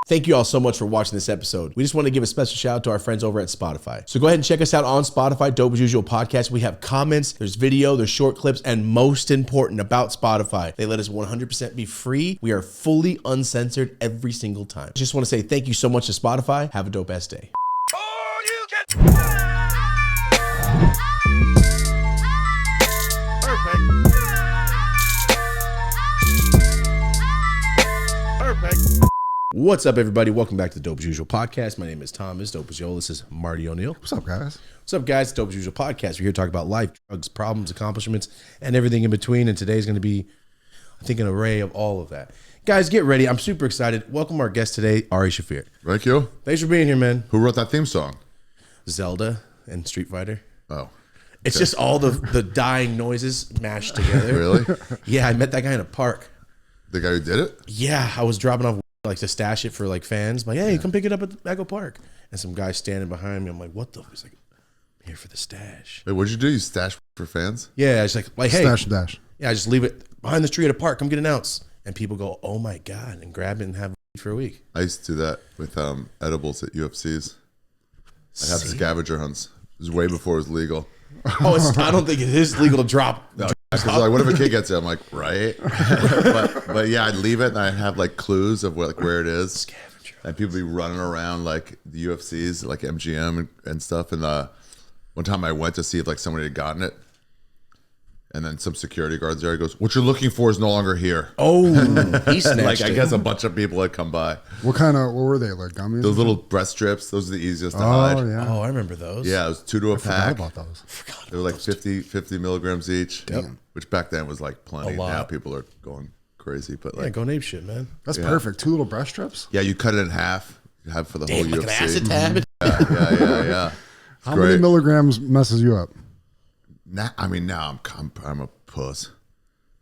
Thank you all so much for watching this episode. We just want to give a special shout out to our friends over at Spotify. So go ahead and check us out on Spotify, Dope as Usual Podcast. We have comments, there's video, there's short clips, and most important about Spotify, they let us 100% be free. We are fully uncensored every single time. Just want to say thank you so much to Spotify. Have a dope ass day. What's up, everybody? Welcome back to the Dope as Usual Podcast. My name is Thomas. Dope as Yola. This is Marty O'Neill. What's up, guys? What's up, guys? Dope as Usual Podcast. We're here to talk about life, drugs, problems, accomplishments, and everything in between. And today's going to be, I think, an array of all of that. Guys, get ready. I'm super excited. Welcome our guest today, Ari Shaffir. Thank you. Thanks for being here, man. Who wrote that theme song? Zelda and Street Fighter. Oh. It's just all the dying noises mashed together. Really? Yeah, I met that guy in a park. The guy who did it? Yeah, I was dropping off like to stash it for like fans. I'm like, hey, come pick it up at the Echo Park. And some guy standing behind me. I'm like, what the? He's like, I'm here for the stash. Wait, what'd you do? You stash for fans? Yeah, it's like hey, stash dash. Yeah, I just leave it behind the tree at a park. Come get an ounce, and people go, oh my god, and grab it and have it for a week. I used to do that with edibles at Ufcs. I have scavenger hunts. It was way before it was legal. Oh, I don't think it is legal to drop. No, because like, what if a kid gets it? I'm like, right? but yeah, I'd leave it and I'd have like clues of where it is. Scavenger. And people be running around like the UFCs, like MGM and stuff. And one time I went to see if like somebody had gotten it. And then some security guards there. He goes, what you're looking for is no longer here. Oh, he snatched like, it. I guess a bunch of people had come by. What were they, like gummies? Those little breast strips, those are the easiest to hide. Yeah. Oh, I remember those. Yeah, it was 2 to a pack. Forgot about those. They were like 50 milligrams each. Yep. Which back then was like plenty. A lot. Now people are going crazy. But like, Yeah, go nape shit, man. That's perfect. 2 little breast strips. yeah, you cut it in half. You have for the Damn, whole like UFC. an acid tab. Yeah. How many milligrams messes you up? Now I'm a puss.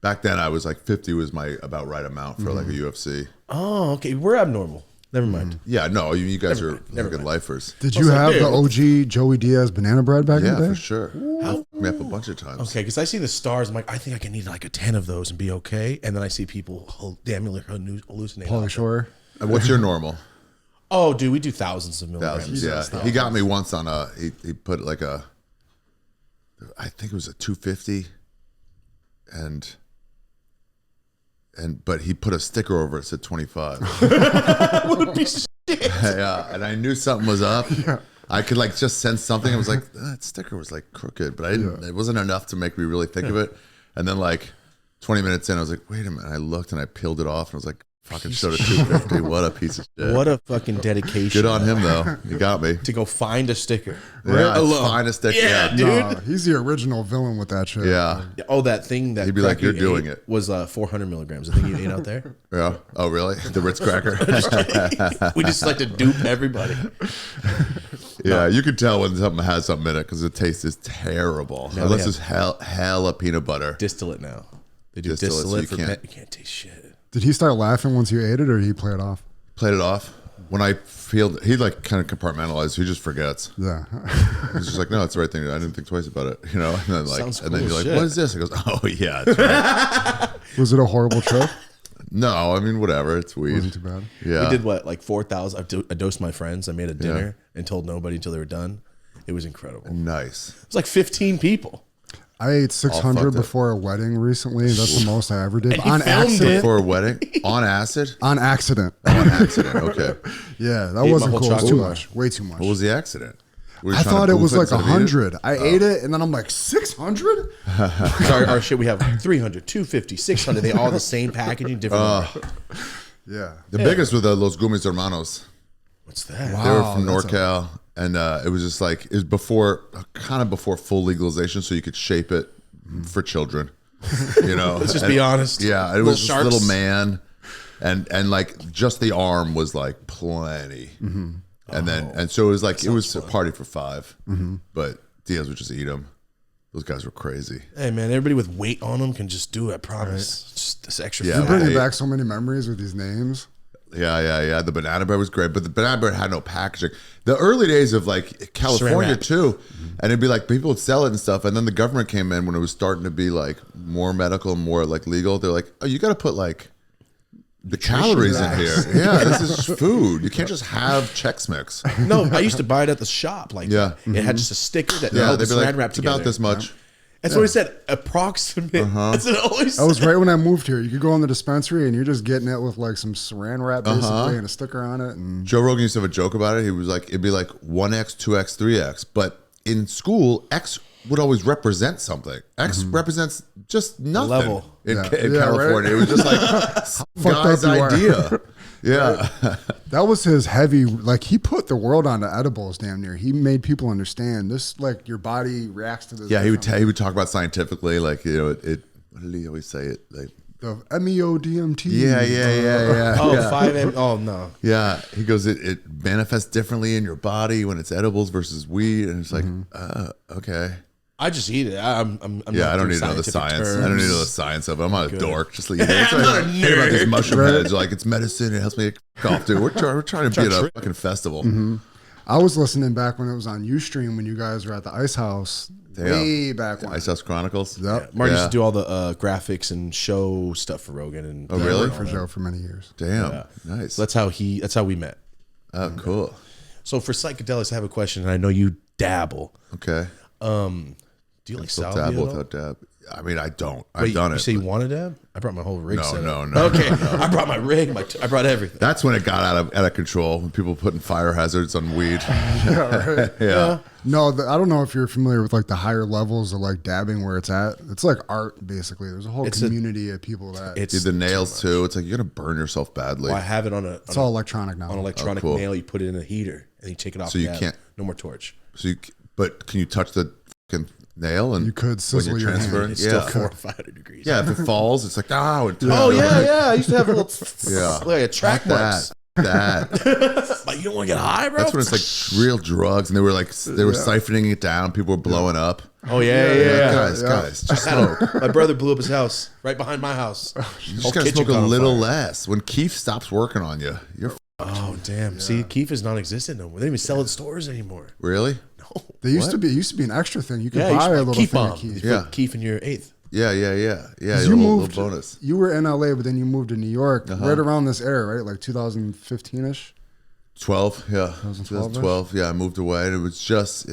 Back then I was like 50 was my about right amount for like a UFC. Oh, okay. We're abnormal. Never mind. Yeah, no, you guys Never are mind, never good mind. lifers. Did you have the OG Joey Diaz banana bread back in Yeah, the day? for sure. Hooked me up a bunch of times. Okay, because I see the stars. I'm like, I think I can eat like a 10 of those and be okay. And then I see people damn nearly hallucinate. Pauly Shore. And what's your normal? Oh, dude, we do thousands of milligrams. Thousands, yeah. He got me once on he put like I think it was a 250 but he put a sticker over it that said 25. Would be shit. Yeah, and I knew something was up. Yeah. I could like just sense something. I was like, that sticker was like crooked, but I didn't. It wasn't enough to make me really think of it. And then like 20 minutes in, I was like, wait a minute. I looked and I peeled it off, and I was like, fucking showed a 250. What a piece of shit. What a fucking dedication. Good on him though. He got me to go find a sticker. Yeah, find a sticker. Yeah, dude. No, he's the original villain with that shit. Yeah. Oh, that thing that he'd be like, you're doing ate it. Was 400 milligrams. I think you ate out there. Yeah. Oh, really? The Ritz cracker. We just like to dupe everybody. Yeah, you can tell when something has something in it because the taste is terrible. No, Unless it's hella peanut butter. Distillate now. They do Distillate, distillate so for you you can't taste shit. Did he start laughing once you ate it, or did he play it off? Played it off. When I feel he like kind of compartmentalized. He just forgets. Yeah. He's just like, no, it's the right thing. I didn't think twice about it, you know. And then like, Sounds and then cool you're like, shit. what is this? He goes, oh yeah, it's right. Was it a horrible trip? No, I mean whatever. It's weed. Wasn't too bad. Yeah. We did what, like 4,000. I dosed my friends. I made a dinner and told nobody until they were done. It was incredible. Nice. It was like 15 people. I ate 600 fucked before a wedding recently. That's the most I ever did. And he On filmed accident. it. For a wedding on acid. On accident. On accident. Okay. Yeah, that Ate wasn't my whole cool. It was too chocolate much. Way too much. What was the accident? Were you I trying thought to it boof was like instead of eat it? 100. I ate it, and then I'm like, 600? Sorry, our shit, we have 300, 250, 600. They all the same packaging, different. Yeah. The biggest were the Los Gumis Hermanos. What's that? Wow. They were from that's NorCal, and it was just like it was before, kind of before full legalization, so you could shape it for children. You know, Let's just be honest. Yeah, it was this sharks. little man, and like just the arm was like plenty, and so it was like it was a party for 5, but Diaz would just eat them. Those guys were crazy. Hey man, everybody with weight on them can just do it. I promise. Just this extra. Yeah. You're fat. bringing back so many memories with these names. Yeah. The banana bread was great, but the banana bread had no packaging. The early days of like California Saran too, and it'd be like people would sell it and stuff, and then the government came in when it was starting to be like more medical, more like legal. They're like, oh, you got to put like the calories in here. Yeah, this is food. You can't just have Chex Mix. No, I used to buy it at the shop. Like, Yeah. it had just a sticker that Yeah, held the they'd be saran like, wrap it's together. about this much. That's what he said. Approximate. That's what it always That was said. right when I moved here. You could go in the dispensary and you're just getting it with like some saran wrap basically and a sticker on it. And Joe Rogan used to have a joke about it. He was like, it'd be like 1X, 2X, 3X. But in school, X would always represent something. X represents just nothing. Level. In Yeah. California. Right? It was just like some Fucked guy's up you are. idea. Yeah. that was his heavy, like he put the world onto edibles damn near. He made people understand this, like your body reacts to this. Yeah, he would differently. he would talk about scientifically, like, you know, it what did he always say it? Like, The MEODMT. yeah. Oh, yeah. 5M. Oh, no. Yeah, he goes, it manifests differently in your body when it's edibles versus weed, and it's like, okay. I just eat it. I'm Yeah, not I don't through need to know the scientific science. I don't need to know the terms. science of it. I'm not a dork. Just like, that's I'm what not I a hear about these nerd. mushroom heads. Like, it's medicine. It helps me get off, dude. We're trying to be at a fucking festival. I was listening back when it was on Ustream when you guys were at the Ice House. Way back when. Ice House Chronicles. Yep. Mark used Yeah. to do all the graphics and show stuff for Rogan. And Oh, really? Worked for Joe for many years. Damn. Nice. So that's how we met. Oh, cool. So for psychedelics, I have a question, and I know you dabble. Okay. Do you like Still salvia? dabble at all? without dab. I mean, I don't. Wait, I've done you it. say you but want to dab? I brought my whole rig set. no. Okay, I brought my rig. I brought everything. That's when it got out of control. When people putting fire hazards on weed. Yeah, right. Yeah. No, I don't know if you're familiar with like the higher levels of like dabbing where it's at. It's like art basically. There's a whole It's community of people that It's Dude, the nails too. It's like you're gonna burn yourself badly. well, I have it on it's all electronic now. on electronic cool. nail. You put it in a heater, and you take it off. So you dab. can't- No more torch. So but can you touch the fucking nail and You could when sizzle you're your hand. transferring? It's Yeah. still 400 or 500 degrees. Yeah, if it falls, it's like Oh yeah. I used to have a little like a track marks. that. Like you don't want to get high, bro. That's when it's like real drugs, and they were siphoning it down. People were blowing up. Oh yeah. Guys, just I smoke. My brother blew up his house right behind my house. You just gotta smoke a little less. When Keith stops working on you, you're Oh damn! See, Keef is non-existent no more. They don't even sell it in stores anymore. really. No. They used to be an extra thing. You could Yeah, buy a you little Keef thing bomb. of Keef. You Yeah. put Keef in your eighth. Yeah. A You little moved. bonus. You were in LA, but then you moved to New York right around this era, right? Like 2015 ish. 12, yeah. 2012 -ish? 2012, yeah. I moved away, and it was just.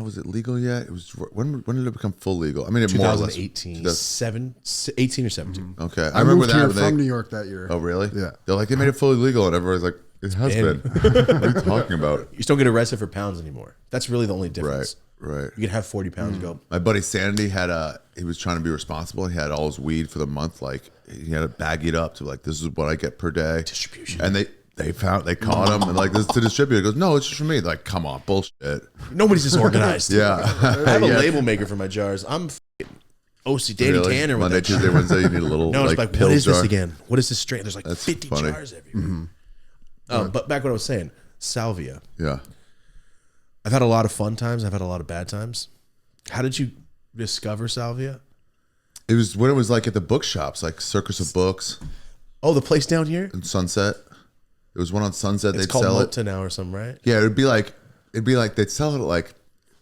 Was it legal yet? It was. When did it become full legal? I mean, it more or less. 2018, 18 or 17. Okay, I remember moved that. here when from they, New York that year. oh, really? Yeah. They're like they made it fully legal, and everybody's like, it has been. been. What are you talking about? You just don't get arrested for pounds anymore. That's really the only difference. Right. You can have 40 pounds and go. My buddy Sandy he was trying to be responsible. He had all his weed for the month. Like he had to bag it up to like, this is what I get per day. Distribution. And they caught him and like, this is to distribute. He goes, no, it's just for me. They're like, come on, bullshit. Nobody's disorganized. Yeah. I have a Yeah. label maker for my jars. I'm OC Danny Really? Tanner with Monday, that Tuesday, shit. Wednesday, you need a little No, it's like, pill what is jar. this again? What is this strain? There's like That's 50 funny. jars everywhere. But back what I was saying, salvia. Yeah. I've had a lot of fun times. I've had a lot of bad times. How did you discover salvia? It was when it was like at the bookshops, like Circus of Books Oh, the place down here? and Sunset. There was one on Sunset. It's They'd called sell it. Mota now or something, right? Yeah, it'd be like they'd sell it at like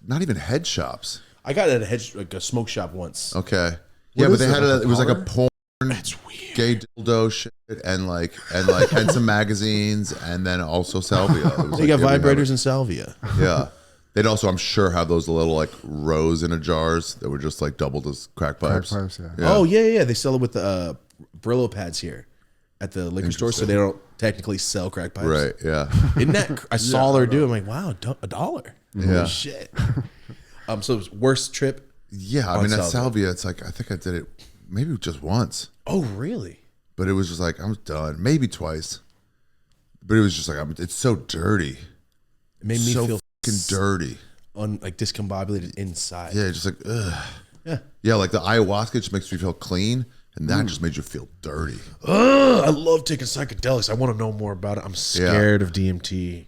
not even head shops. I got it at a smoke shop once. Okay. Yeah, but is they it, had like it. a It was like a powder? porn, That's weird. gay dildo shit, and some magazines, and then also salvia. It was So like you got every vibrators and salvia. Yeah. They'd also, I'm sure, have those little like rows in a jars that were just like doubled as crack pipes. Crack pipes, yeah. Yeah. Oh, yeah. They sell it with the Brillo pads here at the liquor store, so they don't technically sell crack pipes. Right. Yeah. Isn't that? I saw her do it. I'm like, wow, $1. Yeah. Holy shit. So it was worst trip. Yeah. I On mean, that salvia. salvia, it's like, I think I did it maybe just once, Oh, really? but it was just like, I'm done. Maybe twice. But it was just like, it's so dirty. It made me so feel fucking dirty. like discombobulated inside. Yeah. Just like, ugh. Yeah. Yeah. Like the ayahuasca just makes you feel clean, and that just made you feel dirty. Ugh, I love taking psychedelics. I want to know more about it. I'm scared of DMT.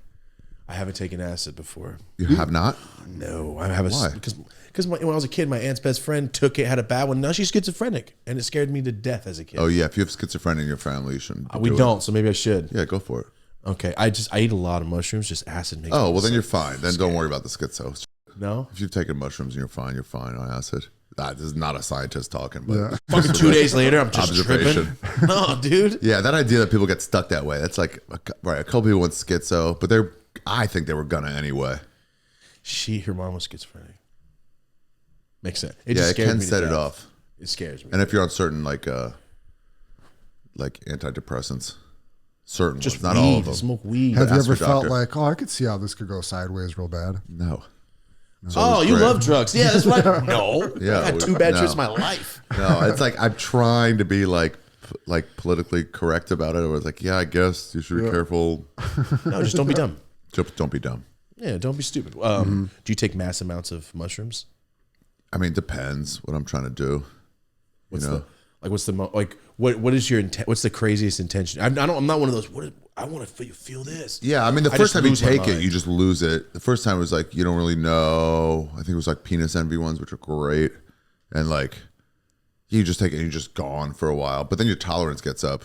I haven't taken acid before. You have not? No, I have Why? because when I was a kid, my aunt's best friend took it, had a bad one. Now she's schizophrenic, and it scared me to death as a kid. Oh, yeah. If you have schizophrenia in your family, you shouldn't. We do it. don't, so maybe I should. Yeah, go for it. Okay, I eat a lot of mushrooms. Just acid makes. Oh, me well, then so you're fine. Then don't worry about the schizo. No. If you've taken mushrooms and you're fine on acid. This is not a scientist talking, but Yeah. Fucking 2 days later, I'm just Observation. tripping. No, dude. yeah, that idea that people get stuck that way. That's like right. A couple people went schizo, but I think they were gonna anyway. Her mom was schizophrenic. Makes sense. It Yeah, just it scares can me to set it death. off. It scares me. And if you're on certain like antidepressants, certain Just ones, weed, not all of them. smoke weed. Have you ask ever your felt doctor. like, oh, I could see how this could go sideways real bad? No. It's Oh, always you great. love drugs. Yeah, that's what I No. Yeah, I had 2 bad no. trips in my life. No, it's like I'm trying to be like politically correct about it. I was like, yeah, I guess you should be careful. No, just don't be dumb. Just don't be dumb. Yeah, don't be stupid. Do you take mass amounts of mushrooms? I mean, depends what I'm trying to do. What's what is your intent? What's the craziest intention? I'm not one of those. I want to feel this. Yeah, I mean, the I first just time you lose my take it, mind. you just lose it. The first time it was like you don't really know. I think it was like penis envy ones, which are great, and like you just take it and you're just gone for a while. But then your tolerance gets up,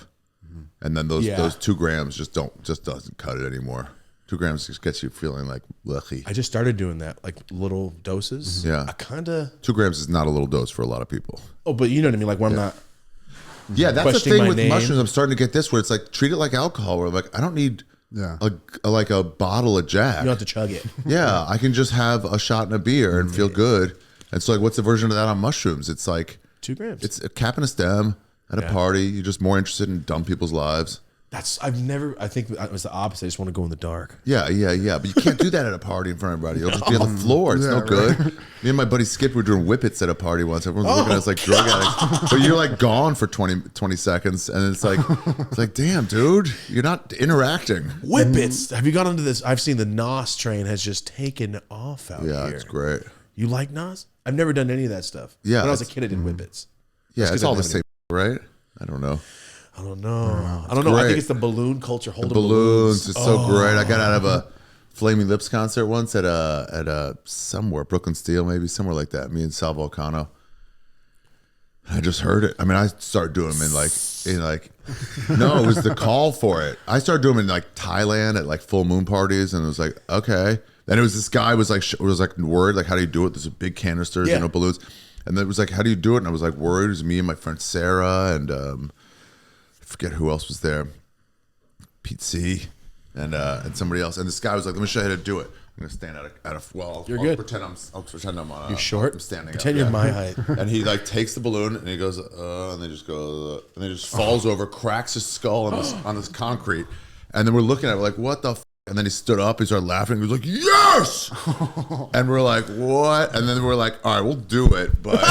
and then those 2 grams just doesn't cut it anymore. 2 grams just gets you feeling like lucky. I just started doing that, like little doses. Yeah. I kind of. 2 grams is not a little dose for a lot of people. Oh, but you know what I mean. Like when I'm not. Yeah, that's the questioning thing my with name. mushrooms. I'm starting to get this where it's like treat it like alcohol. Where I'm like, I don't need a bottle of Jack. You don't have to chug it. Yeah, I can just have a shot and a beer and feel good. And so like, what's the version of that on mushrooms? It's like 2 grams. it's a cap and a stem at a party. You're just more interested in dumb people's lives. I think it was the opposite. I just want to go in the dark. Yeah. But you can't do that at a party in front of everybody. You'll just be on the floor. It's no good. Me and my buddy Skip were doing whippets at a party once. Everyone's looking at us like drug addicts. But you're like gone for 20 seconds. And it's like, damn, dude, you're not interacting. Whippets. Have you got onto this? I've seen the NOS train has just taken off out Yeah, here. it's great. You like NOS? I've never done any of that stuff. Yeah, When I was a it's- kid, I did whippets. Yeah, That's it's 'cause all I've the same, right? I don't know. I don't know. I think great. it's the balloon culture. Holding Balloons. It's so great. I Oh. got out of a Flaming Lips concert once at somewhere, Brooklyn Steel, maybe somewhere like that. Me and Sal Volcano. I just heard it. I mean, I started doing them no, it was the call for it. I started doing them in like Thailand at like full moon parties, and it was like, okay. Then it was this guy was like worried, like, how do you do it? There's a big canisters, Yeah. balloons. And then it was like, how do you do it? And I was like worried. It was me and my friend Sarah and I forget who else was there. Pete C. And somebody else. And this guy was like, let me show you how to do it. I'm gonna stand at a well. You're I'll good. I'll pretend I'm on. You're short. I'm standing. Pretend up, you're my height. And he like takes the balloon and he goes, and they just go, and then just falls over, cracks his skull on this concrete. And then we're looking at it, we're like, what the? And then he stood up, he started laughing. He was like, yes! And we're like, what? And then we're like, all right, we'll do it, but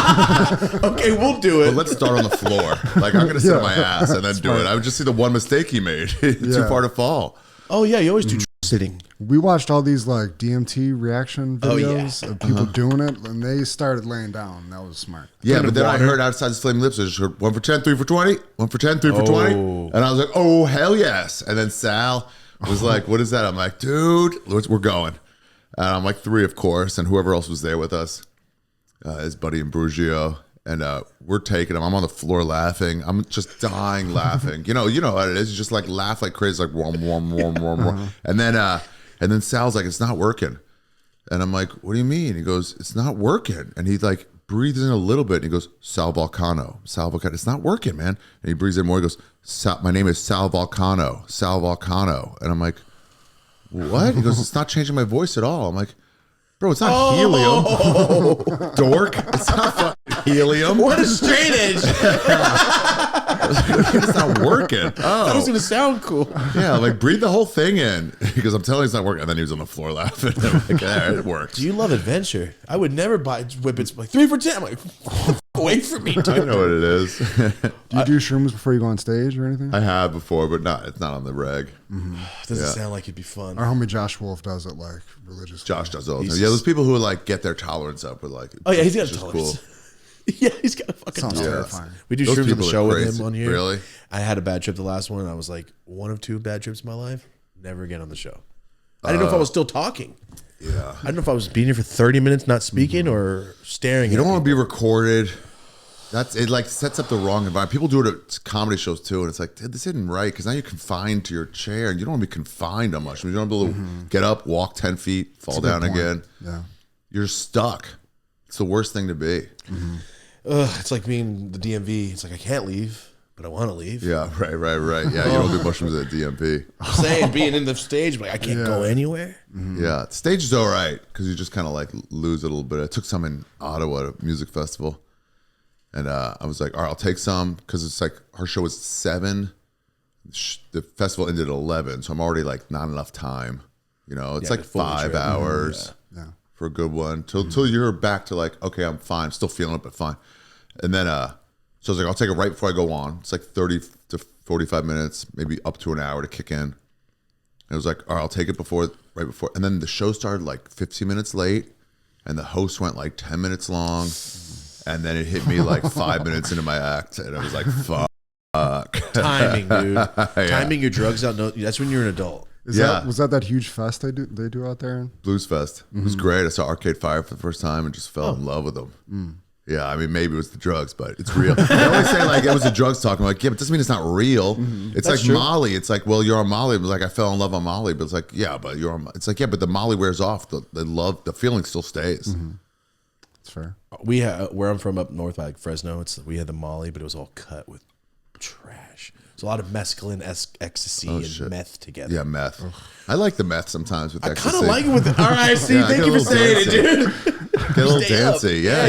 Okay, we'll do it. let's start on the floor. Like, I'm going to sit on my ass and then do it. I would just see the one mistake he made. Too far to fall. Oh yeah, you always do sitting. We watched all these like DMT reaction Oh, yeah. videos of people doing it, and they started laying down. That was smart. Yeah, but then I water. heard outside the Flaming Lips, I just heard 1 for 10, 3 for 20, 1 for 10, 3 for 20. Oh. And I was like, oh, hell yes. And then Sal was like, what is that? I'm like, dude, we're going. And I'm like, 3, of course. And whoever else was there with us, his buddy Imbrugio. And we're taking him. I'm on the floor laughing. I'm just dying laughing. You know how it is. You just like laugh like crazy, like warm. And then Sal's like, it's not working. And I'm like, what do you mean? He goes, it's not working. And he like breathes in a little bit and he goes, Sal Volcano. It's not working, man. And he breathes in more. He goes, my name is Sal Volcano. And I'm like, what? He goes, it's not changing my voice at all. I'm like, bro, it's not helium. Dork. It's not fucking helium. What a straight edge. It's not working. That was Oh. gonna sound cool. Yeah, I'm like, breathe the whole thing in. Because I'm telling you it's not working. And then he was on the floor laughing. I'm like, yeah, it works. Do you love adventure? I would never buy whippets like 3 for 10. I'm like, away from me, I dude. know what it is. Do you do shrooms before you go on stage or anything? I have before, but it's not on the reg. Doesn't Yeah. sound like it'd be fun. Our homie Josh Wolf does it like religiously. Josh does all the time. He's- Yeah, those people who like get their tolerance up with like. Oh yeah, he's got it's a just tolerance. Yeah, he's got a fucking Sounds tolerance. terrifying. We do Those shrooms on the people are show with crazy. him on here. Really? I had a bad trip the last one, and I was like, one of 2 bad trips in my life. Never again on the show. I didn't know if I was still talking. Yeah. I don't know if I was being here for 30 minutes not speaking or staring. You at don't want to people. be recorded. It like sets up the wrong environment. People do it at comedy shows too, and it's like, dude, this isn't right because now you're confined to your chair, and you don't want to be confined on much. You don't want to be able to get up, walk 10 feet, fall That's a down good point. again. Yeah. You're stuck. It's the worst thing to be. It's like being the DMV. It's like I can't leave, but I want to leave. Yeah, right. Yeah, you don't do mushrooms at DMV. I'm saying being in the stage, but I can't go anywhere. Yeah, stage is all right because you just kind of like lose it a little bit. I took some in Ottawa at a music festival, and I was like, all right, I'll take some because it's like our show was 7. The festival ended at 11, so I'm already like not enough time. It's like 5 hours for a good one till you're back to like, okay, I'm fine, still feeling it, but fine. And then so I was like, I'll take it right before I go on. It's like 30 to 45 minutes, maybe up to an hour to kick in. And it was like, all right, I'll take it right before. And then the show started like 15 minutes late, and the host went like 10 minutes long, and then it hit me like 5 minutes into my act, and I was like, fuck. Timing, dude. Timing your drugs out. No, that's when you're an adult. Was that huge fest they do out there? Blues Fest. It was great. I saw Arcade Fire for the first time and just fell in love with them. Yeah, I mean, maybe it was the drugs, but it's real. They always say like it was the drugs talking. I'm like, yeah, but it doesn't mean it's not real. It's like true. Molly. It's like, well, you're on Molly. It was like I fell in love on Molly, but it's like, yeah, but you're on. It's like, yeah, but the Molly wears off. The feeling still stays. That's fair. We have where I'm from up north, like Fresno. We had the Molly, but it was all cut with trash. There's a lot of mescaline, ecstasy, and meth together. Yeah, meth. I like the meth sometimes with ecstasy. I kind of like it with the RIC. Thank you for saying it, dude. Get a little dancey. Yeah.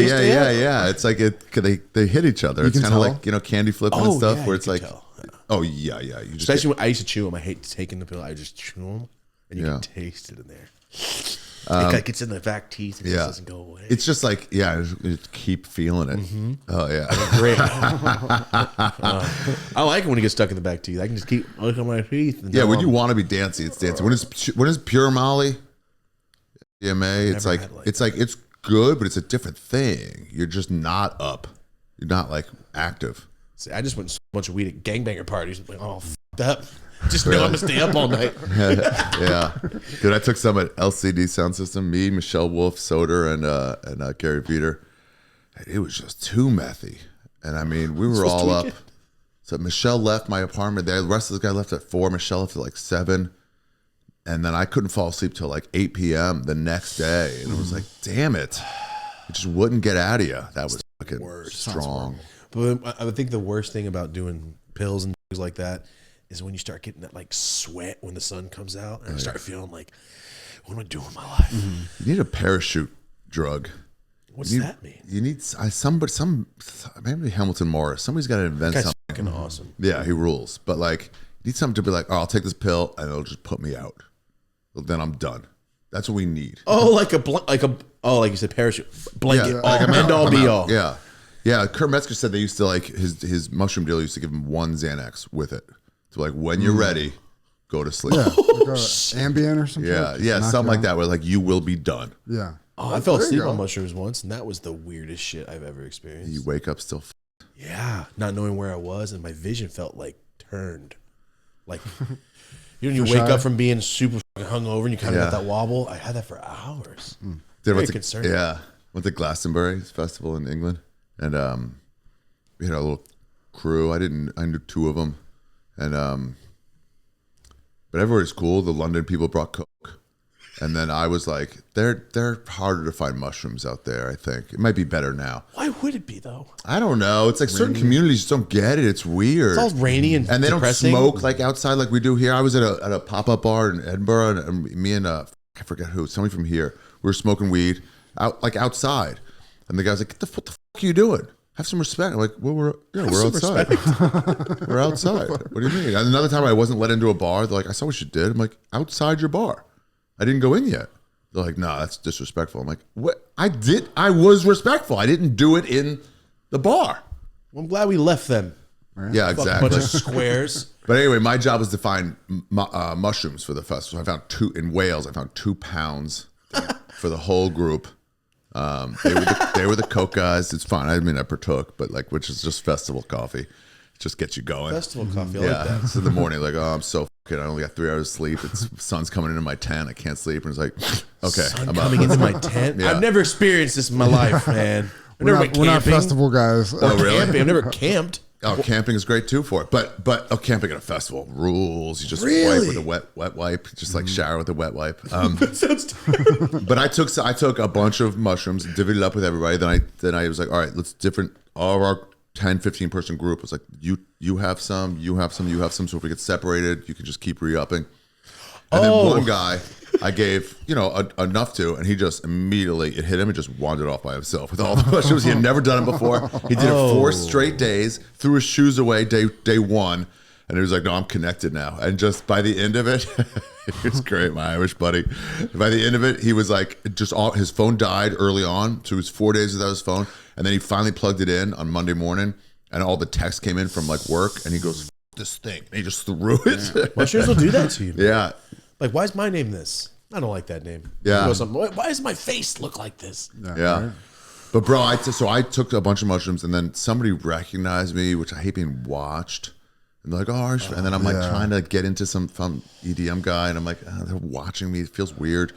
It's like they hit each other. It's kind of like, candy flipping and stuff where it's like, oh, yeah. Especially when I used to chew them. I hate taking the pill. I just chew them, and you can taste it in there. It gets in the back teeth and it just doesn't go away. It's just like, just keep feeling it. Oh, yeah. Great. I like it when it gets stuck in the back teeth. I can just keep looking at my teeth. And when you want to be dancey, it's dancey. When it's pure Molly, DMA, it's good, but it's a different thing. You're just not up. You're not like active. See, I just went to a bunch of weed at gangbanger parties. I'm like, oh, f***ed up. Just know I'm gonna stay up all night. Yeah, dude. I took some at LCD Sound System. Me, Michelle Wolf, Soder, and Gary Peter. It was just too methy. And I mean, we were all up. So Michelle left my apartment there. The rest of the guy left at 4. Michelle left at like 7. And then I couldn't fall asleep till like 8 p.m. the next day. And it was like, damn it, it just wouldn't get out of you. That was fucking strong. But I think the worst thing about doing pills and things like that is when you start getting that like sweat when the sun comes out, and I start feeling like, what am I doing with my life? You need a parachute drug. What's that mean? You need maybe Hamilton Morris. Somebody's got to invent something. Fucking awesome. Yeah, he rules. But like, you need something to be like, oh, I'll take this pill and it'll just put me out. Well, then I'm done. That's what we need. Oh, like you said, parachute blanket. End all be all. Yeah. Kurt Metzger said they used to like his mushroom dealer used to give him 1 Xanax with it. So like when you're ready, go to sleep. Yeah, like Ambien or something. Yeah, something like that. Where like you will be done. Yeah. Oh, I fell asleep on mushrooms once, and that was the weirdest shit I've ever experienced. You wake up still. Yeah, not knowing where I was, and my vision felt like turned. Like you wake up from being super hungover, and you kind of got that wobble. I had that for hours. Very concerning. Yeah, went to Glastonbury Festival in England, and we had a little crew. I knew 2 of them. And but everybody's cool. The London people brought Coke, and then I was like, they're harder to find mushrooms out there. I think it might be better now. Why would it be though? I don't know. It's like certain communities just don't get it. It's weird. It's all rainy and they depressing. Don't smoke like outside like we do here. I was at a pop-up bar in Edinburgh, and me and I forget who, somebody from here. We were smoking weed outside, and the guy's like, what the fuck are you doing? Have some respect. I'm like, well, we're outside. We're outside. What do you mean? And another time I wasn't let into a bar. They're like, I saw what you did. I'm like, outside your bar. I didn't go in yet. They're like, nah, that's disrespectful. I'm like, what? I did. I was respectful. I didn't do it in the bar. Well, I'm glad we left them. Right? Yeah, exactly. A bunch of squares. But anyway, my job was to find mushrooms for the festival. I found 2 in Wales. I found 2 pounds for the whole group. They were the Coke guys. It's fine. I mean, I partook, but like, which is just festival coffee. It just gets you going. Festival coffee. I like that. So in the morning, like, oh, I'm so fucking. I only got 3 hours of sleep. It's sun's coming into my tent. I can't sleep. And it's like, okay, sun coming into my tent. I've never experienced this in my life, man. We're not festival guys. Oh, really? I've never camped. Oh, camping is great too for it. But camping at a festival rules. You just Really? wipe with a wet wipe. Just like shower with a wet wipe. That sounds terrible. But I took a bunch of mushrooms, divvied it up with everybody. Then I was like, all right, all of our 10, 15 person group was like, you have some, you have some, you have some. So if we get separated, you can just keep re-upping. And then one guy I gave, enough to, and he just immediately, it hit him and just wandered off by himself with all the mushrooms. He had never done it before. He did it 4 straight days, threw his shoes away day 1. And he was like, no, I'm connected now. And just by the end of it, it was great, my Irish buddy. By the end of it, he was like, his phone died early on. So he was 4 days without his phone. And then he finally plugged it in on Monday morning. And all the texts came in from like work. And he goes, F this thing. And he just threw it. Mushrooms will do that to you. Yeah. Like, why is my name this? I don't like that name. Yeah. He goes, why does my face look like this? Yeah. Right? But bro, I took a bunch of mushrooms and then somebody recognized me, which I hate being watched. And they're like, oh, and then I'm like trying to get into some EDM guy, and I'm like, they're watching me. It feels weird.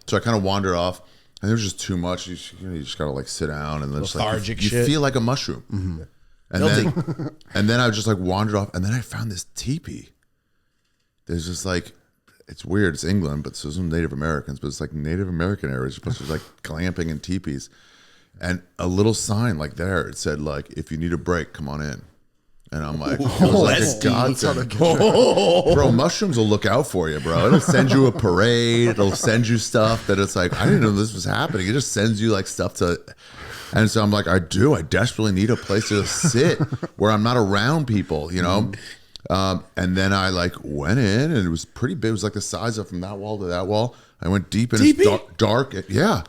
So I kind of wander off, and there's just too much. You just gotta like sit down and then just lethargic you shit. feel like a mushroom. Mm-hmm. And then I just like wandered off, and then I found this teepee. There's just like, it's weird. It's England, but so some Native Americans, but it's like Native American areas. But there's like glamping and teepees, and a little sign like there. It said like, if you need a break, come on in. And I'm like, bro, mushrooms will look out for you, bro. It'll send you a parade. It'll send you stuff that it's like, I didn't know this was happening. It just sends you like stuff to, and so I'm like, I desperately need a place to sit where I'm not around people, and then I like went in, and it was pretty big. It was like the size of from that wall to that wall. I went deep, and it's dark. Yeah,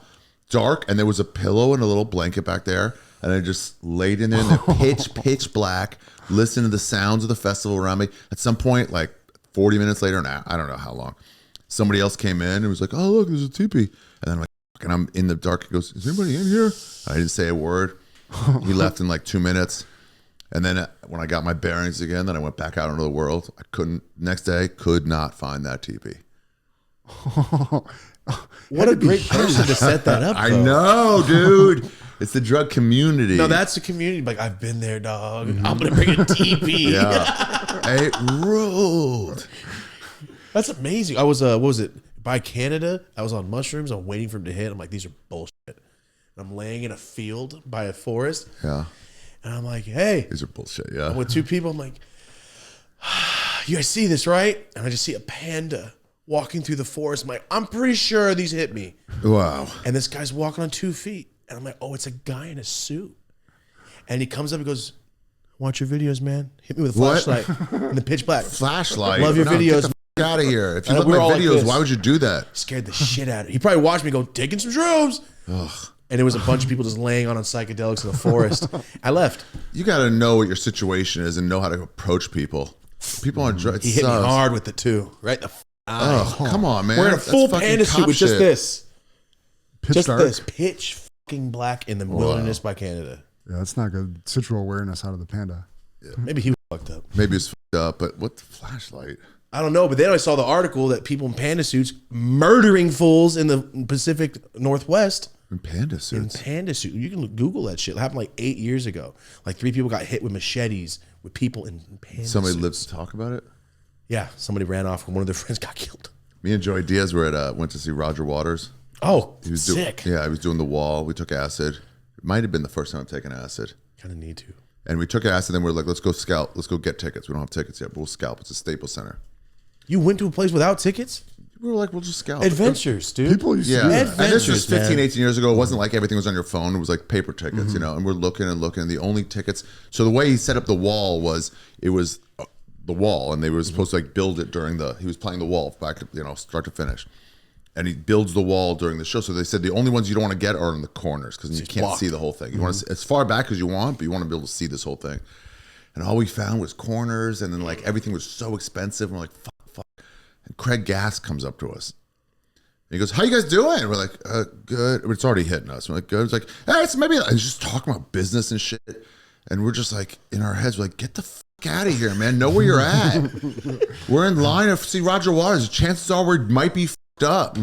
dark. And there was a pillow and a little blanket back there. And I just laid in there in the pitch black, listened to the sounds of the festival around me. At some point, like 40 minutes later, now I don't know how long, somebody else came in and was like, oh, look, there's a teepee. And then I'm like, and I'm in the dark. He goes, is anybody in here? I didn't say a word. He left in like 2 minutes. And then when I got my bearings again, then I went back out into the world. Next day, could not find that teepee. What a great person to set that up. I know, dude. It's the drug community. No, that's the community. Like, I've been there, dog. I'm gonna bring a teepee. Yeah, it ruled. That's amazing. I was what was it? By Canada. I was on mushrooms. I'm waiting for him to hit. I'm like, these are bullshit. And I'm laying in a field by a forest. Yeah. And I'm like, hey, these are bullshit. Yeah. I'm with 2 people. I'm like, you guys see this, right? And I just see a panda walking through the forest. I'm like, I'm pretty sure these hit me. Wow. And this guy's walking on 2 feet. And I'm like, oh, it's a guy in a suit. And he comes up and goes, watch your videos, man. Hit me with a flashlight in the pitch black. Flashlight. Love your videos. Get the f- out of here. If you And look we're at my all like videos, this. why would you do that? Scared the shit out of him. He probably watched me go, taking some shrooms. Ugh. And it was a bunch of people just laying on psychedelics in the forest. I left. You got to know what your situation is and know how to approach people. People on drugs. He hit me hard with it too. Right in the eye. Oh, come on, man. We're in a That's full fucking panda suit cop with just shit. this. Pitch dark. Pitch fucking black in the wilderness by Canada. Yeah, that's not good. Situational awareness out of the panda. Maybe he was fucked up. Maybe it's fucked up, but what the flashlight? I don't know. But then I saw the article that people in panda suits murdering fools in the Pacific Northwest. In panda In suits. panda suit. You can Google that shit. It happened like 8 years ago. Like 3 people got hit with machetes with people in panda Somebody suits. lives to talk about it. Yeah, somebody ran off and one of their friends got killed. Me and Joey Diaz were went to see Roger Waters. Oh, He was sick. he was doing the wall. We took acid. It might have been the first time I've taken acid. Kind of need to. And we took acid, and we're like, let's go scalp. Let's go get tickets. We don't have tickets yet, but we'll scalp. It's a Staples Center. You went to a place without tickets? We were like, we'll just scalp. Adventures, dude. People used to Yeah. do that. And this was Adventures, man. 15, 18 years ago. It wasn't like everything was on your phone. It was like paper tickets, and we're looking and looking. The only tickets. So the way he set up the wall was, it was the wall, and they were supposed to like build it during he was playing the wall back, start to finish. And he builds the wall during the show. So they said the only ones you don't want to get are in the corners because you can't see the whole thing. You want to as far back as you want, but you want to be able to see this whole thing. And all we found was corners, and then like everything was so expensive. And we're like, fuck. And Craig Gass comes up to us. And he goes, how you guys doing? We're like, good. It's already hitting us. We're like, good. It's like, hey, it's maybe. And he's just talking about business and shit. And we're just like, in our heads, we're like, get the fuck out of here, man. Know where you're at. We're in line to see Roger Waters. Chances are we might be fucked up.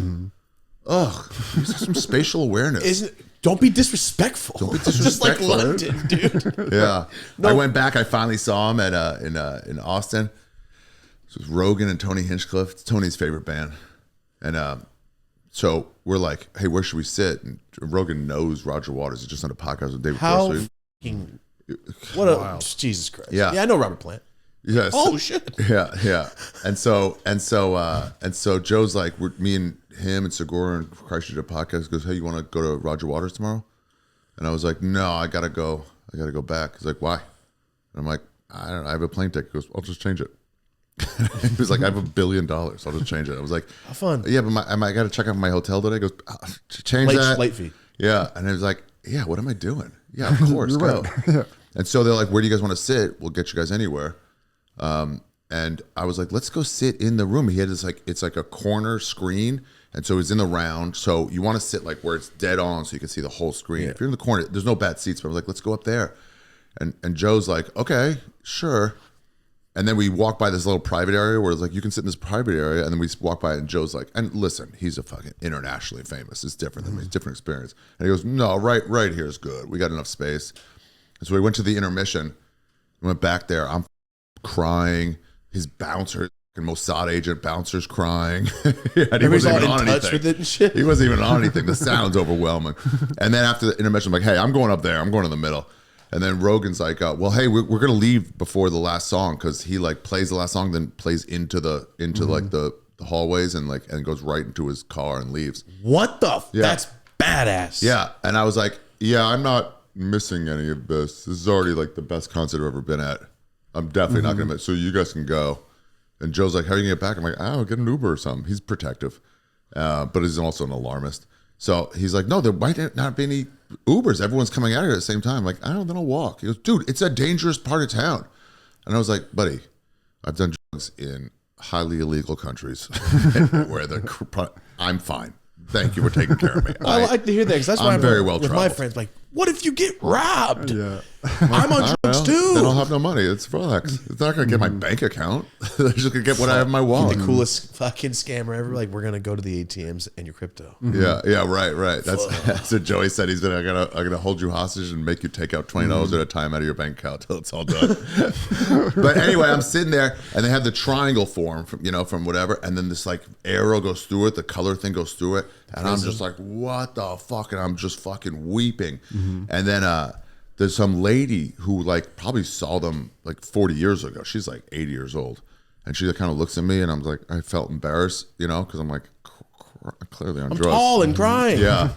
Ugh. He's got some spatial awareness. Don't be disrespectful. Don't be disrespectful. Just like London, dude. Yeah. I went back. I finally saw him at in Austin. It was Rogan and Tony Hinchcliffe. It's Tony's favorite band. And so we're like, hey, where should we sit? And Rogan knows Roger Waters. He's just on a podcast with David Corso. What a Jesus Christ. Yeah. Yeah, I know Robert Plant. Yes. Oh shit. Yeah. And so Joe's like, me and him and Segura and Christ did a podcast. He goes, hey, you want to go to Roger Waters tomorrow? And I was like, no, I gotta go back. He's like, why? And I'm like, I have a plane ticket. He goes, I'll just change it. He was like, I have $1 billion. I'll just change it. I was like, how fun. Yeah, but I got to check out my hotel today. He goes, change that. Late fee. Yeah. And I was like, yeah, what am I doing? Yeah, of course, go. Right. Yeah. And so they're like, where do you guys want to sit? We'll get you guys anywhere. And I was like, let's go sit in the room. He had this it's like a corner screen. And so he's in the round. So you want to sit like where it's dead on so you can see the whole screen. Yeah. If you're in the corner, there's no bad seats. But I was like, let's go up there. And Joe's like, okay, sure. And then we walk by this little private area where it's like, you can sit in this private area. And then we walk by and Joe's like, and listen, he's a fucking internationally famous. It's different than me. It's a different experience. And he goes, no, right here is good. We got enough space. And so we went to the intermission. We went back there. I'm crying. His bouncer, Mossad agent bouncer's crying. And he wasn't even on anything. With it and shit. He wasn't even on anything. The sound's overwhelming. And then after the intermission, I'm like, hey, I'm going up there. I'm going in the middle. And then Rogan's like, well, hey, we're going to leave before the last song because he like plays the last song, then plays into like the hallways and goes right into his car and leaves. What the? That's badass. Yeah. And I was like, yeah, I'm not missing any of this. This is already like the best concert I've ever been at. I'm definitely not going to miss. So you guys can go. And Joe's like, how are you going to get back? I'm like, I'll get an Uber or something. He's protective, but he's also an alarmist. So he's like, no, there might not be any Ubers. Everyone's coming out here at the same time. I'm like, I don't know, then I'll walk. He goes, dude, it's a dangerous part of town. And I was like, buddy, I've done drugs in highly illegal countries where I'm fine. Thank you for taking care of me. I like to hear that because that's why I'm very well with traveled. my friends. Like, what if you get robbed? Yeah. I'm on drugs too. Then I'll have no money. It's relax. It's not going to get my bank account. They're just going to get what I have in my wallet. The coolest fucking scammer ever. Like, we're going to go to the ATMs and your crypto. Yeah, right. That's what Joey said. He's I'm gonna hold you hostage and make you take out $20 at a time out of your bank account till it's all done. But anyway, I'm sitting there and they have the triangle form from whatever, and then this like arrow goes through it, the color thing goes through it, and I'm just like, what the fuck? And I'm just fucking weeping. And then there's some lady who like probably saw them like 40 years ago. She's like 80 years old. And she kind of looks at me and I'm like, I felt embarrassed, because I'm like clearly on drugs. I'm tall and crying. Yeah.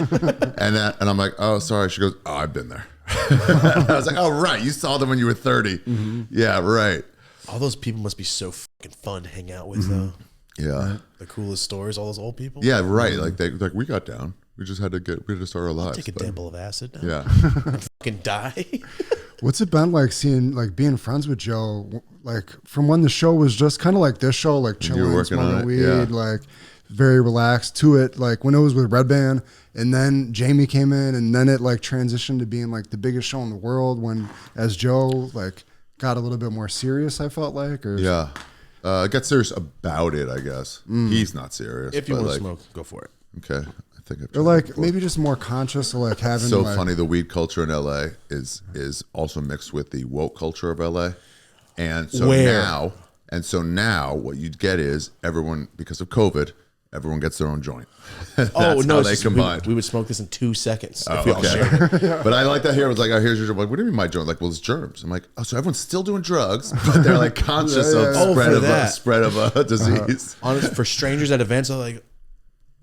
and I'm like, oh, sorry. She goes, oh, I've been there. I was like, oh, right. You saw them when you were 30. Yeah, right. All those people must be so fucking fun to hang out with though. Yeah. The coolest stories, all those old people. Yeah, right. Like we got down. We just had to start our lives. Take a dabble of acid now. Yeah. Fucking die. What's it been like being friends with Joe? Like from when the show was just kind of like this show, like chilling, smoking weed, like very relaxed to it. Like when it was with Redban and then Jamie came in and then it like transitioned to being like the biggest show in the world when as Joe like got a little bit more serious, I felt like. Or yeah. Got serious about it, I guess. He's not serious. If you want to smoke, go for it. Okay. Or like maybe just more conscious of like having so funny. The weed culture in LA is also mixed with the woke culture of LA, and so now what you'd get is everyone, because of COVID, everyone gets their own joint. That's how they combined. We would smoke this in 2 seconds. Oh, if we all shared it. But I like that here. It was like, oh, here's your joint. Like, what do you mean my joint? Like, well, it's germs. I'm like, oh, so everyone's still doing drugs, but they're like conscious of spread of a disease. Honestly, for strangers at events, I'm like,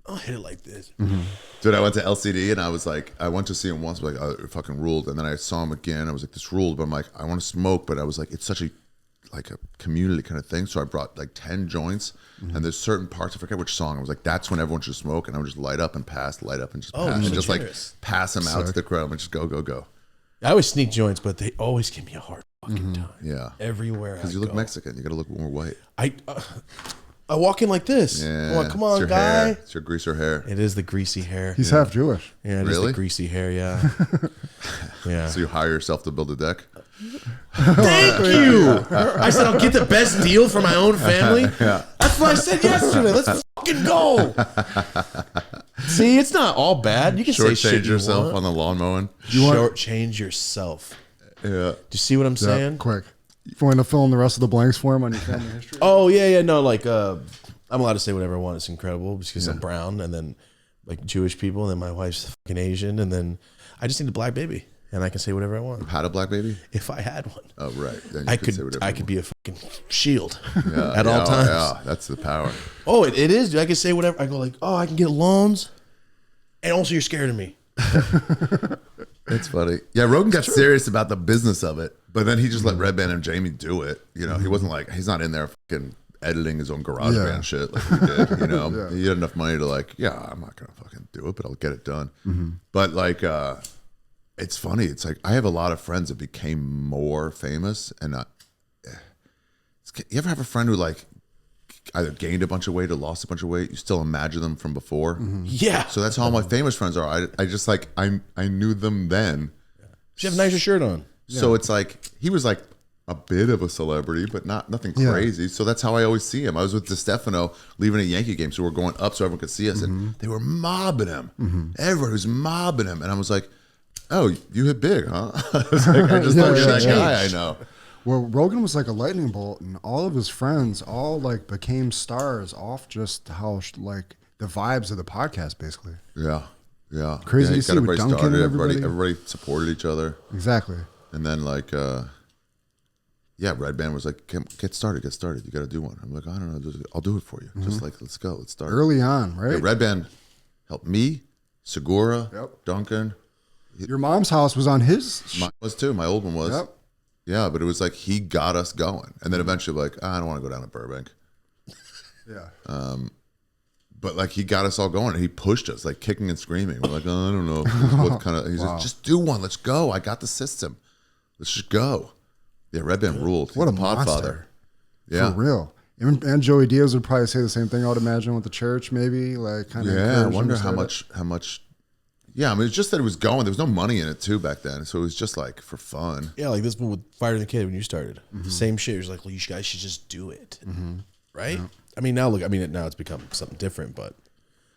I'll hit it like this. Dude, I went to LCD and I was like, I went to see him once, like, oh, it fucking ruled. And then I saw him again. I was like, this ruled. But I'm like, I want to smoke. But I was like, it's such a community kind of thing. So I brought like 10 joints. And there's certain parts, I forget which song. I was like, that's when everyone should smoke. And I would just light up and pass, light up and just pass. And just like pass them out to the crowd and just go. I always sneak joints, but they always give me a hard fucking time. Yeah. Everywhere because you look Mexican. You got to look more white. I walk in like this. Yeah, I'm like, come on, guy. Hair. It's your greaser hair. It is the greasy hair. He's half Jewish. Yeah, it is the greasy hair, yeah. Yeah. So you hire yourself to build a deck? Thank you. I said I'll get the best deal for my own family. Yeah. That's what I said yesterday. Let's fucking go. See, it's not all bad. You can say shit you yourself want. on the lawn mowing. Shortchange yourself. Yeah. Do you see what I'm saying? Quick. If you want to fill in the rest of the blanks for him on your family history. Oh, yeah. No, like, I'm allowed to say whatever I want. It's incredible because I'm brown and then like Jewish people and then my wife's fucking Asian and then I just need a black baby and I can say whatever I want. You had a black baby? If I had one. Oh, right. Then I could be a fucking shield at all times. Yeah, that's the power. Oh, it is, dude. I can say whatever. I go like, oh, I can get loans and also you're scared of me. It's funny. Yeah, Rogan got serious about the business of it, but then he just let Redban and Jamie do it. You know, he wasn't like, he's not in there fucking editing his own garage band shit like we did. You know, he had enough money to like, I'm not gonna fucking do it, but I'll get it done. But like, it's funny. It's like I have a lot of friends that became more famous, and you ever have a friend who like either gained a bunch of weight or lost a bunch of weight? You still imagine them from before. Yeah. So that's how all my famous friends are. I just like I knew them then. You have a nicer shirt on. So it's like he was like a bit of a celebrity, but nothing crazy. So that's how I always see him. I was with DeStefano leaving a Yankee game, so we're going up so everyone could see us, and they were mobbing him. Everyone was mobbing him, and I was like, "Oh, you hit big, huh?" I just thought you're that guy I know. Well, Rogan was like a lightning bolt, and all of his friends all like became stars off just how like the vibes of the podcast, basically. Yeah. Crazy to see with everybody Duncan and everybody supported each other. Exactly. And then like, Redban was like, get started. You got to do one. I'm like, I don't know, I'll do it for you. Just like, let's go, let's start. Early on, right? Yeah, Redban helped me, Segura, Duncan. Your mom's house was on his. Mine was too. My old one was. Yep. Yeah, but it was like he got us going, and then eventually like, I don't want to go down to Burbank. Yeah. But like he got us all going, and he pushed us like kicking and screaming. We're like, oh, I don't know what kind of. He's like, just do one. Let's go. I got the system. Let's just go. Yeah, Redban ruled. What a podfather. monster. Yeah, for real. And Joey Diaz would probably say the same thing. I would imagine with the church, maybe like kind of. Yeah, I wonder how much. Yeah, I mean, it's just that it was going. There was no money in it too back then, so it was just like for fun. Yeah, like this one with Fire the Kid when you started. Same shit. It was like, well, you guys should just do it, right? Yeah. I mean, now now it's become something different, but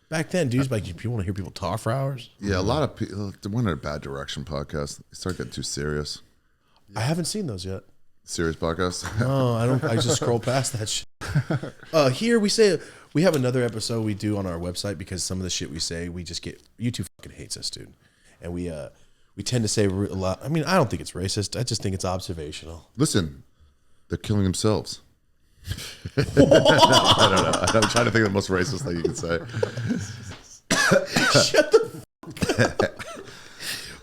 back then, dudes, like you want to hear people talk for hours. Yeah, a lot of people went in a bad direction. Podcast, they start getting too serious. I haven't seen those yet. Serious podcasts? No, I don't. I just scroll past that shit. Here we say we have another episode we do on our website because some of the shit we say we just get YouTube fucking hates us, dude, and we tend to say a lot. I mean, I don't think it's racist. I just think it's observational. Listen, they're killing themselves. I don't know. I'm trying to think of the most racist thing you can say. Shut the fuck up.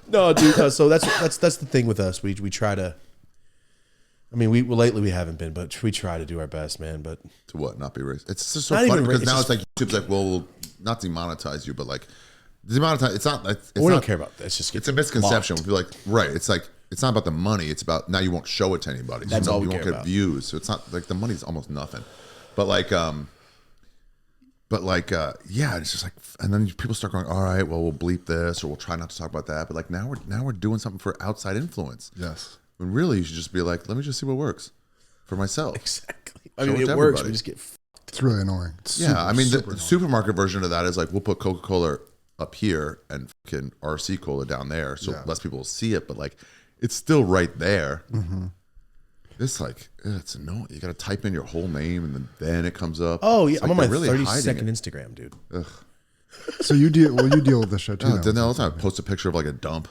No, dude. So that's the thing with us. We try to. I mean, lately we haven't been, but we try to do our best, man. But to what? Not be racist. It's just so funny because now it's like YouTube's like, well, we'll not demonetize you, but like demonetize. It's not. We don't care about that. It's a misconception. We'll be like, right? It's like it's not about the money. It's about now you won't show it to anybody. That's all we care about. You won't get views. So it's not like the money's almost nothing. But yeah, it's just like, and then people start going, all right, well, we'll bleep this or we'll try not to talk about that. But like now we're doing something for outside influence. Yes. When really you should just be like, let me just see what works for myself. Exactly. I mean, it works. We just get. It's really annoying. I mean, the supermarket version of that is like we'll put Coca-Cola up here and fucking RC Cola down there, so less people will see it. But like, it's still right there. It's like it's annoying. You got to type in your whole name and then it comes up. Oh yeah, like I'm on my 30-second Instagram, dude. Ugh. So you deal with this shit too. Then all the time, I post a picture of like a dump,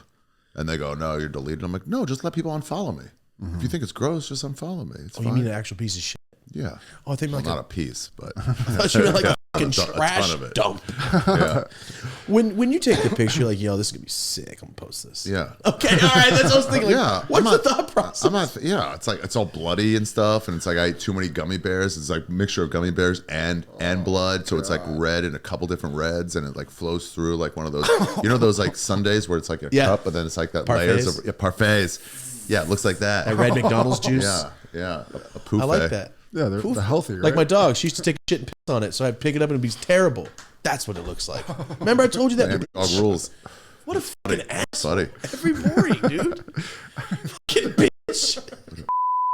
and they go, "No, you're deleted." I'm like, "No, just let people unfollow me. If you think it's gross, just unfollow me. It's fine." You mean an actual piece of shit? Yeah. Oh, I think not a piece, but I thought you meant like a fucking trash dump. Yeah. When you take the picture, like, yo, this is gonna be sick. I'm gonna post this. Yeah. Okay. All right. That's what I was thinking. Like, what's the thought process? I'm not. Yeah. It's like it's all bloody and stuff, and it's like I ate too many gummy bears. It's like a mixture of gummy bears and blood, so it's like red and a couple different reds, and it like flows through like one of those. You know those like sundaes where it's like a cup, but then it's like that layers of parfaits. Yeah, it looks like that. Like red McDonald's juice. Yeah. A pouffe. I like that. Yeah, they're healthy, right? Like my dog, she used to take shit and piss on it, so I'd pick it up and it'd be terrible. That's what it looks like. Remember I told you that? Man, dog rules. What a fucking ass. Buddy. Every morning, dude. Fucking bitch.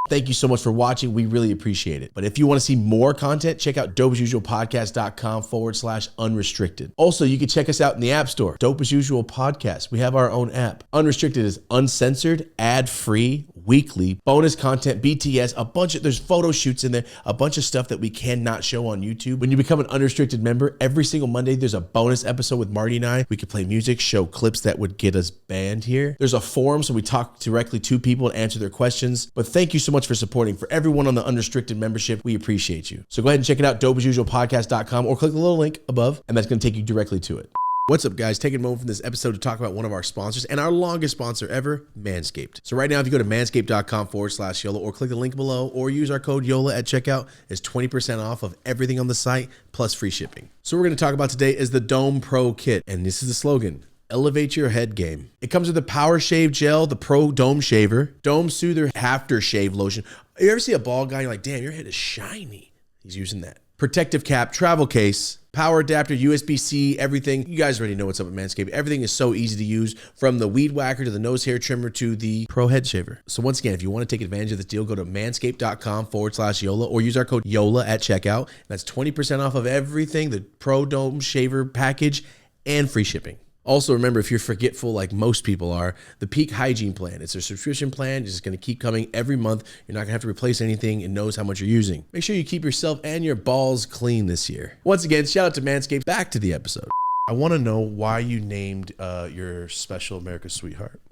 Thank you so much for watching. We really appreciate it. But if you want to see more content, check out dopeasusualpodcast.com/unrestricted. Also, you can check us out in the App Store. Dope as Usual Podcast. We have our own app. Unrestricted is uncensored, ad-free, weekly, bonus content, BTS, there's photo shoots in there, a bunch of stuff that we cannot show on YouTube. When you become an unrestricted member, every single Monday, there's a bonus episode with Marty and I. We could play music, show clips that would get us banned here. There's a forum, so we talk directly to people and answer their questions. But thank you so much for supporting. For everyone on the unrestricted membership, we appreciate you. So go ahead and check it out, dopeasusualpodcast.com, or click the little link above, and that's going to take you directly to it. What's up, guys? Taking a moment from this episode to talk about one of our sponsors and our longest sponsor ever, Manscaped. So right now, if you go to manscaped.com/YOLA or click the link below or use our code YOLA at checkout, it's 20% off of everything on the site plus free shipping. So what we're going to talk about today is the Dome Pro Kit, and this is the slogan: elevate your head game. It comes with the Power Shave Gel, the Pro Dome Shaver, Dome Soother Aftershave Lotion. You ever see a bald guy, you're like, damn, your head is shiny. He's using that. Protective cap, travel case, power adapter, USB-C, everything. You guys already know what's up at Manscaped. Everything is so easy to use, from the weed whacker to the nose hair trimmer to the Pro Head Shaver. So once again, if you want to take advantage of this deal, go to manscaped.com/YOLA or use our code YOLA at checkout. That's 20% off of everything, the Pro Dome Shaver package, and free shipping. Also, remember, if you're forgetful like most people are, the Peak Hygiene Plan. It's a subscription plan. It's just going to keep coming every month. You're not going to have to replace anything. It knows how much you're using. Make sure you keep yourself and your balls clean this year. Once again, shout out to Manscaped. Back to the episode. I want to know why you named your special America's Sweetheart.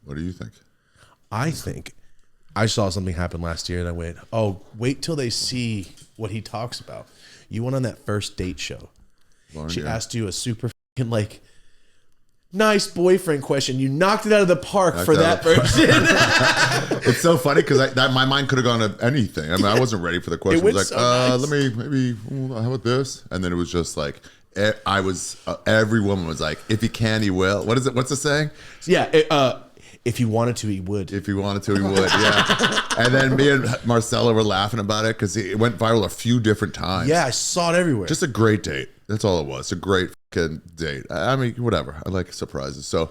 What do you think? I think I saw something happen last year and I went, oh, wait till they see what he talks about. You went on that first date show. Lauren, She asked you a super like nice boyfriend question. You knocked it out of the park for that person. It's so funny because my mind could have gone to anything. I mean, I wasn't ready for the question. It was like, nice. Let me maybe how about this? And then it was just like every woman was like, if he can, he will. What is it? What's the saying? Yeah. If he wanted to, he would. If he wanted to, he would. Yeah. And then me and Marcella were laughing about it because it went viral a few different times. Yeah, I saw it everywhere. Just a great date. That's all it was. A great fucking date. I mean, whatever. I like surprises. So,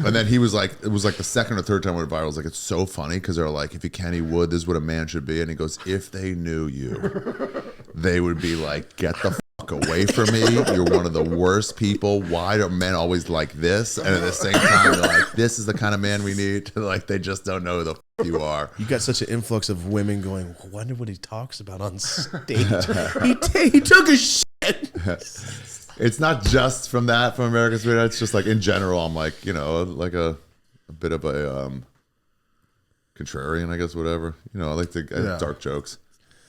and then he was like, it was like the second or third time it went viral. I was like, it's so funny because they're like, if he can, he would. This is what a man should be. And he goes, if they knew you, they would be like, get the fuck away from me. You're one of the worst people. Why are men always like this? And at the same time, they're like, this is the kind of man we need. Like, they just don't know who the fuck you are. You got such an influx of women going, I wonder what he talks about on stage. he took a shit. It's not just from America's Sweetheart. It's just like in general, I'm like, you know, like a bit of a contrarian, I guess, whatever. You know, I like to dark jokes.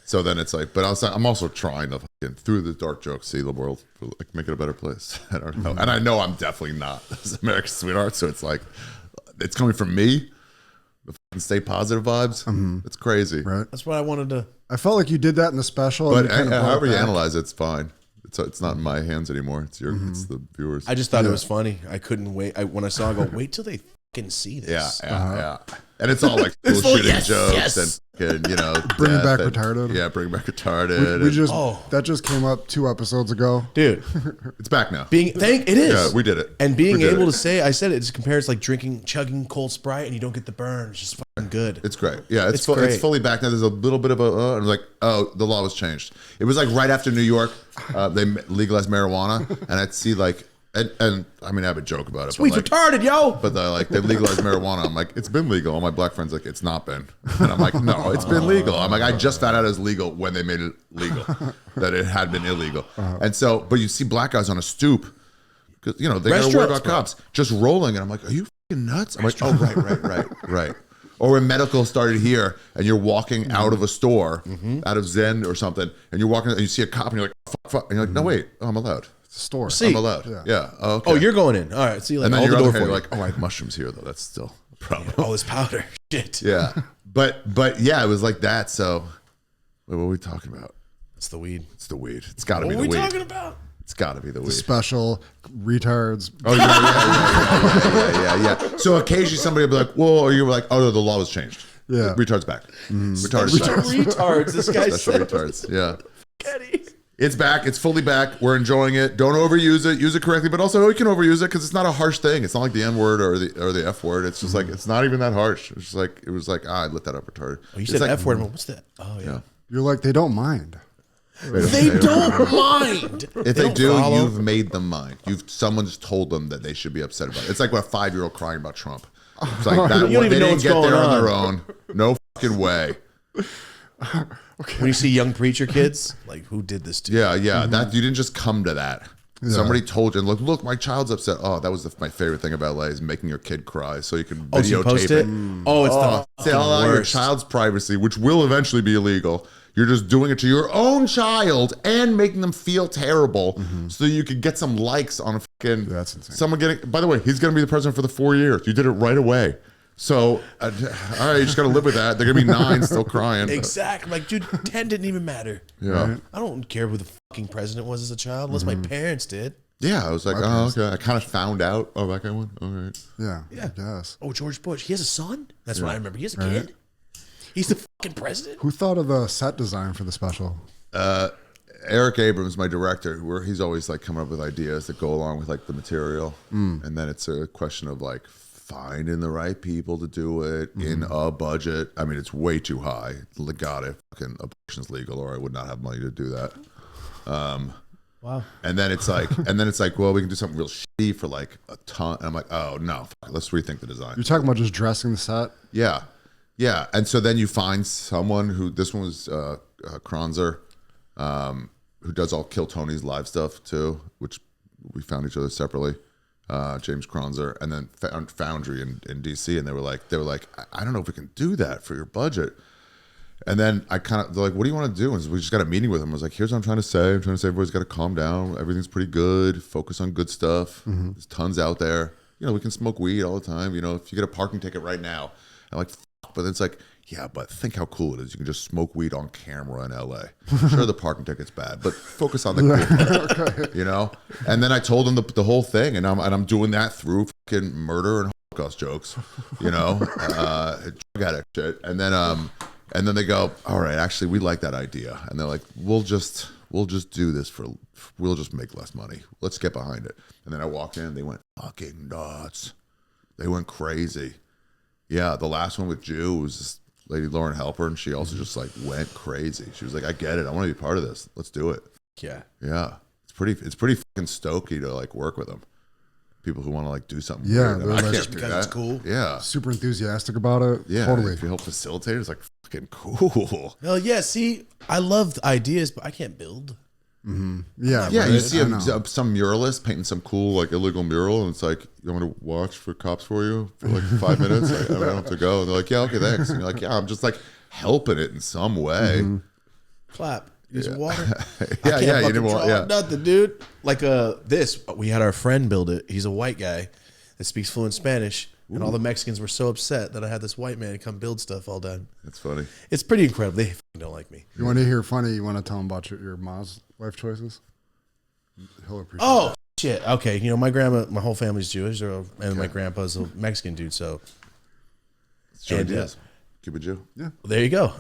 So then it's like, but I'm also trying to fucking, through the dark jokes, see the world, like make it a better place. I don't know. And I know I'm definitely not America's Sweetheart. So it's like, it's coming from me. The fucking stay positive vibes. It's crazy. Right. That's what I wanted to. I felt like you did that in the special. But however you analyze it, it's fine. It's not in my hands anymore. It's it's the viewers. I just thought it was funny. I couldn't wait. When I saw it, I go, wait till they fucking see this. Yeah. And it's all like bullshitting jokes and you know, bring back retarded. Yeah, bring back retarded. That just came up 2 episodes ago, dude. It's back now. It is. Yeah, we did it. And being able to say, I said it compares like chugging cold Sprite, and you don't get the burn. It's just fucking good. It's great. Yeah, it's great. It's fully back now. There's a little bit of a and like, oh, the law was changed. It was like right after New York, they legalized marijuana, and I'd see like. And I mean, I have a joke about it. Sweet's retarded, yo. But they legalized marijuana. I'm like, it's been legal. All my black friends like, it's not been. And I'm like, no, it's been legal. I'm like, I just found out it was legal when they made it legal, that it had been illegal. And so, but you see black guys on a stoop, because you know they gotta worry about cops, just rolling. And I'm like, are you fucking nuts? I'm like, oh right. Or when medical started here, and you're walking out of a store, out of Zen or something, and you're walking, and you see a cop, and you're like, fuck, and you're like, no wait, I'm allowed. Store. See, I'm allowed. Yeah. Oh, okay. Oh, you're going in. All right. See you later. And then Hold you're the door for you're you. like, oh, I have mushrooms here though. That's still a problem. Oh, it's powder. Shit. Yeah. But yeah, it was like that. So wait, what are we talking about? It's the weed. It's the weed. It's got to be the weed. What are we talking about? It's got to be the weed. Special retards. Oh yeah. So occasionally somebody will be like, whoa, or you were like, oh no, the law was changed. Yeah. Retard's back. Retard's back. Retards. This guy Special said. retards. Yeah. It's back. It's fully back. We're enjoying it. Don't overuse it. Use it correctly, but also we can overuse it because it's not a harsh thing. It's not like the N word or the F word. It's just like it's not even that harsh. It's just like it was like I lit that up retarded. Oh, you said like, F word. What's that? Oh yeah. You're like they don't mind. They don't mind. If they do, you've made them mind. Someone just told them that they should be upset about it. It's like a 5-year-old crying about Trump. It's like that. You don't even know what's going on their own. No fucking way. When you see young preacher kids, like who did this to you? Yeah. That you didn't just come to that. Yeah. Somebody told you, look, my child's upset. Oh, that was my favorite thing about LA is making your kid cry so you can videotape it. Oh, it's the allow your child's privacy, which will eventually be illegal. You're just doing it to your own child and making them feel terrible so you can get some likes on a fucking... That's insane. Someone getting... By the way, he's going to be the president for the 4 years. You did it right away. So, all right, you just got to live with that. They're going to be 9 still crying. Exactly. Like, dude, 10 didn't even matter. Yeah. Right? I don't care who the fucking president was as a child, unless my parents did. Yeah, I was like, okay. I kind of found out. Oh, that guy won? All right. Yeah. I guess. Oh, George Bush. He has a son? That's what I remember. He has a kid? He's the fucking president? Who thought of the set design for the special? Eric Abrams, my director, where he's always like coming up with ideas that go along with like the material. And then it's a question of like finding the right people to do it in a budget. I mean, it's way too high. Got it. Fucking abortion's legal, or I would not have money to do that. Wow. And then it's like, well, we can do something real shitty for like a ton. And I'm like, oh no, let's rethink the design. You're talking about just dressing the set? Yeah. Yeah. And so then you find someone who, this one was Kronzer, who does all Kill Tony's live stuff too, which we found each other separately. James Kronzer, and then found Foundry in DC, and they were like, I don't know if we can do that for your budget. And then they're like, what do you want to do? And so we just got a meeting with him. I was like, here's what I'm trying to say. I'm trying to say everybody's got to calm down. Everything's pretty good. Focus on good stuff. There's tons out there. You know, we can smoke weed all the time. You know, if you get a parking ticket right now, I'm like, but then it's like, yeah, but think how cool it is. You can just smoke weed on camera in LA. Sure, the parking ticket's bad, but focus on the cool part, you know? And then I told him the whole thing, and I'm doing that through fucking murder and Holocaust jokes, you know? Drug addict shit. And then they go, all right, actually, we like that idea. And they're like, we'll just do this we'll just make less money. Let's get behind it. And then I walked in, they went fucking nuts. They went crazy. Yeah, the last one with Jew was this lady Lauren Helper, and she also just like went crazy. She was like, I get it. I want to be part of this. Let's do it. Yeah. Yeah. It's pretty fucking stokey to like work with them. People who want to like do something. Yeah. Weird. I like, can't do that. It's cool. Yeah. Super enthusiastic about it. Yeah. Totally. If you help facilitate it, it's like fucking cool. Hell yeah. See, I love ideas, but I can't build. Yeah. Yeah, right? you see some muralist painting some cool like illegal mural, and it's like, you want me to watch for cops for you for like 5 minutes? Like, I don't have to go. And they're like, yeah, okay, thanks. And you're like, yeah, I'm just like helping it in some way. Clap. Use water. Yeah, you didn't want nothing, dude. Like this, we had our friend build it. He's a white guy that speaks fluent Spanish, and all the Mexicans were so upset that I had this white man come build stuff all done. That's funny. It's pretty incredible. They don't like me. You want to hear funny? You want to tell them about your mom's life choices? He'll appreciate that. Shit. Okay. You know, my whole family's Jewish, and my grandpa's a Mexican dude. So, Diaz. Keep a Jew. Yeah. There you go.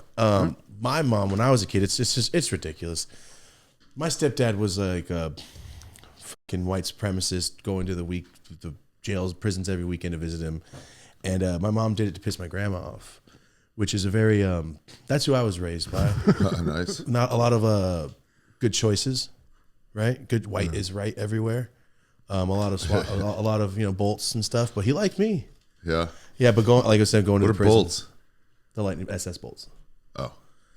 My mom, when I was a kid, it's ridiculous. My stepdad was like a fucking white supremacist, going to the jails, prisons every weekend to visit him, and my mom did it to piss my grandma off, which is a very that's who I was raised by. Nice. Not a lot of good choices, right? Good white is right everywhere. A lot of bolts and stuff, but he liked me. Yeah. Yeah, but going to the prison. Bolts? The lightning SS bolts. Oh,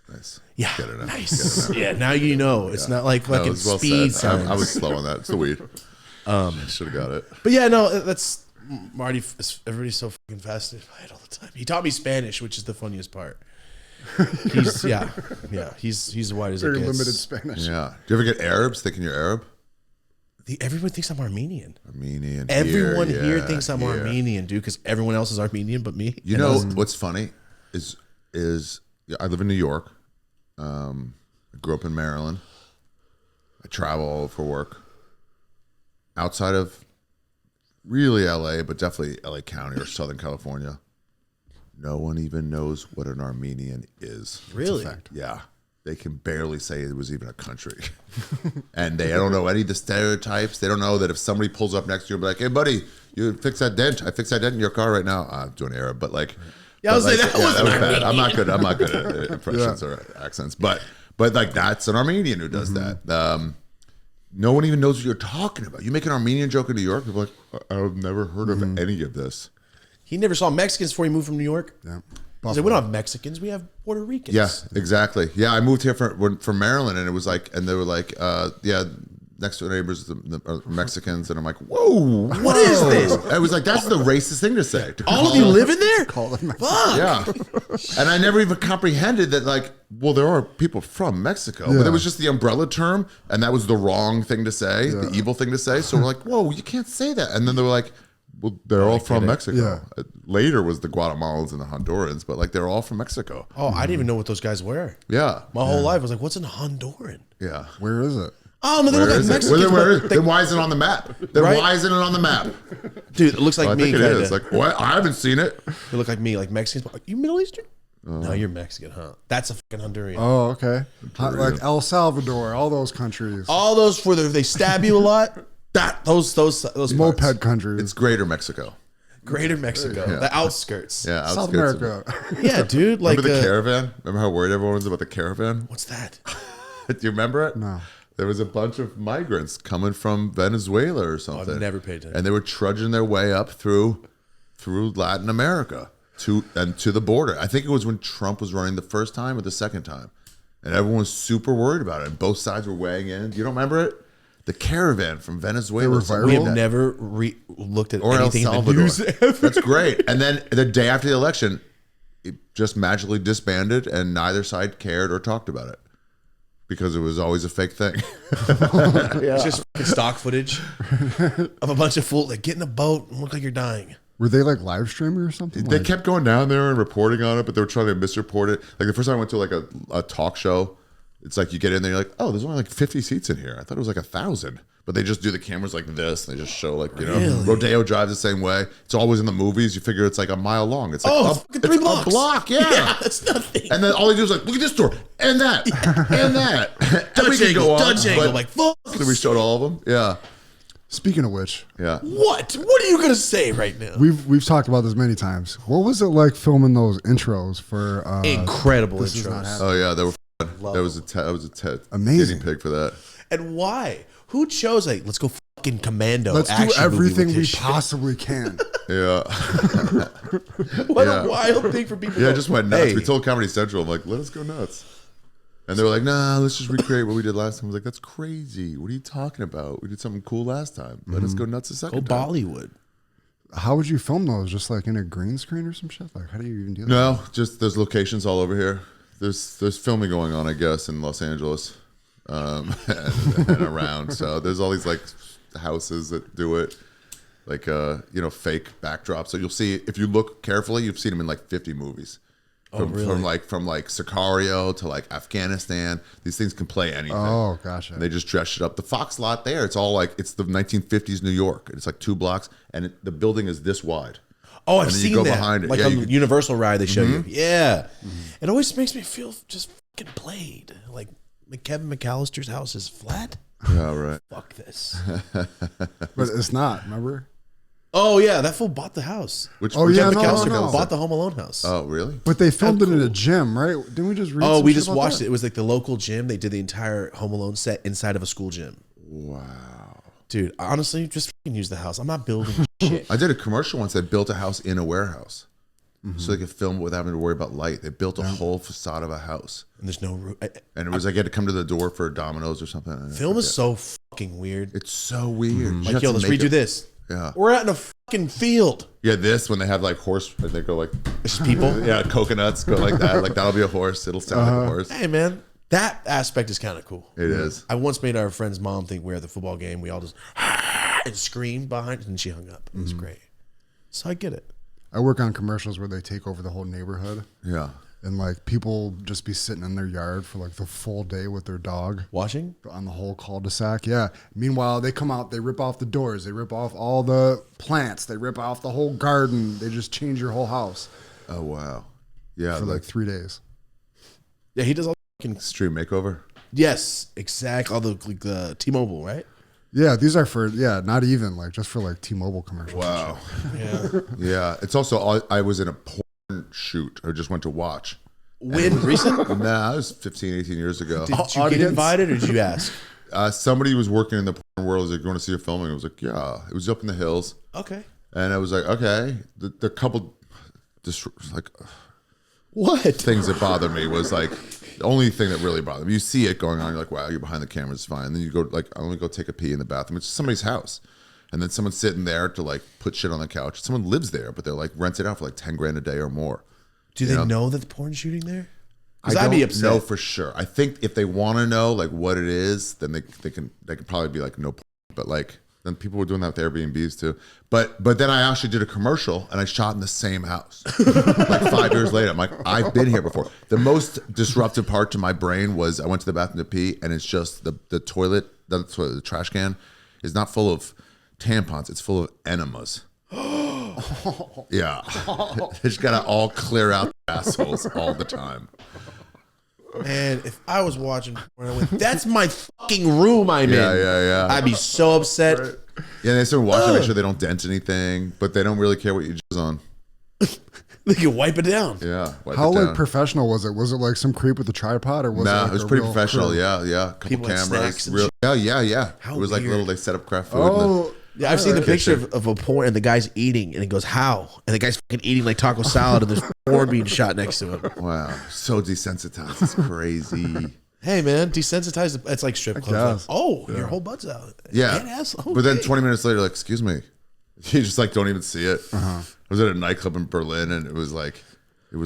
nice. Yeah, Get it now. nice. Yeah, now you know. It's not like fucking speed signs. I was slow on that. It's the weed. Should have got it. But yeah, no, that's Marty. Everybody's so fucking fascinated by it all the time. He taught me Spanish, which is the funniest part. He's as white as it Very gets. limited Spanish. Yeah. Do you ever get Arabs thinking you're Arab? Everyone thinks I'm Armenian. Everyone here thinks I'm Armenian, dude, because everyone else is Armenian but me. You know what's funny is I live in New York. I grew up in Maryland. I travel all for work. Outside of really LA, but definitely LA County or Southern California, no one even knows what an Armenian is. Really? Yeah. they can barely say it was even a country. And they don't know any of the stereotypes. They don't know that if somebody pulls up next to you and be like, hey, buddy, you fix that dent. I fixed that dent in your car right now. I'm doing Arab, but like... Yeah, I was like, that was bad. I'm not good at impressions or accents. But like, that's an Armenian who does that. No one even knows what you're talking about. You make an Armenian joke in New York, people are like, I've never heard of any of this. He never saw Mexicans before he moved from New York. Yeah. He's like, we don't have Mexicans, we have Puerto Ricans. Yeah, exactly. Yeah, I moved here from Maryland, and it was like, and they were like, yeah, next door neighbors are Mexicans, and I'm like, whoa, what is this? I was like, that's the racist thing to say. All of you live in there? Call them Fuck. Yeah. And I never even comprehended that, like, well, there are people from Mexico, but it was just the umbrella term, and that was the wrong thing to say, the evil thing to say. So we're like, whoa, you can't say that. And then they were like, well, they're all from Mexico. Yeah. Later was the Guatemalans and the Hondurans, but like they're all from Mexico. Oh, I didn't even know what those guys were. Yeah. My whole life I was like, what's a Honduran? Yeah. Where is it? Oh, no, they look like Mexicans. Then why isn't it on the map? Then why isn't it on the map? Dude, it looks like me. I think it is. Like, what? I haven't seen it. They look like me, like Mexicans. Are you Middle Eastern? No, you're Mexican, huh? That's a fucking Honduran. Oh, okay. Like El Salvador, all those countries. All those where they stab you a lot. Those moped parts. countries. It's Greater Mexico. Greater Mexico, the outskirts. Yeah, outskirts. South America. Yeah, dude. Like remember the caravan? Remember how worried everyone was about the caravan? What's that? Do you remember it? No. There was a bunch of migrants coming from Venezuela or something. I've never paid attention. And they were trudging their way up through Latin America to the border. I think it was when Trump was running the first time or the second time. And everyone was super worried about it. And both sides were weighing in. Do you don't remember it? The caravan from Venezuela. We have never looked at anything in the news ever. That's great. And then the day after the election, it just magically disbanded, and neither side cared or talked about it because it was always a fake thing. It's just fucking stock footage of a bunch of fools like get in a boat and look like you're dying. Were they like live streaming or something? They kept going down there and reporting on it, but they were trying to misreport it. Like the first time I went to like a talk show, it's like you get in there, you're like, oh, there's only like 50 seats in here. I thought it was like 1,000. But they just do the cameras like this. And they just show like, you know, Rodeo Drive the same way. It's always in the movies. You figure it's like a mile long. It's like it's 3 blocks. A block, yeah. That's nothing. And then all they do is like, look at this door and that and that. Dutch angle, like fuck. So we showed all of them. Yeah. Speaking of which, What are you gonna say right now? we've talked about this many times. What was it like filming those intros for incredible This Is Not intros? Happening? Oh yeah, they were. That was a Amazing guinea pig for that. And why? Who chose let's go fucking commando? Let's do action movie everything with we this shit? possibly can. Yeah. What a wild thing for people. Yeah, to I just went nuts. Hey. We told Comedy Central, I'm like, let us go nuts. And they were like, nah, let's just recreate what we did last time. I was like, that's crazy. What are you talking about? We did something cool last time. Let us go nuts a second time. Bollywood. How would you film those? Just like in a green screen or some shit? Like, how do you even do that? No, just there's locations all over here. There's filming going on, I guess, in Los Angeles and around. So there's all these like houses that do it, like fake backdrops. So you'll see if you look carefully, you've seen them in like 50 movies. From like Sicario to like Afghanistan. These things can play anything. Oh, gotcha. And they just dress it up. The Fox lot there, it's all like, it's the 1950s New York. It's like 2 blocks, and the building is this wide. Oh, I've seen that. Behind it. Like Yeah, on the Universal ride, they show you. Yeah. It always makes me feel just fucking played. Like Kevin McAllister's house is flat. Yeah, right. Fuck this. But it's not, remember? Oh, yeah. That fool bought the house. Yeah, Kevin no, McAllister no. bought the Home Alone house. Oh, really? But they filmed it in a gym, right? Didn't we just read Oh, some we shit just about watched that? it. It was like the local gym. They did the entire Home Alone set inside of a school gym. Wow. Dude, honestly, just fucking use the house. I'm not building shit. I did a commercial once that built a house in a warehouse. So they could film without having to worry about light. They built a whole facade of a house. And there's no roof. And it was like you had to come to the door for Domino's or something. Film is so fucking weird. It's so weird. You Like, have yo, to let's make redo it- this. Yeah. We're out in a fucking field. Yeah, this when they have like horse, and they go like, It's just people. yeah, coconuts go like that. Like that'll be a horse. It'll sound like a horse. Hey, man, that aspect is kind of cool. It is. I once made our friend's mom think we were at the football game. We all just and screamed behind, and she hung up. It was great. So I get it. I work on commercials where they take over the whole neighborhood. Yeah. And like people just be sitting in their yard for like the full day with their dog Watching? on the whole cul-de-sac. Yeah. Meanwhile, they come out, they rip off the doors, they rip off all the plants, they rip off the whole garden. They just change your whole house Oh wow. Yeah. for like 3 days. Yeah, he does all Stream makeover. Yes, exactly. All the T-Mobile, right? Yeah, these are for not even like just for like T-Mobile commercials. Wow. Yeah. Yeah, it's also I was in a porn shoot. I just went to watch. When recent? Nah, it was 15, 18 years ago. Did you get invited or did you ask? Somebody was working in the porn world. Was like, "You want to see your filming?" I was like, "Yeah." It was up in the hills. Okay. And I was like, "Okay." The couple, just like, What? things that bothered me was like, the only thing that really bothered me. You see it going on. You're like, "Wow, you're behind the camera. It's fine." And then you go like, "I want to go take a pee in the bathroom." It's somebody's house. And then someone's sitting there to like put shit on the couch. Someone lives there, but they're like rents it out for like 10 grand a day or more. Do they know that the porn shooting there? I don't know for sure. I think if they want to know like what it is, then they can probably be like no porn. But like then people were doing that with Airbnbs too. But then I actually did a commercial and I shot in the same house. Like 5 years later, I'm like, I've been here before. The most disruptive part to my brain was I went to the bathroom to pee and it's just the toilet, the trash can is not full of tampons, it's full of enemas. Yeah. They just gotta all clear out the assholes all the time. Man, if I was watching porn, I went, that's my fucking room I'm in. Yeah. I'd be so upset. Right. Yeah, they start watching to make sure they don't dent anything, but they don't really care what you jizz on. They can wipe it down. Yeah. How like professional was it? Was it like some creep with a tripod, or was it? Like it was pretty professional. Crew? Yeah. Couple People had snacks cameras. and Yeah. How it was like weird. little. They set up craft food. Oh, Yeah, I've seen the picture of a porn and the guy's eating and he goes, how? And the guy's fucking eating like taco salad and there's porn being shot next to him. Wow, so desensitized. It's crazy. Hey man, desensitized. It's like strip clubs. Like, Yeah. your whole butt's out. Yeah. Man, ass, okay. But then 20 minutes later, like, excuse me. You just like don't even see it. I was at a nightclub in Berlin and it was like you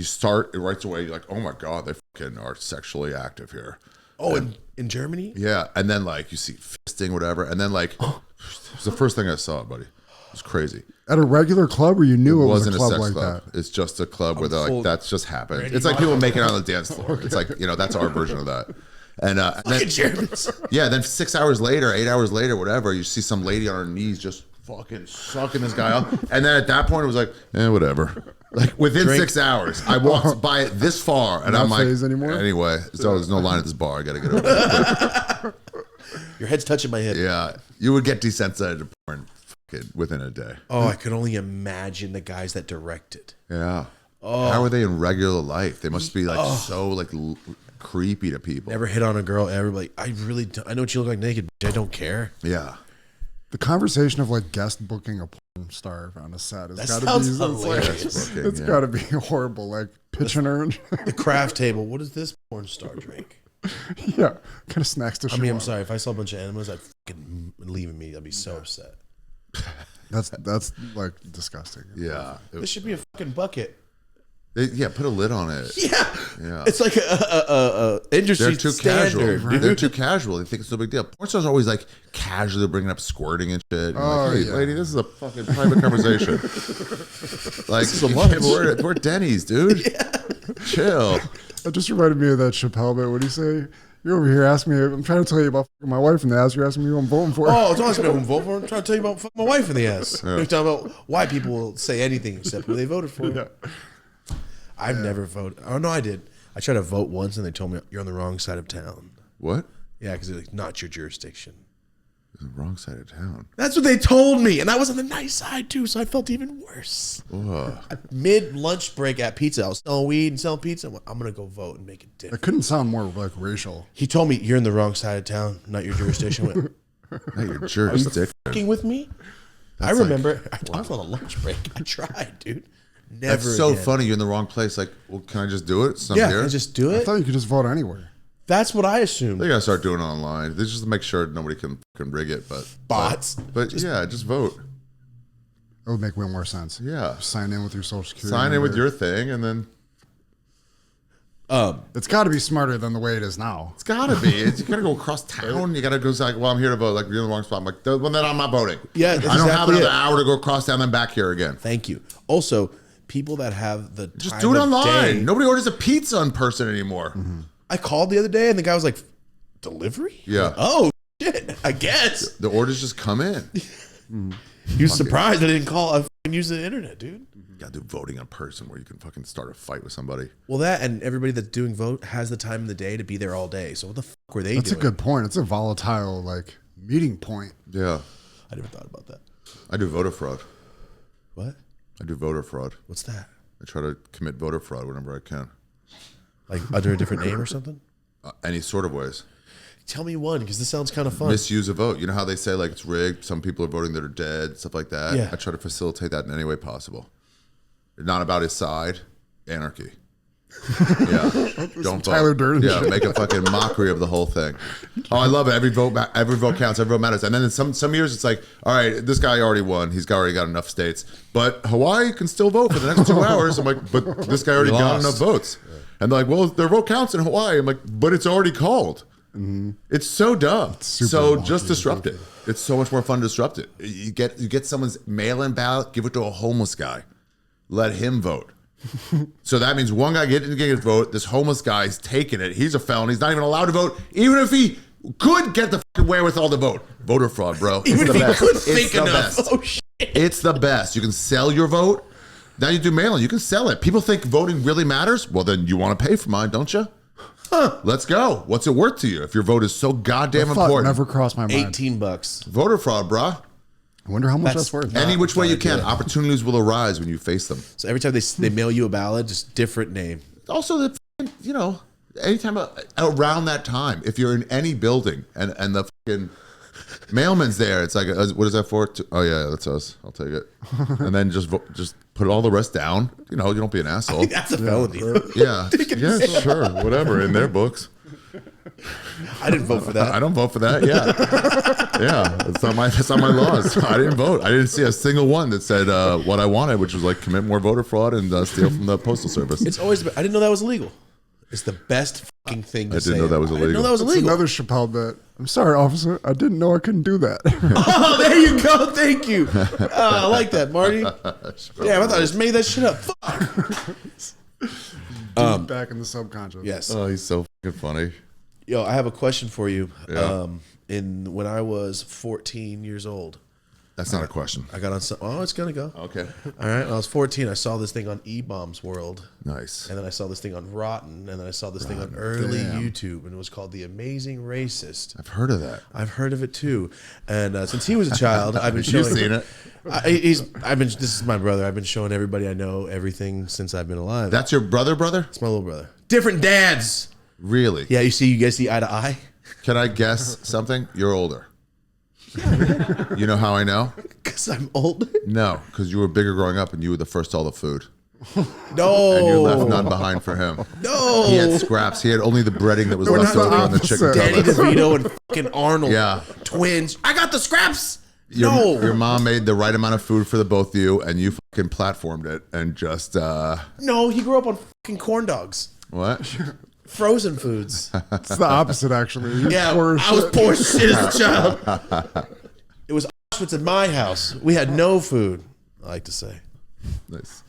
start it right away, you're like, oh my God, they fucking are sexually active here. Oh, in Germany? Yeah. And then like you see fisting, whatever. And then like it was the first thing I saw, buddy. It was crazy. At a regular club, or you knew it was a wasn't club sex like club. that? It's just a club where they're full- like, that's just happened. It's like people making out on the dance floor. It's like, that's our version of that. And then, Germans. yeah, then 6 hours later, 8 hours later, whatever, you see some lady on her knees just fucking sucking this guy up. And then at that point, it was like, whatever. Like within 6 hours, I walked by it this far, and Not I'm like, phased anymore? anyway, so there's no line at this bar. I got to get over it. Your head's touching my head. Yeah, you would get desensitized to porn fucking within a day. Oh, I could only imagine the guys that directed. Yeah. How are they in regular life? They must be like so like creepy to people. Never hit on a girl ever. Like, I know what you look like naked, but I don't care. Yeah. The conversation of like guest booking a porn star on a set has That got to sounds be hilarious. it's got to be horrible. Like pitching her, The craft table. What does this porn star drink? yeah, kind of snacks to show I mean, I'm up. sorry. If I saw a bunch of enemas, I'd fucking leaving me. I'd be so upset. That's like disgusting. Yeah. This should be a fucking bucket. Yeah, put a lid on it. Yeah. It's like a industry They're too standard, casual. dude. They're too casual. They think it's no big deal. Porn stars are always like casually bringing up squirting and shit. And like, hey, yeah. lady, this is a fucking private conversation. Like, we're Denny's, dude. Chill. That just reminded me of that Chappelle bit. What do you say? You're over here asking me. I'm trying to tell you about my wife in the ass. You're asking me who I'm voting for. Oh, don't ask me who I'm voting for. I'm trying to tell you about fucking my wife in the ass. You're talking about why people will say anything except who they voted for. Yeah. I've never voted. Oh, no, I did. I tried to vote once and they told me you're on the wrong side of town. What? Yeah, because it's like, not your jurisdiction. The wrong side of town. That's what they told me. And I was on the nice side too, so I felt even worse. Ugh. Mid lunch break at pizza, I was selling weed and selling pizza. I'm going to go vote and make a difference. It couldn't sound more like racial. He told me, you're in the wrong side of town, not your jurisdiction. I went, Not your jurisdiction. fucking with me? I remember, I was on a lunch break. I tried, dude. Never That's so again. funny. You're in the wrong place. Like, well, can I just do it? It's not Yeah, here. I just do I it. thought you could just vote anywhere. That's what I assumed. They gotta start doing it online. They just make sure nobody can rig it. But Bots. But just vote. It would make way more sense. Yeah. Sign in with your social security. Sign in with number. your thing, and then It's got to be smarter than the way it is now. it's gotta be. You gotta go across town. You gotta go like, well, I'm here to vote. Like, you're in the wrong spot. I'm like, well, then I'm not voting. Yeah, I that's don't have exactly another it. hour to go across town and back here again. Thank you. Also, people that have the Just time do it of online. day- Nobody orders a pizza in person anymore. I called the other day and the guy was like, delivery? Yeah. Oh, shit, I guess. The orders just come in. He was surprised I didn't call. I fucking use the internet, dude. You gotta do voting in person where you can fucking start a fight with somebody. Well, that and everybody that's doing vote has the time in the day to be there all day. So what the fuck were they doing? That's a good point. It's a volatile like meeting point. Yeah. I never thought about that. I do voter fraud. What? I do voter fraud. What's that? I try to commit voter fraud whenever I can. Like under a different name or something? Any sort of ways. Tell me one, because this sounds kind of fun. Misuse a vote. You know how they say like it's rigged? Some people are voting that are dead, stuff like that. Yeah. I try to facilitate that in any way possible. Not about his side. Anarchy. Yeah. Don't Tyler vote. Durden Yeah, shit. make a fucking mockery of the whole thing. Oh, I love it. Every vote counts. Every vote matters. And then in some years it's like, all right, this guy already won. He's already got enough states. But Hawaii can still vote for the next 2 hours. I'm like, but this guy already got enough votes. Yeah. And they're like, well, their vote counts in Hawaii. I'm like, but it's already called. Mm-hmm. It's so dumb. So just disrupt it. It's so much more fun to disrupt it. You get someone's mail-in ballot, give it to a homeless guy. Let him vote. So that means one guy didn't get his vote. This homeless guy's taking it. He's a felon. He's not even allowed to vote, even if he could get the fucking wherewithal to vote. Voter fraud, bro. Even if he could think enough. Best. Oh shit! It's the best. You can sell your vote. Now you do mail-in. You can sell it. People think voting really matters. Well, then you want to pay for mine, don't you? Huh. Let's go. What's it worth to you if your vote is so goddamn important? Never crossed my mind. $18. Voter fraud, brah. I wonder how much that's worth. Any which way you can. Opportunities will arise when you face them. So every time they mail you a ballot, just different name. Also, anytime around that time, if you're in any building and the fucking mailman's there, it's like, what is that for? Oh yeah, that's us. I'll take it. And then just put all the rest down. You don't be an asshole. That's a felony. Yeah, sure, whatever. In their books. I didn't vote for that. I don't vote for that. Yeah, yeah. That's not my laws. I didn't vote. I didn't see a single one that said what I wanted, which was like commit more voter fraud and steal from the postal service. It's always. I didn't know that was illegal. It's the best fucking thing to say. I didn't know that was illegal. I didn't know that was illegal. Another Chappelle bit. I'm sorry, officer. I didn't know I couldn't do that. Oh, there you go. Thank you. I like that, Marty. Yeah, I thought I just made that shit up. Fuck. Back in the subconscious. Yes. Oh, he's so fucking funny. Yo, I have a question for you. Yeah. When I was 14 years old, That's not a question. I got on some. Oh, it's gonna go. Okay. All right. When I was 14, I saw this thing on E-Bombs World. Nice. And then I saw this thing on Rotten, and then I saw this thing on early YouTube, and it was called The Amazing Racist. I've heard of that. I've heard of it too, and since he was a child, I've been showing. You've seen it. This is my brother. I've been showing everybody I know everything since I've been alive. That's your brother? It's my little brother. Different dads. Really? Yeah, you guys see eye to eye. Can I guess something? You're older. You know how I know? Because I'm older. No, because you were bigger growing up and you were the first to all the food. No. And you left none behind for him. No. He had scraps. He had only the breading that was left over on the chicken Danny cutlets. DeVito and fucking Arnold. Yeah. Twins. I got the scraps. Your mom made the right amount of food for the both of you, and you fucking platformed it and just No, he grew up on fucking corn dogs. what? Frozen foods. It's the opposite, actually. You're Yeah, poor I was shit. poor as shit as a child. It was Auschwitz at my house. We had no food, I like to say. Nice.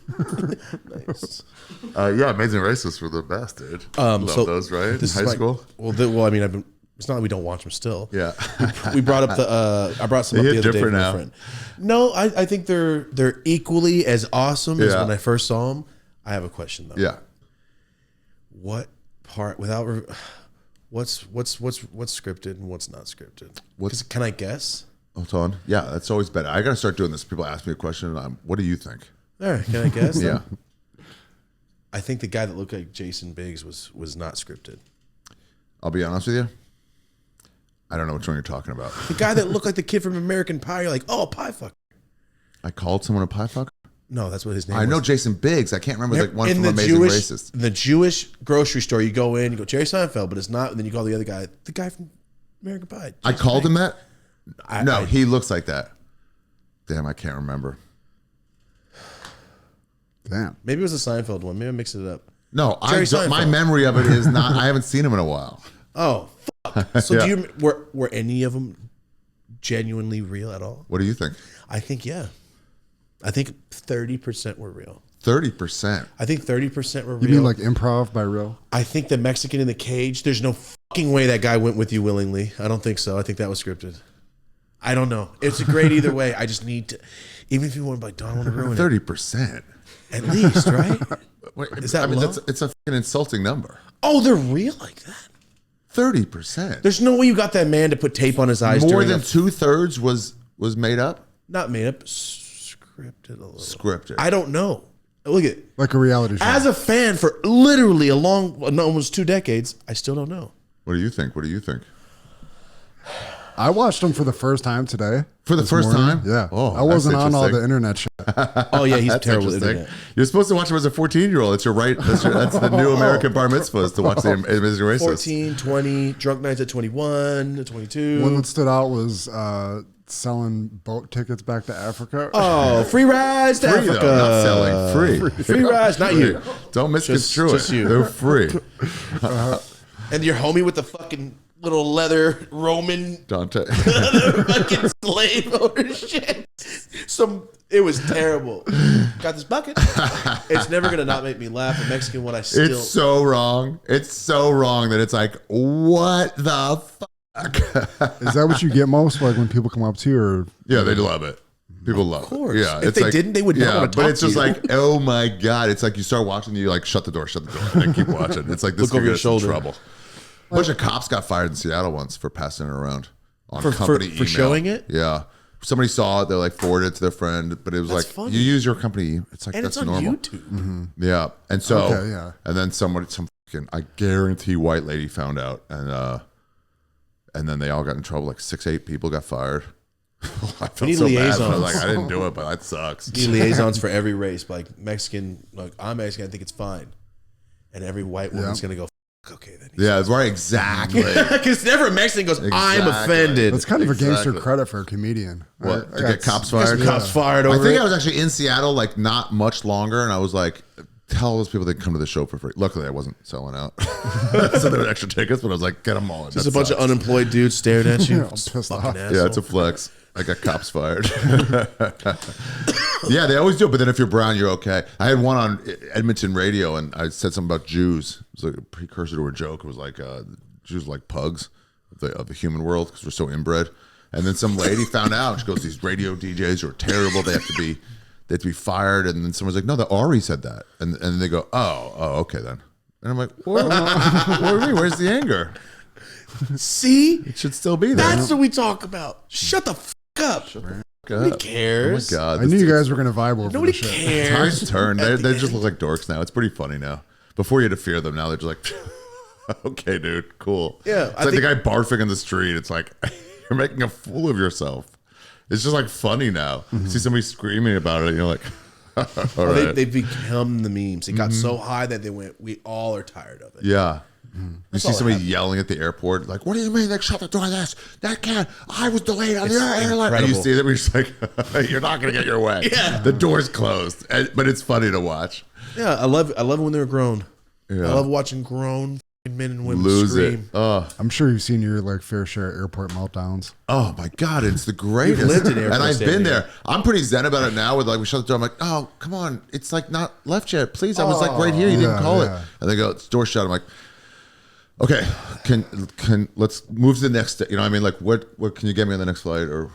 Nice. Yeah, Amazing Racists were the best, dude. Love so those, right? In this high is like- school? Well, I mean, it's not that we don't watch them still. Yeah. We brought up I brought some up They the get other day different from my now. friend. No, I think they're equally as awesome as Yeah. when I first saw them. I have a question though. Yeah. What part what's scripted and what's not scripted? Can I guess? Hold on. Yeah, that's always better. I got to start doing this. People ask me a question, and what do you think? All right, can I guess? Yeah. I think the guy that looked like Jason Biggs was not scripted. I'll be honest with you. I don't know which one you're talking about. The guy that looked like the kid from American Pie, you're like, oh, pie fuck. I called someone a pie fucker? No, that's what his name I was. know Jason Biggs. I can't remember the one in from the Amazing Jewish, Racist. the Jewish grocery store, you go in, you go Jerry Seinfeld, but it's not. And then you call the other guy, the guy from American Pie. I called him that? I- He looks like that. Damn, I can't remember. Damn. Maybe it was a Seinfeld one. Maybe I mixed it up. No, Jerry my Seinfeld. memory of it is not. I haven't seen him in a while. Oh, fuck. So Yeah. were any of them genuinely real at all? What do you think? I think yeah. I think 30% were real. 30%. I think 30% were real. You mean like improv by real? I think the Mexican in the cage. There's no fucking way that guy went with you willingly. I don't think so. I think that was scripted. I don't know. It's a great either way. I just need to, even if you want to, like, don't want to ruin 30%. At least, right? Is that? I mean, it's a fucking insulting number. Oh, they're real like that. 30%. There's no way you got that man to put tape on his eyes. More than 2/3 was made up. Not made up, scripted a little. Scripted. I don't know. Look at like a reality show. As a fan for literally almost 2 decades, I still don't know. What do you think? What do you think? I watched them for the first time today. For the first time? Yeah. Oh, I wasn't on all the internet shit. Oh, yeah, he's terrible at internet. You're supposed to watch him as a 14-year-old. It's your right. That's the new American bar mitzvah is to watch the Amazing Racist. 14, 20, drunk nights at 21, 22. One that stood out was selling boat tickets back to Africa. Oh, free rides to Africa. Though, not selling. Free rides, not you. Don't misconstrue it. Just you. They're free. And your homie with the fucking little leather Roman Dante fucking slave owner shit. It was terrible. Got this bucket. It's never gonna not make me laugh. A Mexican one, It's so wrong. It's so wrong that it's like, what the fuck? Is that what you get most, like when people come up to you? Or yeah, they love it. People love it. Yeah, if they didn't, they would not want to talk but it's to just you. like, oh my god! It's like you start watching, you like shut the door, and keep watching. It's like this Look over your shoulder. Trouble. A bunch of cops got fired in Seattle once for passing it around on company email. For showing it? Yeah. Somebody saw it. They like forwarded it to their friend, but it was like, funny. You use your company. It's like, and that's it's on normal. YouTube. Mm-hmm. Yeah. And so, and then some fucking, I guarantee white lady found out. And then they all got in trouble. Like 6-8 people got fired. I felt so bad. I was like, I didn't do it, but that sucks. You need liaisons for every race. Like Mexican, like I'm Mexican, I think it's fine. And every white woman's going to go, okay, then. Yeah, that's right. Exactly. Because never a Mexican goes, I'm offended. That's kind of a gangster credit for a comedian. What? To get cops fired? Cops fired over I think I was actually in Seattle like not much longer, and I was like, tell those people they come to the show for free. Luckily, I wasn't selling out. So there were extra tickets, but I was like, get them all. Just a bunch of unemployed dudes staring at you. Yeah, it's a flex. I got cops fired. Yeah, they always do. But then if you're brown, you're okay. I had one on Edmonton radio, and I said something about Jews. It was like a precursor to a joke. It was like Jews are like pugs of the human world because we're so inbred. And then some lady found out. She goes, these radio DJs are terrible. They have to be fired. And then someone's like, no, the Ari said that. And they go, oh, okay then. And I'm like, what do you mean? Where's the anger? See? It should still be there. That's what we talk about. Shut the fuck up. Nobody cares. Oh my God. I knew you guys were going to vibe over Nobody this shit. cares. Times turn. They just look like dorks now. It's pretty funny now. Before you had to fear them. Now they're just like, okay, dude, cool. Yeah. It's like the guy barfing in the street. It's like, you're making a fool of yourself. It's just like funny now. Mm-hmm. See somebody screaming about it, and you're like, all right. They've become the memes. It got so high that they went, we all are tired of it. Yeah. You see somebody yelling at the airport, like, what do you mean they shut the door? That can't. I was delayed on your airline. And you see them, you're just like, you're not going to get your way. Yeah. The door's closed. But it's funny to watch. Yeah, I love it when they're grown. Yeah. I love watching grown men and women lose scream. It. I'm sure you've seen your like fair share of airport meltdowns. Oh my God, it's the greatest. You've lived in airport and I've been there. here. I'm pretty zen about it now. With like we shut the door, I'm like, oh come on, it's like not left yet. Please, I was like right here. You didn't call it. And they go, it's door shut. I'm like, okay, can let's move to the next. You know, what I mean, like what can you get me on the next flight or?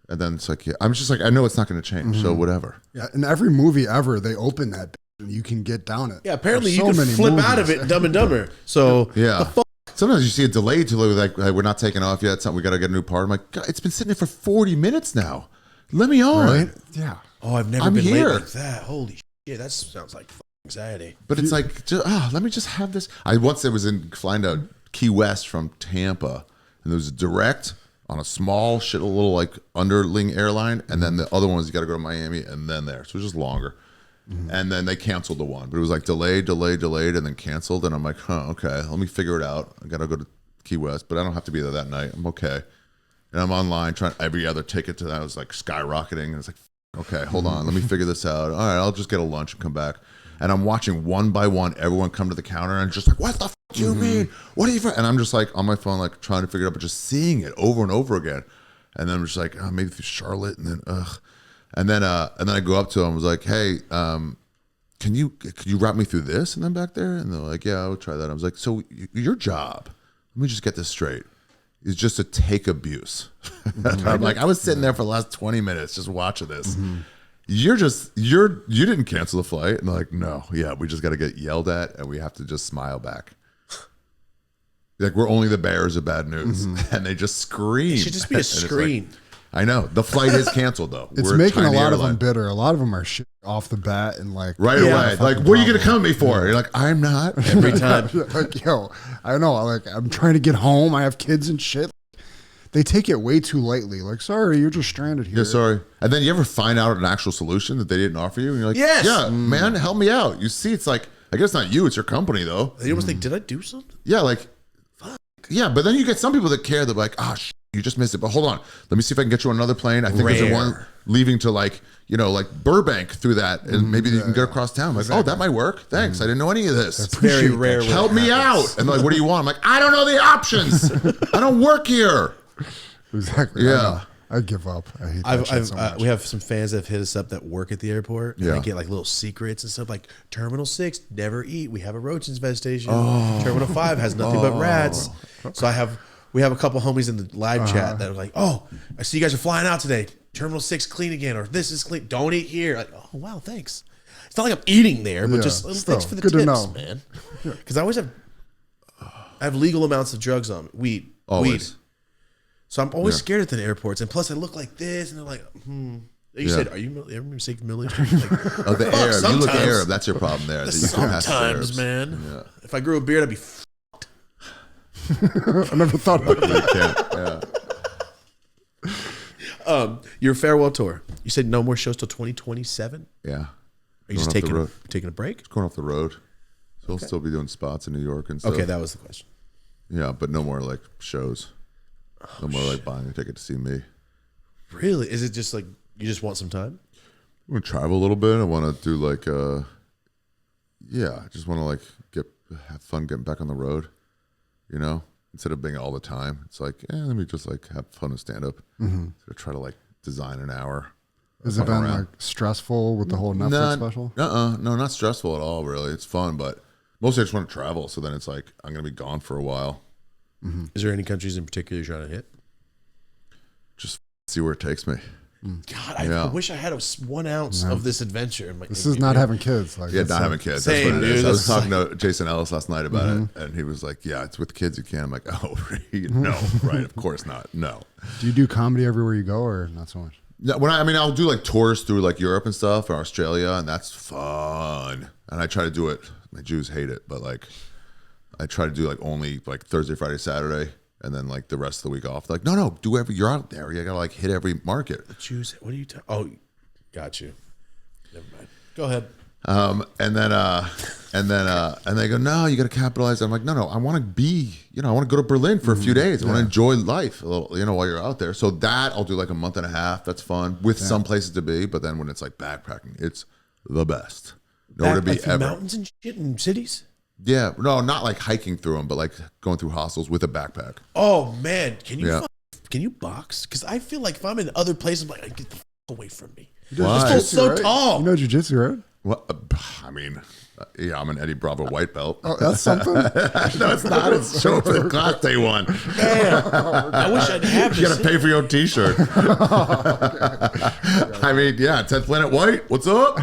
And then it's like, yeah, I'm just like, I know it's not going to change, so whatever. Yeah, in every movie ever, they open that and you can get down it. Yeah, apparently you can flip out of it in Dumb and Dumber. So yeah. Sometimes you see a delay to like we're not taking off yet. Something we got to get a new part. I'm like, God, it's been sitting there for 40 minutes now. Let me on. Right? Yeah. Oh, I've never been late like that. Holy shit, that sounds like anxiety. But it's like, let me just have this. I was flying to Key West from Tampa, and there was a direct on a small little like underling airline, and then the other one was you got to go to Miami and then there. So it was just longer. And then they canceled the one, but it was like delayed, and then canceled. And I'm like, okay, let me figure it out. I got to go to Key West, but I don't have to be there that night. I'm okay. And I'm online trying every other ticket to that was like skyrocketing. And it's like, okay, hold on, let me figure this out. All right, I'll just get a lunch and come back. And I'm watching one by one everyone come to the counter and just like, what the f do you mean? What are you? And I'm just like on my phone, like trying to figure it out, but just seeing it over and over again. And then I'm just like, maybe through Charlotte, and then And then I go up to them and was like, hey, can you route me through this and then back there? And they're like, yeah, I'll try that. I was like, so your job, let me just get this straight. is just to take abuse. I'm like, I was sitting there for the last 20 minutes just watching this. You didn't cancel the flight. And they're like, no, yeah, we just got to get yelled at and we have to just smile back. Like, we're only the bearers of bad news. And they just scream. It should just be a screen. Like, I know. The flight is canceled, though. It's making a lot of them bitter. A lot of them are shit off the bat and like right away. Like, what are you going to come at me for? You're like, I'm not. Every time. Like, yo, I know. Like, I'm trying to get home. I have kids and shit. They take it way too lightly. Like, sorry, you're just stranded here. Yeah, sorry. And then you ever find out an actual solution that they didn't offer you? And you're like, yes. Yeah, man, help me out. You see, it's like, I guess not you, it's your company, though. You almost think, did I do something? Yeah, like, fuck. Yeah, but then you get some people that care. They're like, oh, you just missed it. But hold on. Let me see if I can get you on another plane. I think there's one leaving to like, like Burbank through that. And maybe you can get across town. I'm like, oh, that might work. Thanks. I didn't know any of this. That's very rare. Help me out. And they're like, what do you want? I'm like, I don't know the options. I don't work here. Exactly. Yeah. I give up. I hate that shit so much. We have some fans that have hit us up that work at the airport. Yeah. And they get like little secrets and stuff like Terminal 6, never eat. We have a roach infestation. Terminal 5 has nothing but rats. So we have a couple homies in the live chat that are like, oh, I see you guys are flying out today. Terminal 6 clean again, or this is clean. Don't eat here. Like, oh, wow, thanks. It's not like I'm eating there, but just thanks for the tips, man. Because I have legal amounts of drugs on me. Weed. So I'm always scared at the airports. And plus I look like this and they're like, You said, are you ever mistaken Middle Eastern? Like, oh, the Arab. You look Arab. That's your problem there. Sometimes, man. Yeah. If I grew a beard, I'd be fucked. I never thought about that. Your farewell tour. You said no more shows till 2027? Yeah. Are you just taking a break? Just going off the road. So we'll still be doing spots in New York and stuff. Okay, that was the question. Yeah, but no more like shows. No more like buying a ticket to see me. Really? Is it just like you just want some time? I want to travel a little bit. I want to do like I just want to like have fun getting back on the road, instead of being all the time. It's like, let me just like have fun and stand up. So try to like design an hour. Has it been like stressful with the whole Netflix special? No, not stressful at all, really. It's fun, but mostly I just want to travel. So then it's like, I'm going to be gone for a while. Is there any countries in particular you're trying to hit? Just see where it takes me. God, I wish I had 1 ounce of this adventure. This is not having kids. Like, not having kids. Same, that's what it is. dude. I was talking to Jason Ellis last night about it, and he was like, yeah, it's with kids you can. I'm like, oh, no, right, of course not. No. Do you do comedy everywhere you go or not so much? No, I'll do like tours through like Europe and stuff or Australia, and that's fun. And I try to do it. My Jews hate it, but like I try to do like only like Thursday, Friday, Saturday, and then like the rest of the week off. Like, no, do every. You're out there. You gotta like hit every market. The Jews. What are you? Oh, got you. Never mind. Go ahead. And they go, no, you got to capitalize. I'm like, no, I want to be, I want to go to Berlin for a few days. I want to enjoy life a little, while you're out there. So that I'll do like a month and a half. That's fun with some places to be. But then when it's like backpacking, it's the best. Nowhere to be ever. Mountains and shit and cities. Yeah, no, not like hiking through them, but like going through hostels with a backpack. Oh man, can you box? Because I feel like if I'm in other places, I'm like, get the fuck away from me. Why? This so tall. You know jiu-jitsu, right? Well, I'm an Eddie Bravo white belt. Oh, that's something. No, it's not. It's show up for the class day one. Man, I wish I'd have this. You got to pay for your own T-shirt. Okay. 10th Planet White. What's up?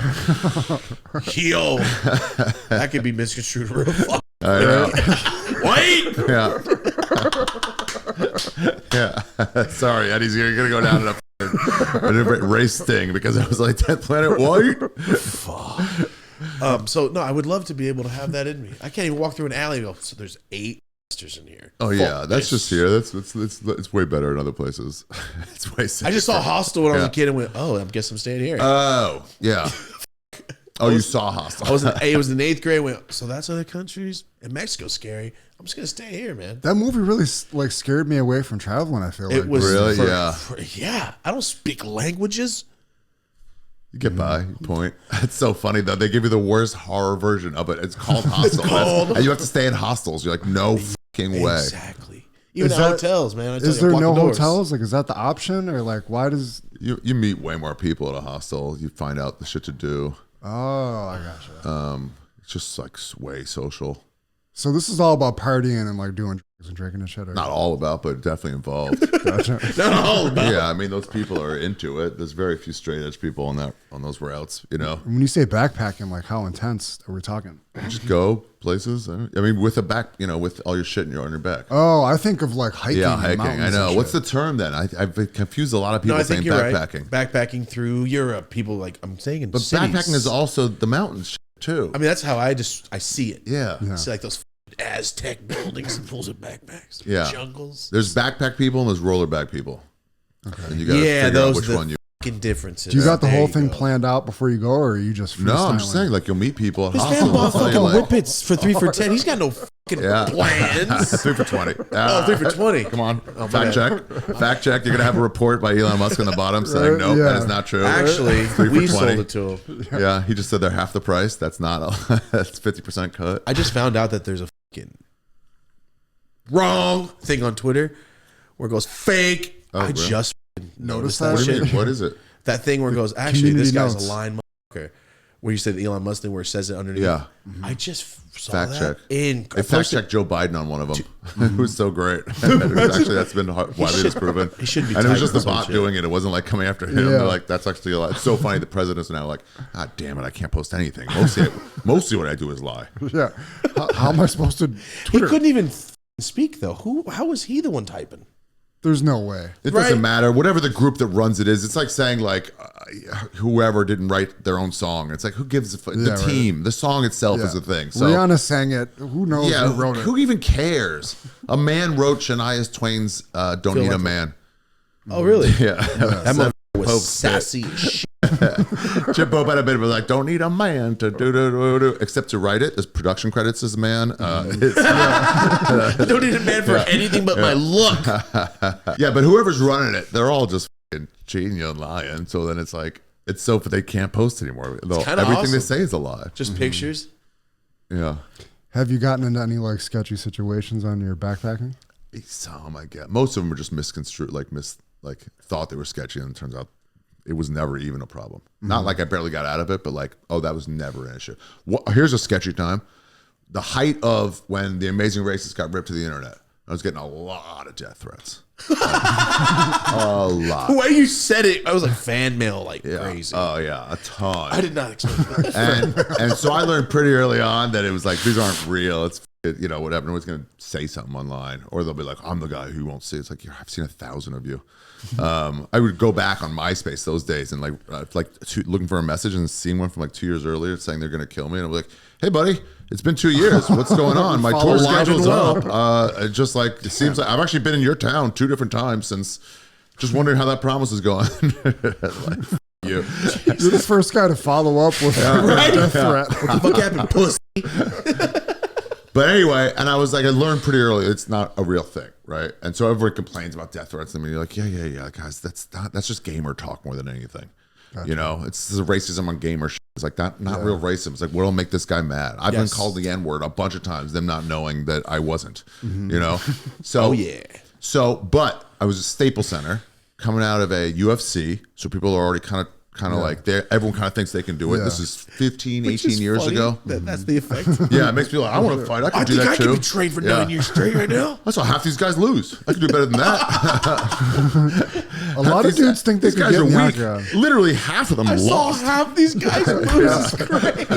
Yo, that could be misconstrued real fuck. White. Yeah. Sorry, Eddie's gonna go down in a race thing because I was like 10th Planet White. Fuck. So no, I would love to be able to have that in me. I can't even walk through an alley and go, so there's 8 monsters in here. Oh yeah, that's just here. It's way better in other places. It's way safer. I just saw Hostel when I was a kid and went, oh, I guess I'm staying here. Oh yeah. You saw Hostel. It was in 8th grade. Went, so that's other countries and Mexico's scary. I'm just gonna stay here, man. That movie really like scared me away from traveling. I feel like it was really, yeah. I don't speak languages. You get by. Point. It's so funny though. They give you the worst horror version of it. It's called Hostel, and you have to stay in hostels. You're like, no fucking way. Exactly. Even hotels, man. Is there no hotels? Like, is that the option, or like, why does you meet way more people at a hostel? You find out the shit to do. Oh, I gotcha. It's just like way social. So this is all about partying and like doing drugs and drinking and shit. Not all about, but definitely involved. Gotcha. Not all about. Yeah, I mean, those people are into it. There's very few straight edge people on those routes, you know. When you say backpacking, like how intense are we talking? Just go places. I mean, with a back, you know, with all your shit on your back. Oh, I think of like hiking. Yeah, and hiking. mountains I know. and What's shit. the term then? I've confused a lot of people No, I think saying you're backpacking. right. Backpacking through Europe. People like I'm saying in But cities. backpacking is also the mountains too. I mean, that's how I see it. Yeah. I see like those Aztec buildings and pulls of backpacks. Yeah. Jungles. There's backpack people and there's rollerback people. Okay. And you gotta Yeah, figure out those which are the one you. fucking differences. Do you got the There whole you thing go. planned out before you go, or are you just No, I'm freestyling? just saying, like, you'll meet people at This man hostels. bought and fucking like, whippets for 3 for 10. He's got no fucking plans. 3 for 20. Oh, 3 for 20. Come on. Oh, Fact check. Fact check. You're going to have a report by Elon Musk on the bottom saying, nope, Yeah. that is not true. Actually, 3 for we 20. sold it to him. Yeah, he just said they're half the price. That's not, that's 50% cut. I just found out that there's a fucking wrong thing on Twitter where it goes fake. Oh, I really? just noticed that What do you shit. mean? What is it? That thing where it goes, actually, this Community guy's notes. a lying motherfucker. Where you said the Elon Musk thing where it says it underneath. Yeah. I just saw Fact that check. in. They fact checked Joe Biden on one of them. It was so great. Actually, that's been widely disproven. He should be and it was tight just the with some bot shit. doing it. It wasn't like coming after him. Yeah. They're like, that's actually a lie. It's so funny. The president's now like, God damn it, I can't post anything. Mostly what I do is lie. Yeah. How am I supposed to Twitter? He couldn't even speak though. How was he the one typing? There's no way. It Right. doesn't matter. Whatever the group that runs it is, it's like saying like whoever didn't write their own song. It's like who gives a fuck? Yeah, The right. team, the song itself Yeah. is a thing. So Rihanna sang it. Who knows yeah, who wrote it? who even cares? A man wrote Shania Twain's "Don't Feel Need like a it. Man." Oh really? Yeah, That motherfucker was Pope's sassy as shit. Chip Pope had a bit of like, don't need a man to do, except to write it. There's production credits as a man. I don't need a man for anything but my look. Yeah, but whoever's running it, they're all just fucking cheating and lying. So then it's like, it's so they can't post anymore. kinda Everything they awesome. say is a lie. Just pictures. Yeah. Have you gotten into any like sketchy situations on your backpacking? Some I get. Most of them were just misconstrued, like thought they were sketchy, and it turns out it was never even a problem. Not like I barely got out of it, but like, oh, that was never an issue. Here's a sketchy time. The height of when The Amazing Racist got ripped to the internet. I was getting a lot of death threats. A lot. The way you said it, I was like fan mail like crazy. Oh yeah, a ton. I did not expect that. and so I learned pretty early on that it was like, these aren't real. It's, you know, whatever. No one's going to say something online, or they'll be like, I'm the guy who won't see. It's like, I've seen 1,000 of you. I would go back on MySpace those days and looking for a message and seeing one from like 2 years earlier saying they're going to kill me. And I'm like, hey buddy, it's been 2 years. What's going on? My tour schedule's up. It just like, it seems like I've actually been in your town 2 different times since, just wondering how that promise is going. Like, you. You're the first guy to follow up with a death threat. What the fuck happened, pussy? But anyway, and I was like, I learned pretty early it's not a real thing, right? And so everyone complains about death threats. I mean, you're like, yeah, guys, that's just gamer talk more than anything. Gotcha. You know, it's the racism on gamer shit. It's like not real racism. It's like, what'll make this guy mad? I've been called the N-word a bunch of times, them not knowing that I wasn't. You know, so Oh yeah. So, but I was a Staples Center coming out of a UFC, so people are already kind of like everyone kind of thinks they can do it. Yeah. This is 15, Which 18 is years funny. ago. That's the effect. Yeah, it makes me like, I want to fight. I can do that too. I could be trained for 9 years straight right now. That's how half these guys lose. I can do better than that. A lot of dudes think they these could guys get are in the weak. octagon. Literally half of them I saw lost. half these guys lose. It's great.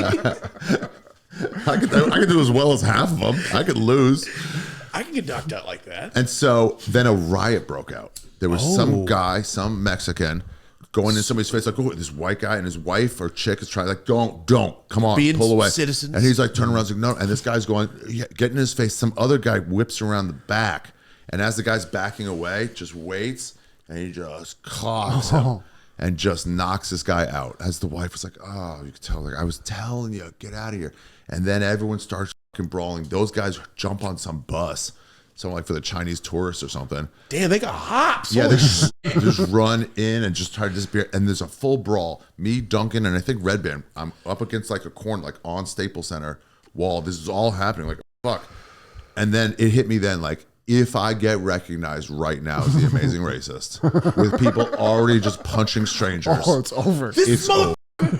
I could do as well as half of them. I could lose. I can get knocked out like that. And so then a riot broke out. There was some guy, some Mexican, going in somebody's face like, oh, this white guy and his wife or chick is trying like, don't, come on, Being pull away. citizens. And he's like turning around, like, no. And this guy's going, get in his face. Some other guy whips around the back, and as the guy's backing away, just waits, and he just clocks him and just knocks this guy out. As the wife was like, oh, you could tell, like, I was telling you, get out of here. And then everyone starts fucking brawling. Those guys jump on some bus. Something like for the Chinese tourists or something. Damn, they got hops. Yeah, they just run in and just try to disappear. And there's a full brawl. Me, Duncan, and I think Redban. I'm up against like a corner, like on Staples Center wall. This is all happening. Like, fuck. And then it hit me then, like, if I get recognized right now as the amazing racist, with people already just punching strangers. Oh, it's over. This It's mother over.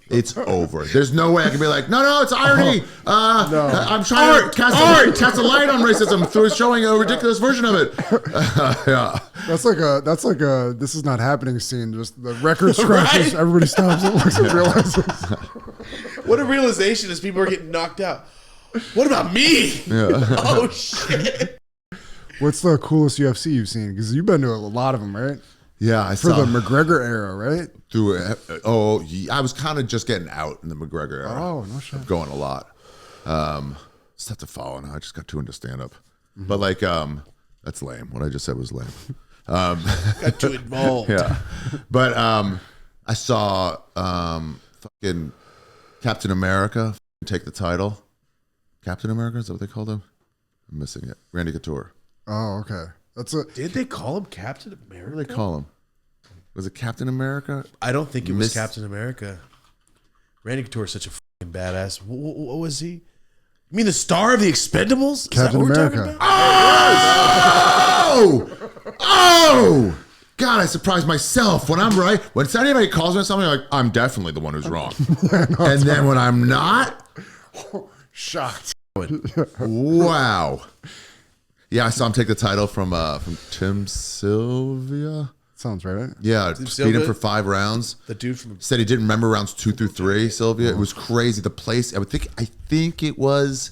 It's over. There's no way I can be like, no, it's irony. I'm trying to cast a light on racism through showing a ridiculous version of it. Yeah. That's like a this is not happening scene. Just the record scratches, everybody stops and looks and realizes. What a realization as people are getting knocked out. What about me? Yeah. Oh shit. What's the coolest UFC you've seen? Because you've been to a lot of them, right? Yeah, I For saw the McGregor era, right? I was kind of just getting out in the McGregor era. Oh, no shit. I'm going a lot. It's tough to follow now. I just got too into stand-up. But like, that's lame. What I just said was lame. Got too involved. Yeah. But I saw fucking Captain America take the title. Captain America, is that what they called him? I'm missing it. Randy Couture. Oh, okay. Did they call him Captain America? What did they call him? Was it Captain America? I don't think it was Captain America. Randy Couture is such a fucking badass. What was he? You mean the star of the Expendables? Captain America. Oh! God, I surprised myself when I'm right. When anybody calls me something, like, I'm definitely the one who's wrong. And then when I'm not, shocked. Wow. Yeah, I saw him take the title from Tim Sylvia. Sounds right. Yeah, beat him for 5 rounds. The dude from Said he didn't remember rounds 2 through 3. Sylvia, it was crazy. The place, I think it was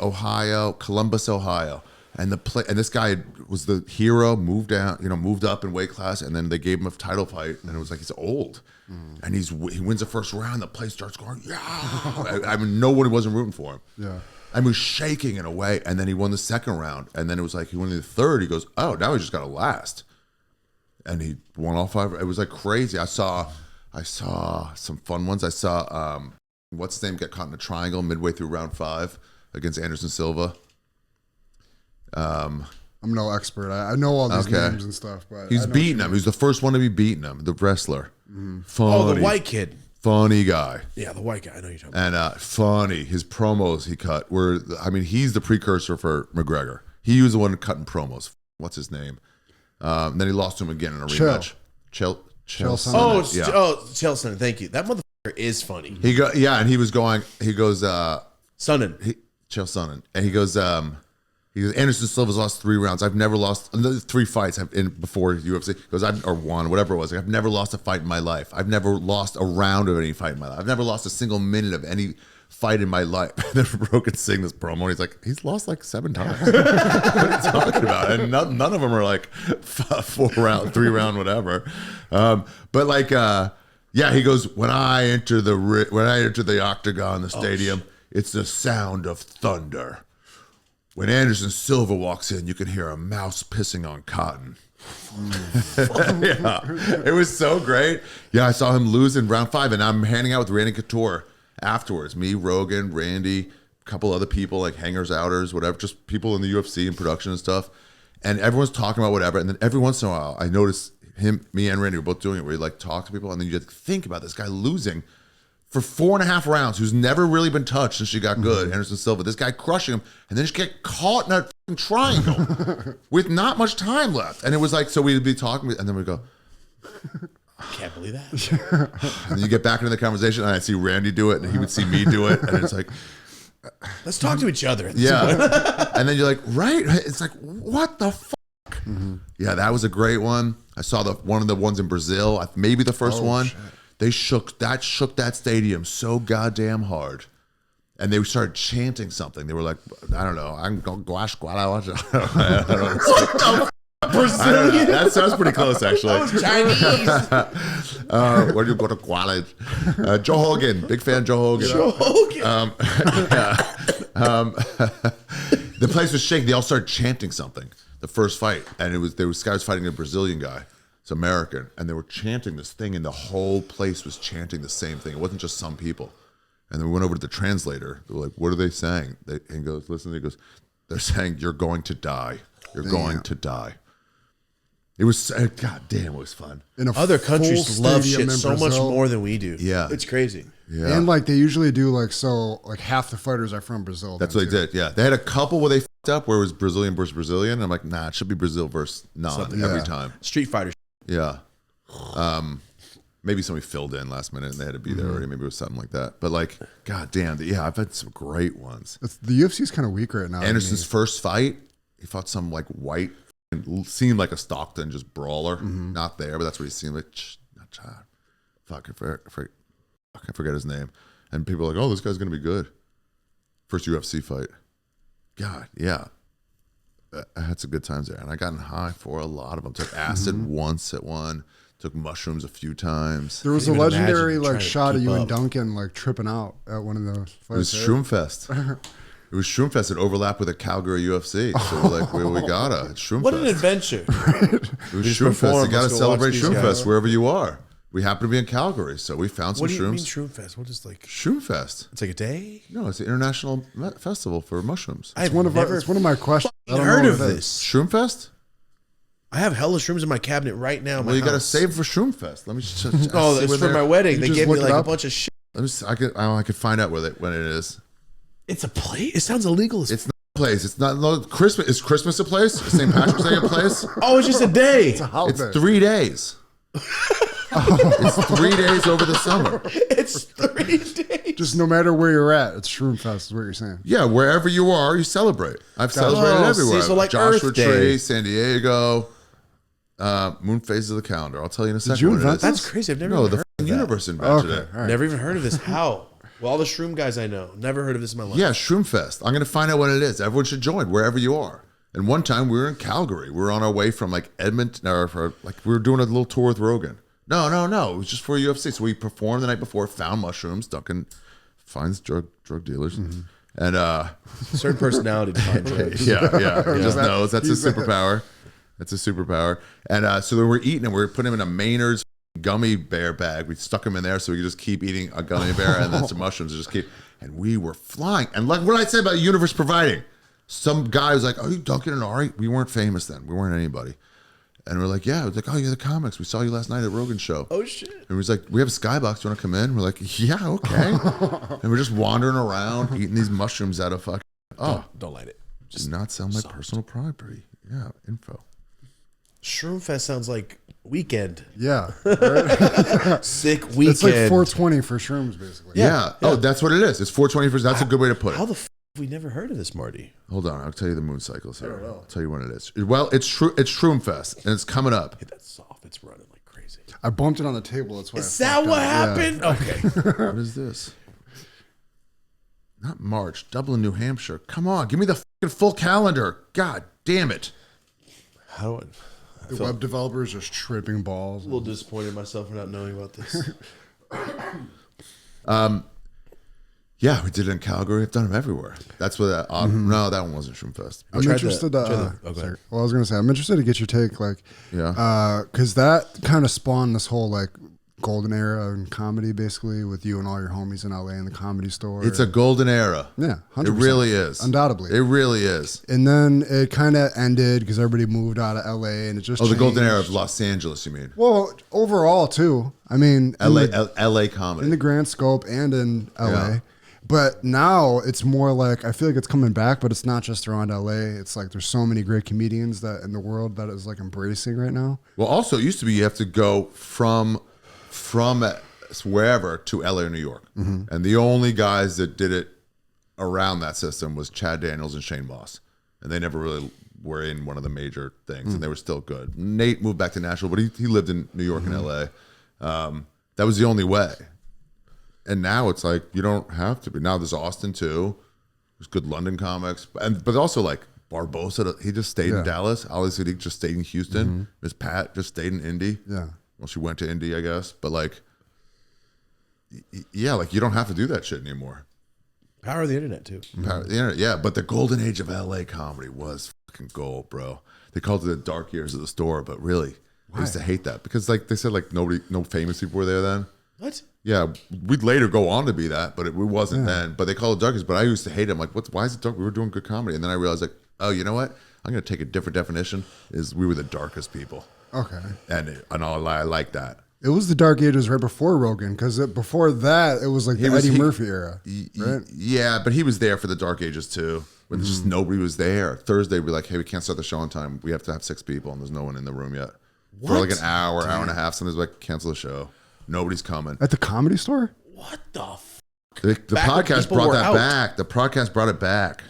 Ohio, Columbus, Ohio, and this guy was the hero. Moved up in weight class, and then they gave him a title fight, and it was like he's old, and he wins the first round. The place starts going, yeah. I mean, nobody wasn't rooting for him. Yeah. I was shaking in a way, and then he won the second round, and then it was like he won the third. He goes, oh, now he just got to last, and he won all 5. It was like crazy. I saw some fun ones. I saw what's his name get caught in a triangle midway through round 5 against Anderson Silva. I'm no expert. I know all these names and stuff, but he's beating him. He's the first one to be beating him. The wrestler. Funny. Oh, the white kid. Funny guy. Yeah, the white guy. I know you're talking about. And funny. His promos he cut were, I mean, he's the precursor for McGregor. He was the one cutting promos. What's his name? Then he lost to him again in a rematch. Chael Sonnen. Oh, Chael Sonnen. Thank you. That motherfucker is funny. And he goes, Sonnen. Chael Sonnen. And he goes, Anderson Silva's lost 3 rounds. I've never lost 3 fights before UFC. He goes, or one, whatever it was. I've never lost a fight in my life. I've never lost a round of any fight in my life. I've never lost a single minute of any fight in my life. And then Rogan sing this promo, and he's like, he's lost like 7 times. What are you talking about? And none of them are like 4 round, 3 round, whatever. But like, he goes, when I enter the octagon, the stadium, it's the sound of thunder. When Anderson Silva walks in, you can hear a mouse pissing on cotton. Yeah, it was so great. Yeah, I saw him lose in round 5, and I'm hanging out with Randy Couture afterwards. Me, Rogan, Randy, a couple other people, like hangers, outers, whatever, just people in the UFC and production and stuff. And everyone's talking about whatever. And then every once in a while, I notice me and Randy were both doing it, where you like talk to people, and then you just think about this guy losing for 4.5 rounds, who's never really been touched since she got good, Anderson Silva. This guy crushing him, and then just get caught in a fucking triangle with not much time left. And it was like, so we'd be talking, and then we'd go, can't believe that. And then you get back into the conversation, and I see Randy do it, and he would see me do it, and it's like, let's talk to each other. Yeah. And then you're like, right? It's like, what the fuck? Mm-hmm. Yeah, that was a great one. I saw one of the ones in Brazil, maybe the first one. Shit. They shook that stadium so goddamn hard, and they started chanting something. They were like, I don't know, I'm going guash guala. I don't know. What the Brazilian? That sounds pretty close, actually. That was Chinese. Where do you go to college? Joe Hogan, big fan. Joe Hogan. The place was shaking. They all started chanting something. The first fight, and there was guys fighting a Brazilian guy. It's American, and they were chanting this thing, and the whole place was chanting the same thing. It wasn't just some people. And then we went over to the translator. They were like, "What are they saying?" And he goes, "Listen." He goes, "They're saying you're going to die. You're going to die." It was, god damn, it was fun. Other countries love shit so much more than we do. Yeah, it's crazy. Yeah, and like they usually do like half the fighters are from Brazil. That's what they did. Yeah, they had a couple where they fucked up where it was Brazilian versus Brazilian. I'm like, nah, it should be Brazil versus non every time. Street Fighter. Yeah. maybe somebody filled in last minute and they had to be there already. Maybe it was something like that. But like, god damn, yeah, I've had some great ones. The UFC's kind of weak right now. Anderson's first fight, he fought some like white, seemed like a Stockton, just brawler. Not there, but that's what he seemed like. Fuck, I forget his name. And people are like, oh, this guy's gonna be good. First UFC fight. God, yeah. I had some good times there, and I got high for a lot of them. Took acid once at one. Took mushrooms a few times. There was a legendary like shot of you and Duncan like tripping out at one of those fights. It was Shroomfest. It was Shroomfest. It overlapped with a Calgary UFC. So we're like, we gotta. It's Shroomfest. What an adventure. It was Shroomfest. You gotta celebrate Shroomfest wherever you are. We happen to be in Calgary, so we found some shrooms. What do you mean Shroomfest? What is like Shroomfest? It's like a day? No, it's an international festival for mushrooms. It's one of my questions. I heard of this. Shroomfest? I have hella shrooms in my cabinet right now. Well, you got to save for Shroomfest. Let me just. Oh, it's for my wedding. They gave me like a bunch of shit. Let me. I could find out when it is. It's a place. It sounds illegal. It's not a place. It's not Christmas. Is Christmas a place? Is St. Patrick's Day a place? Oh, it's just a day. It's a holiday. It's 3 days. It's 3 days over the summer. It's 3 days. Just no matter where you're at, it's Shroomfest is what you're saying. Yeah, wherever you are, you celebrate. I've celebrated everywhere. So like Joshua Earth Day. Tree, San Diego, moon phases of the calendar. I'll tell you in a second. Did you invent this? That's crazy. I've never even heard of that. Universe invented it. All right. Never even heard of this. How? Well, all the shroom guys I know, never heard of this in my life. Yeah, Shroomfest. I'm going to find out what it is. Everyone should join wherever you are. And one time we were in Calgary. We were on our way from like Edmonton, or like we were doing a little tour with Rogan. No. It was just for UFC. So we performed the night before, found mushrooms. Duncan finds drug dealers. And certain personality to find drugs. yeah. He just knows. That's a superpower. That's a superpower. And so we were eating and we were putting him in a Maynard's gummy bear bag. We stuck him in there so we could just keep eating a gummy bear and then some mushrooms and just keep. And we were flying. And like what I said about the universe providing, some guy was like, "Oh, you Duncan and Ari?" We weren't famous then. We weren't anybody. And we're like, "Yeah." It was like, "Oh, you're the comics. We saw you last night at Rogan show." Oh shit. And he was like, "We have a skybox. You want to come in?" We're like, "Yeah, okay." And we're just wandering around eating these mushrooms out of fucking. Oh, don't light it. Just not sell my personal property. Yeah, info. Shroomfest sounds like weekend. Yeah. Sick weekend. It's like 420 for shrooms, basically. Yeah. Oh, that's what it is. It's 420. That's a good way to put it. How the f have we never heard of this, Marty? Hold on, I'll tell you the moon cycles here. I'll tell you when it is. Well, it's Shroomfest, and it's coming up. Hit that soft. It's running like crazy. I bumped it on the table. That's why. Is that what happened? Yeah. Okay. What is this? Not March. Dublin, New Hampshire. Come on, give me the fucking full calendar. God damn it. How? The web developers just tripping balls. A little disappointed in myself for not knowing about this. Yeah, we did it in Calgary. I've done them everywhere. That's what that. No, that one wasn't Shroomfest. I'm interested. Well, I was gonna say I'm interested to get your take, like, because that kind of spawned this whole like golden era in comedy, basically, with you and all your homies in LA in the Comedy Store. It's a golden era. Yeah, 100%. It really is. Undoubtedly, it really is. And then it kind of ended because everybody moved out of LA, and it just the golden era of Los Angeles. You mean? Well, overall too. I mean, LA comedy in the grand scope and in LA. Yeah. But now it's more like, I feel like it's coming back, but it's not just around LA. It's like there's so many great comedians that in the world that is like embracing right now. Well, also it used to be you have to go from wherever to LA or New York. And the only guys that did it around that system was Chad Daniels and Shane Moss. And they never really were in one of the major things, and they were still good. Nate moved back to Nashville, but he lived in New York and LA. That was the only way. And now it's like you don't have to be. Now there's Austin too. There's good London comics, but also like Barbosa. He just stayed in Dallas. Ali Sadiq just stayed in Houston. Miss Pat just stayed in Indy. Yeah. Well, she went to Indy, I guess. But like, yeah, like you don't have to do that shit anymore. Power of the internet too. Power of the internet, yeah. But the golden age of LA comedy was fucking gold, bro. They called it the dark years of the store, but really, I used to hate that because like they said, like no famous people were there then. What? Yeah, we'd later go on to be that, but it wasn't then. But they call it darkest. But I used to hate it. I'm like, why is it dark? We were doing good comedy. And then I realized, like, oh, you know what? I'm going to take a different definition. Is we were the darkest people. Okay. And I like that. It was the dark ages right before Rogan, because before that, it was like the Eddie Murphy era, right? Yeah, but he was there for the dark ages too. When just nobody was there. Thursday, we'd be like, hey, we can't start the show on time. We have to have 6 people, and there's no one in the room yet. For like an hour and a half. Somebody's like, cancel the show. Nobody's coming. At the Comedy Store? What the f? The podcast brought that back. The podcast brought it back.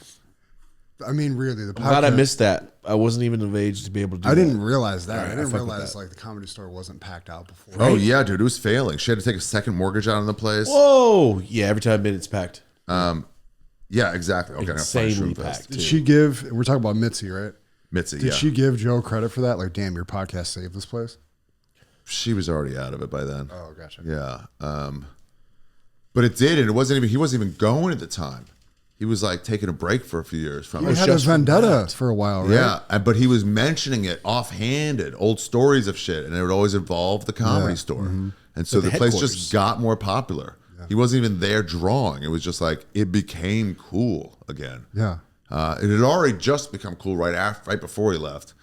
I mean, really, the podcast. I'm glad I missed that. I wasn't even of age to be able to do that. I didn't realize that. Right, I didn't fuck realize with like the Comedy Store wasn't packed out before. Oh yeah, dude, it was failing. She had to take a second mortgage out on the place. Whoa. Yeah, every time I've been, it's packed. Yeah, exactly. Okay, Insanely packed. Did she give? We're talking about Mitzi, right? Mitzi, Did she give Joe credit for that? Like, damn, your podcast saved this place. She was already out of it by then. Oh, gotcha. Yeah. But it did, and it wasn't even. He wasn't even going at the time. He was like taking a break for a few years from He it. had a vendetta for a while, right? Yeah, but he was mentioning it offhanded, old stories of shit, and it would always involve the Comedy Store. Mm-hmm. And so Like the the place headquarters. just got more popular. He wasn't even there drawing. It was just like it became cool again. Yeah. It had already just become cool right before he left,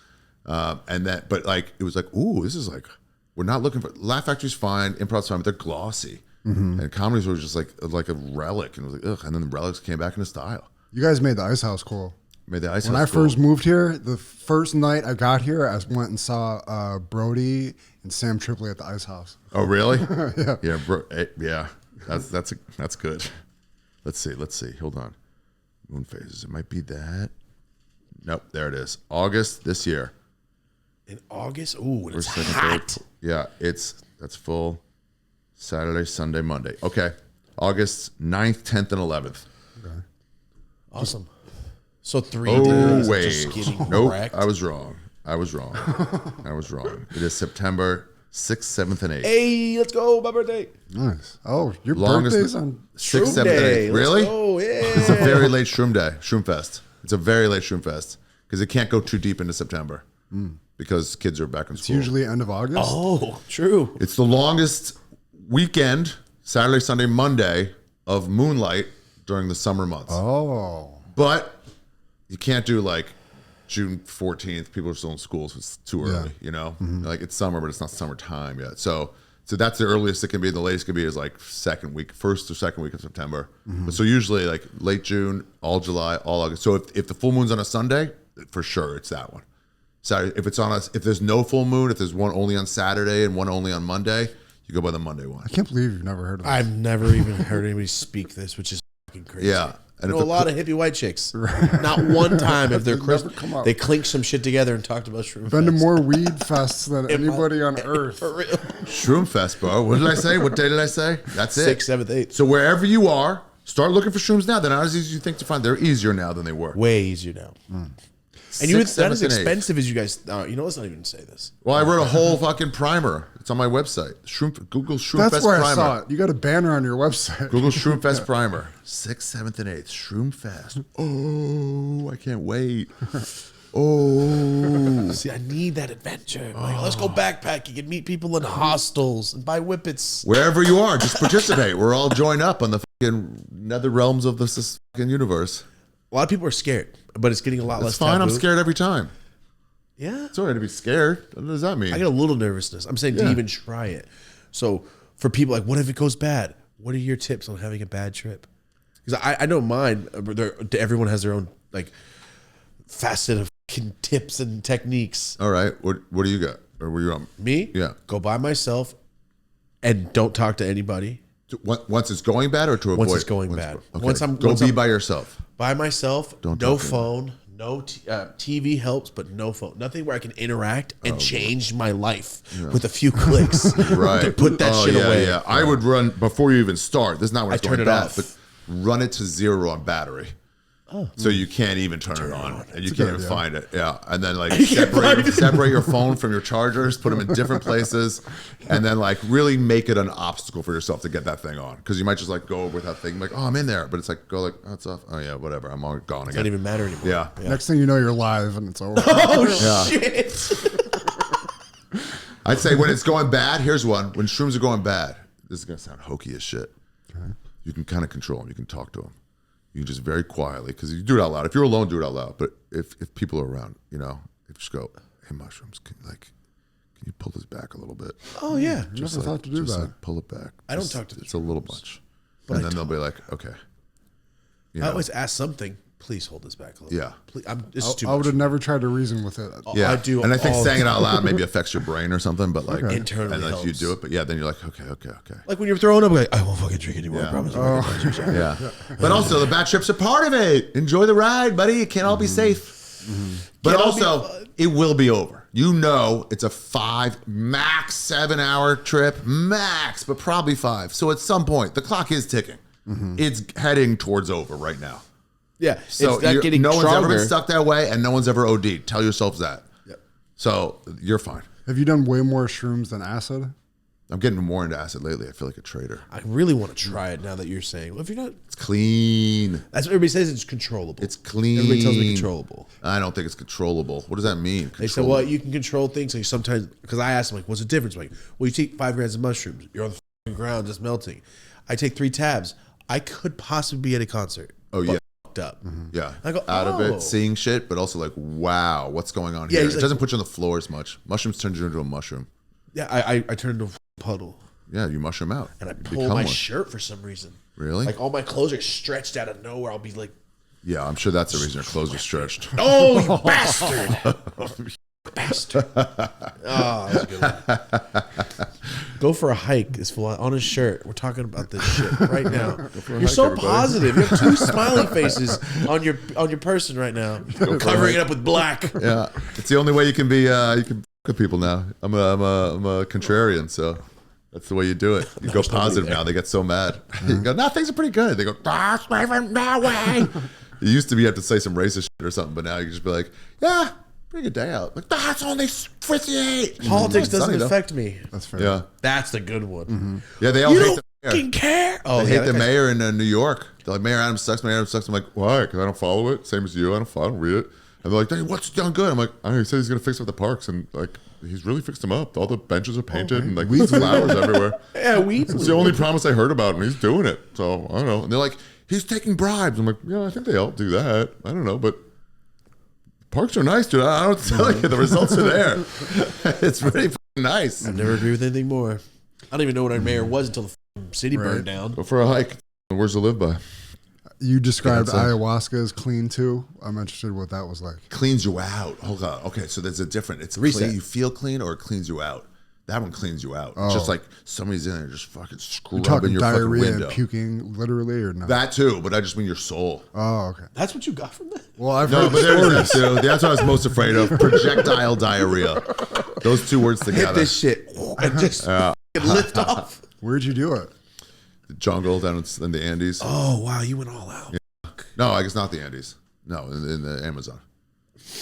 and that. But like it was like, ooh, this is like we're not looking for Laugh Factory's fine, Improv's fine, but they're glossy, and comedies were just like a relic, and it was like ugh. And then the relics came back into style. You guys made the Ice House cool. Made the ice. When I first moved here, the first night I got here, I went and saw Brody and Sam Tripoli at the Ice House. Oh really? Yeah, yeah. That's good. Let's see. Hold on. Moon phases. It might be that. Nope. There it is. August this year. In August? Ooh, it's Second, hot. third. Yeah, that's full. Saturday, Sunday, Monday. Okay. August 9th, 10th, and 11th. Okay. Awesome. So 3 Oh, days. wait. Just getting Nope. wrecked. I was wrong. It is September 6th, 7th, and 8th. Hey, let's go. My birthday. Nice. Oh, your Longest birthday's on. 6th, 7th, and Day. 8th. Really? Oh, yeah. It's a very late Shroom day. Shroom Fest. It's a very late Shroom Fest because it can't go too deep into September because kids are back in It's school. usually end of August. Oh, true. It's the longest weekend, Saturday, Sunday, Monday of moonlight during the summer months. Oh. But you can't do like June 14th. People are still in school, so it's too early, you know? Like it's summer, but it's not summertime yet. So that's the earliest it can be. The latest can be is like first or second week of September. But so usually like late June, all July, all August. So if the full moon's on a Sunday, for sure it's that one. Saturday, if there's no full moon, if there's one only on Saturday and one only on Monday, you go by the Monday one. I can't believe you've never heard of this. I've never even heard anybody speak this, which is fucking crazy. Yeah. I know a lot of hippie white chicks. Not one time if they're Christmas, come up. they clinked some shit together and talked about Shroom Been to Fest. more weed fests than anybody on earth. For real. Shroom Fest, bro. What did I say? What day did I say? That's it. 6th, 7th, 8th. So wherever you are, start looking for shrooms now. They're not as easy as you think to find. They're easier now than they were. Way easier now. And 6th, not as 7th, and 8th. expensive as you guys. You know, let's not even say this. Well, I wrote a whole fucking primer. It's on my website. Google Shroom That's Fest where primer. I saw it. You got a banner on your website. Google Shroom Fest primer. 6th, 7th, and 8th. Shroom Fest. Oh, I can't wait. Oh. See, I need that adventure. Like, let's go backpacking and meet people in hostels and buy whippets. Wherever you are, just participate. We're all joined up on the fucking nether realms of this fucking universe. A lot of people are scared, but it's getting a lot less It's fine. I'm taboo. scared every time. Yeah. It's all right to be scared. What does that mean? I get a little nervousness. I'm saying to even try it. So for people like, what if it goes bad? What are your tips on having a bad trip? Because I know mine. Everyone has their own like facet of fucking tips and techniques. All right. What do you got? Or were you on? Me? Yeah. Go by myself and don't talk to anybody. Once it's going bad or to avoid? Once it's going bad. Okay. Once I'm Go be by yourself. by myself. Don't no talk to phone. No TV helps, but no phone. Nothing where I can interact and change my life with a few clicks Right. to put that shit away. Yeah. I would run before you even start. This is not when it's I going turn it bad, off. but run it to 0 on battery. So you can't even turn it on, and you can't even find it. Yeah, and then like separate your phone from your chargers, put them in different places, and then like really make it an obstacle for yourself to get that thing on. Because you might just like go with that thing, like, oh, I'm in there, but it's like go like, oh, it's off. Oh yeah, whatever, I'm all gone again. Doesn't even matter anymore. Yeah. Next thing you know, you're live and it's over. Oh shit! I'd say when it's going bad, here's one. When shrooms are going bad, this is gonna sound hokey as shit. You can kind of control them. You can talk to them. You can just very quietly, because you do it out loud. If you're alone, do it out loud. But if people are around, you know, if you just go, hey, mushrooms, can you pull this back a little bit? Oh yeah. Just Never thought to do that. Like pull it back. I don't talk to the It's a little much. But And I then they'll be like, okay. You I know, always ask something. please hold this back a little. Yeah. Please, this is too I much. would have never tried to reason with it. Yeah, I do. And I think saying it out loud maybe affects your brain or something, but like internally, and like helps. you do it, but yeah, then you're like, okay. Like when you're throwing up, like, I won't fucking drink anymore. I promise. Yeah. But also the bad trips are part of it. Enjoy the ride, buddy. It can't all be safe. But also, it will be over. You know, it's a 5, max 7 hour trip, max, but probably 5. So at some point, the clock is ticking. It's heading towards over right now. Yeah. So it's not getting no stronger. one's ever been stuck that way, and no one's ever OD'd. Tell yourselves that. Yep. So you're fine. Have you done way more shrooms than acid? I'm getting more into acid lately. I feel like a traitor. I really want to try it now that you're saying. Well, if you're not, It's clean. that's what everybody says. It's controllable. It's clean. Everybody tells me controllable. I don't think it's controllable. What does that mean? They said, well, you can control things. Like sometimes, because I asked them, like, what's the difference? Like, well, you take 5 grams of mushrooms. You're on the f***ing ground just melting. I take 3 tabs. I could possibly be at a concert. Oh, yeah. Fucked up. Yeah. I go, out of oh. it, seeing shit, but also like, wow, what's going on Yeah, here? he's It like- doesn't put you on the floor as much. Mushrooms turn you into a mushroom. Yeah, I turned into a puddle. Yeah, you mushroom out. And I You pull become my one. shirt for some reason. Really? Like all my clothes are stretched out of nowhere. I'll be like, Yeah, I'm sure that's the reason your clothes are stretched. oh, you bastard. Bastard. Oh, that was a good one. Go for a hike is full on his shirt. We're talking about this shit right now. You're so everybody. positive. You have 2 smiley faces on your person right now. Covering it up with black. Yeah, it's the only way you can be. You can f- with people now. I'm a contrarian, so that's the way you do it. You go positive now. They get so mad. You go, no, things are pretty good. They go, that's no way. It used to be you have to say some racist shit or something, but now you can just be like, yeah, pretty good day out. Like, that's only 58. Politics It's doesn't sunny, though. affect me. That's fair. Yeah, That's the good one. yeah. They all You hate don't the mayor. fucking care. Oh, They hate yeah, the mayor in New York. They're like, Mayor Adams sucks. Mayor Adams sucks. I'm like, why? Because I don't follow it. Same as you. I don't read it. And they're like, hey, what's done good? I'm like, I don't know, he said he's gonna fix up the parks, and like, he's really fixed them up. All the benches are painted, and like flowers everywhere. Yeah, weeds. It's the only promise I heard about, and he's doing it. So I don't know. And they're like, he's taking bribes. I'm like, yeah, I think they all do that. I don't know, but parks are nice, dude. I don't tell you, the results are there. It's really fucking nice. I never agree with anything more. I don't even know what our mayor was until the city burned down. Go for a hike. Where's to live by? You described Yeah, that's ayahuasca as clean too. I'm interested in what that was like. Cleans you out. Hold on. Okay, so there's a different. It's Reset. clean. You feel clean, or it cleans you out. That one cleans you out. It's just like somebody's in there just fucking You're scrubbing talking your fucking diarrhea window. and puking, literally, or not? That too, but I just mean your soul. Oh, okay. That's what you got from that? Well, I've No, heard but there's stories. that too. That's what I was most afraid of. Projectile diarrhea. Those 2 words together. Hit this shit and just lift off. Where'd you do it? The jungle down in the Andes. Oh, wow. You went all out. No, I guess not the Andes. No, in the Amazon.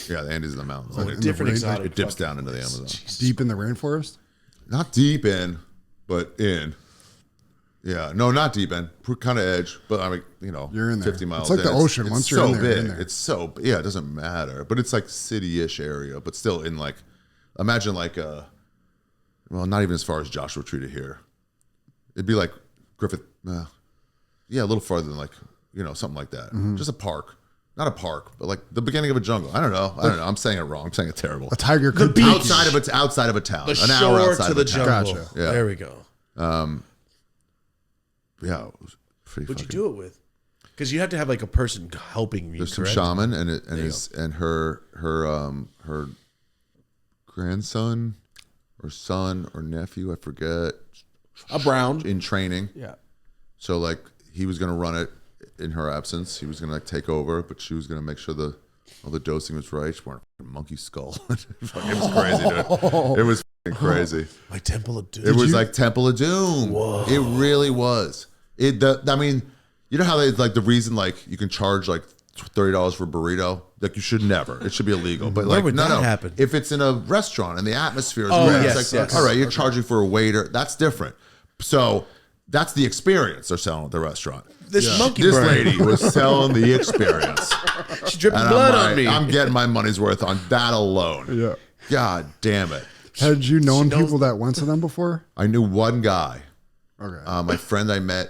Yeah, the Andes in the mountains. in the Different rain- exotic. It dips down into the Amazon. Deep in the rainforest? Not deep in, but in. Yeah, no, not deep in. Kind of edge, but I mean, you know, You're in there. 50 miles. It's like the in. ocean. Once you're so in there, big. you're in there. It's so yeah, it doesn't matter. But it's like city-ish area, but still in like, imagine like well, not even as far as Joshua Tree to here. It'd be like Griffith. Yeah, a little farther than like something like that. Just a park. Not a park, but like the beginning of a jungle. I don't know. I'm saying it wrong. I'm saying it terrible. A tiger could be Outside of a town. The An hour shore outside to of the a town. jungle. Gotcha. Yeah. There we go. Yeah, it was pretty. What'd you fucking- do it with? Because you have to have like a person helping you. There's some correct? shaman and her grandson or son or nephew, I forget, A brown. in training. Yeah. So like he was gonna run it in her absence. He was gonna like take over, but she was gonna make sure all the dosing was right. She wore a monkey skull. It was crazy, dude. It was fucking crazy. Like Temple of Doom. It was like Temple of Doom. Whoa. It really was. I mean, you know how they like the reason like you can charge like $30 for a burrito? Like you should never. It should be illegal. But Where like would no, that no. happen? If it's in a restaurant and the atmosphere is Oh, great, yes, it's like, yes. all right, you're charging for a waiter. That's different. So that's the experience they're selling at the restaurant. This monkey This brain. lady was selling the experience. She's dripping And blood I'm on me. I'm getting my money's worth on that alone. Yeah. God damn it. Had you known knows- people that went to them before? I knew one guy. Okay. My friend I met,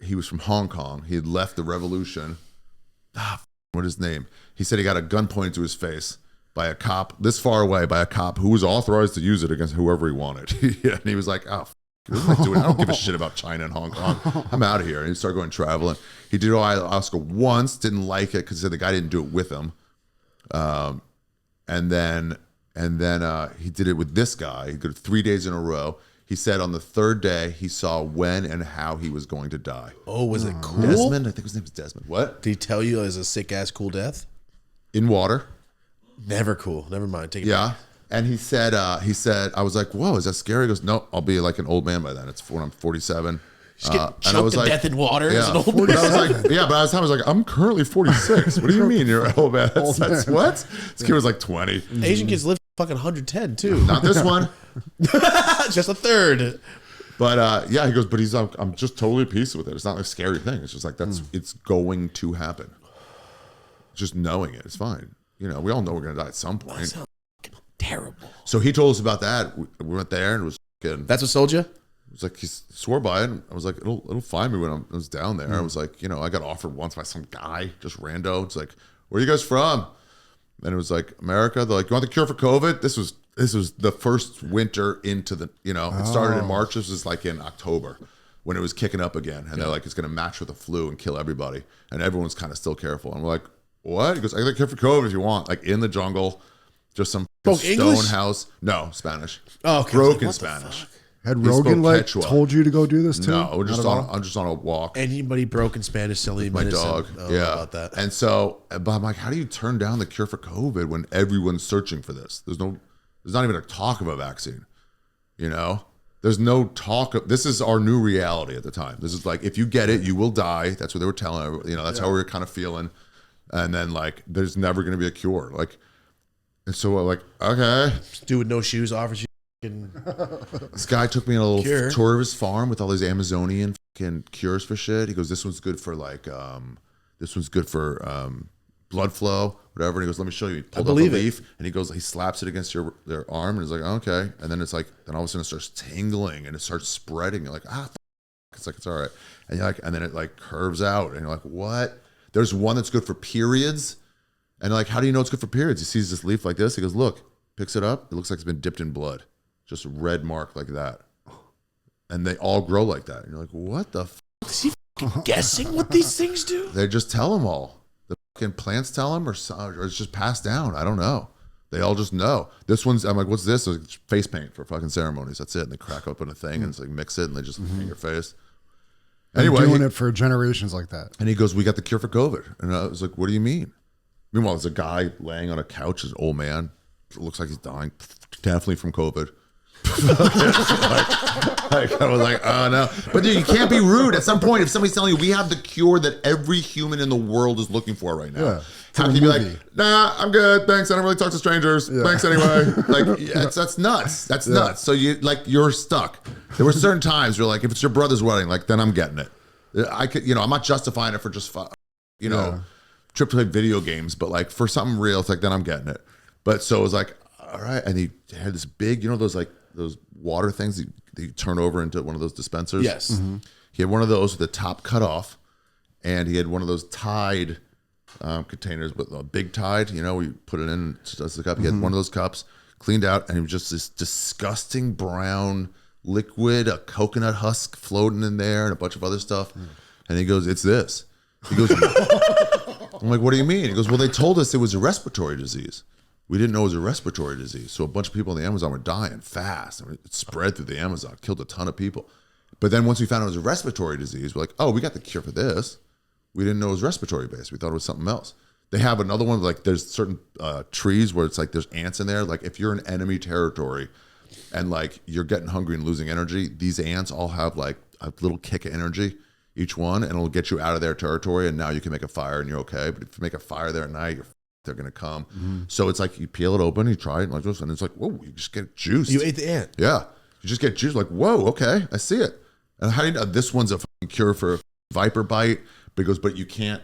he was from Hong Kong. He had left the revolution. What is his name? He said he got a gun pointed to his face by a cop this far away, by a cop who was authorized to use it against whoever he wanted. And he was like, oh, What am I doing? I don't give a shit about China and Hong Kong. I'm out of here. And he started going traveling. He did ayahuasca once, didn't like it because he said the guy didn't do it with him. And then he did it with this guy. He did it 3 days in a row. He said on the third day he saw when and how he was going to die. Oh, was it cool? Desmond? I think his name was Desmond. What? Did he tell you it was a sick ass cool death? In water. Never cool. Never mind. Take it Yeah. back. And he said, I was like, whoa, is that scary? He goes, no, I'll be like an old man by then. It's when I'm 47. Just get choked to death in water as an old but man. I was like, yeah, but I was like, I'm currently 46. What do you mean you're an old man? That's what? This kid was like 20. Asian kids live fucking 110 too. Not this one. Just a third. But yeah, he goes, but I'm just totally at peace with it. It's not a scary thing. It's just like, it's going to happen. Just knowing it, it's fine. You know, we all know we're going to die at some point. That sounds terrible. So he told us about that. We went there and it was good. That's what sold you? It was like, he swore by it. I was like, it'll find me when I was down there. I was like, you know, I got offered once by some guy, just rando. It's like, where are you guys from? And it was like, America. They're like, you want the cure for COVID? This was the first winter into the, you know, it started in March. This was like in October when it was kicking up again. And they're like, it's going to match with the flu and kill everybody. And everyone's kind of still careful. And we're like, what? He goes, I got the cure for COVID if you want. Like in the jungle, just some stone English? house. No, Spanish. Oh, okay. Broken What the Spanish. fuck? Had Rogan like told you to go do this too? No, I'm just on a walk. Anybody broken Spanish selling My dog. Yeah. About that. And so, but I'm like, how do you turn down the cure for COVID when everyone's searching for this? There's not even a talk of a vaccine. You know, there's no talk of, this is our new reality at the time. This is like, if you get it, you will die. That's what they were telling everyone. You know, that's how we were kind of feeling. And then like, there's never going to be a cure. Like, and so we're like, okay. Dude with no shoes offers you. This guy took me on a little tour of his farm with all these Amazonian fucking cures for shit. He goes, this one's good for like, blood flow, whatever. And he goes, let me show you. He pulled up a leaf and he goes, he slaps it against their arm and he's like, okay. And then it's like, then all of a sudden it starts tingling and it starts spreading. You're like, it's like, it's all right. And you're like, and then it like curves out and you're like, what? There's one that's good for periods. And like, how do you know it's good for periods? He sees this leaf like this. He goes, look, picks it up. It looks like it's been dipped in blood. Just a red mark like that. And they all grow like that. And you're like, what the fuck? Is he guessing what these things do? They just tell them all. The fucking plants tell them or it's just passed down. I don't know. They all just know. This one's, I'm like, what's this? It's face paint for fucking ceremonies. That's it. And they crack open a thing and it's like mix it and they just paint your face. Anyway. Doing it for generations like that. And he goes, we got the cure for COVID. And I was like, what do you mean? Meanwhile, there's a guy laying on a couch, an old man. Looks like he's dying. Definitely from COVID. I was like, oh no. But dude, you can't be rude. At some point, if somebody's telling you we have the cure that every human in the world is looking for right now, Yeah, how can you be like, nah, I'm good, thanks, I don't really talk to strangers, thanks anyway. Like, that's nuts. That's nuts. So you're stuck. There were certain times where like, if it's your brother's wedding, like then I'm getting it. I could, you know, I'm not justifying it for just trip to play video games, but like for something real, it's like then I'm getting it. But so it was like, all right, and he had this big, those water things that you turn over into one of those dispensers. Yes. Mm-hmm. He had one of those with the top cut off, and he had one of those Tide containers with a big Tide, where you put it in, just the cup. He had one of those cups cleaned out, and it was just this disgusting brown liquid, a coconut husk floating in there, and a bunch of other stuff. And he goes, it's this. He goes, I'm like, what do you mean? He goes, well, they told us it was a respiratory disease. We didn't know it was a respiratory disease. So a bunch of people in the Amazon were dying fast. And it spread through the Amazon, killed a ton of people. But then once we found out it was a respiratory disease, we're like, oh, we got the cure for this. We didn't know it was respiratory based. We thought it was something else. They have another one, like there's certain trees where it's like there's ants in there. Like if you're in enemy territory and like you're getting hungry and losing energy, these ants all have like a little kick of energy, each one, and it'll get you out of their territory. And now you can make a fire and you're okay. But if you make a fire there at night, they're going to come. So it's like you peel it open, you try it, and it's like, whoa, you just get juiced. You ate the ant. Yeah. You just get juiced. Like, whoa, okay, I see it. And how do you know this one's a fucking cure for a viper bite? Because, but you can't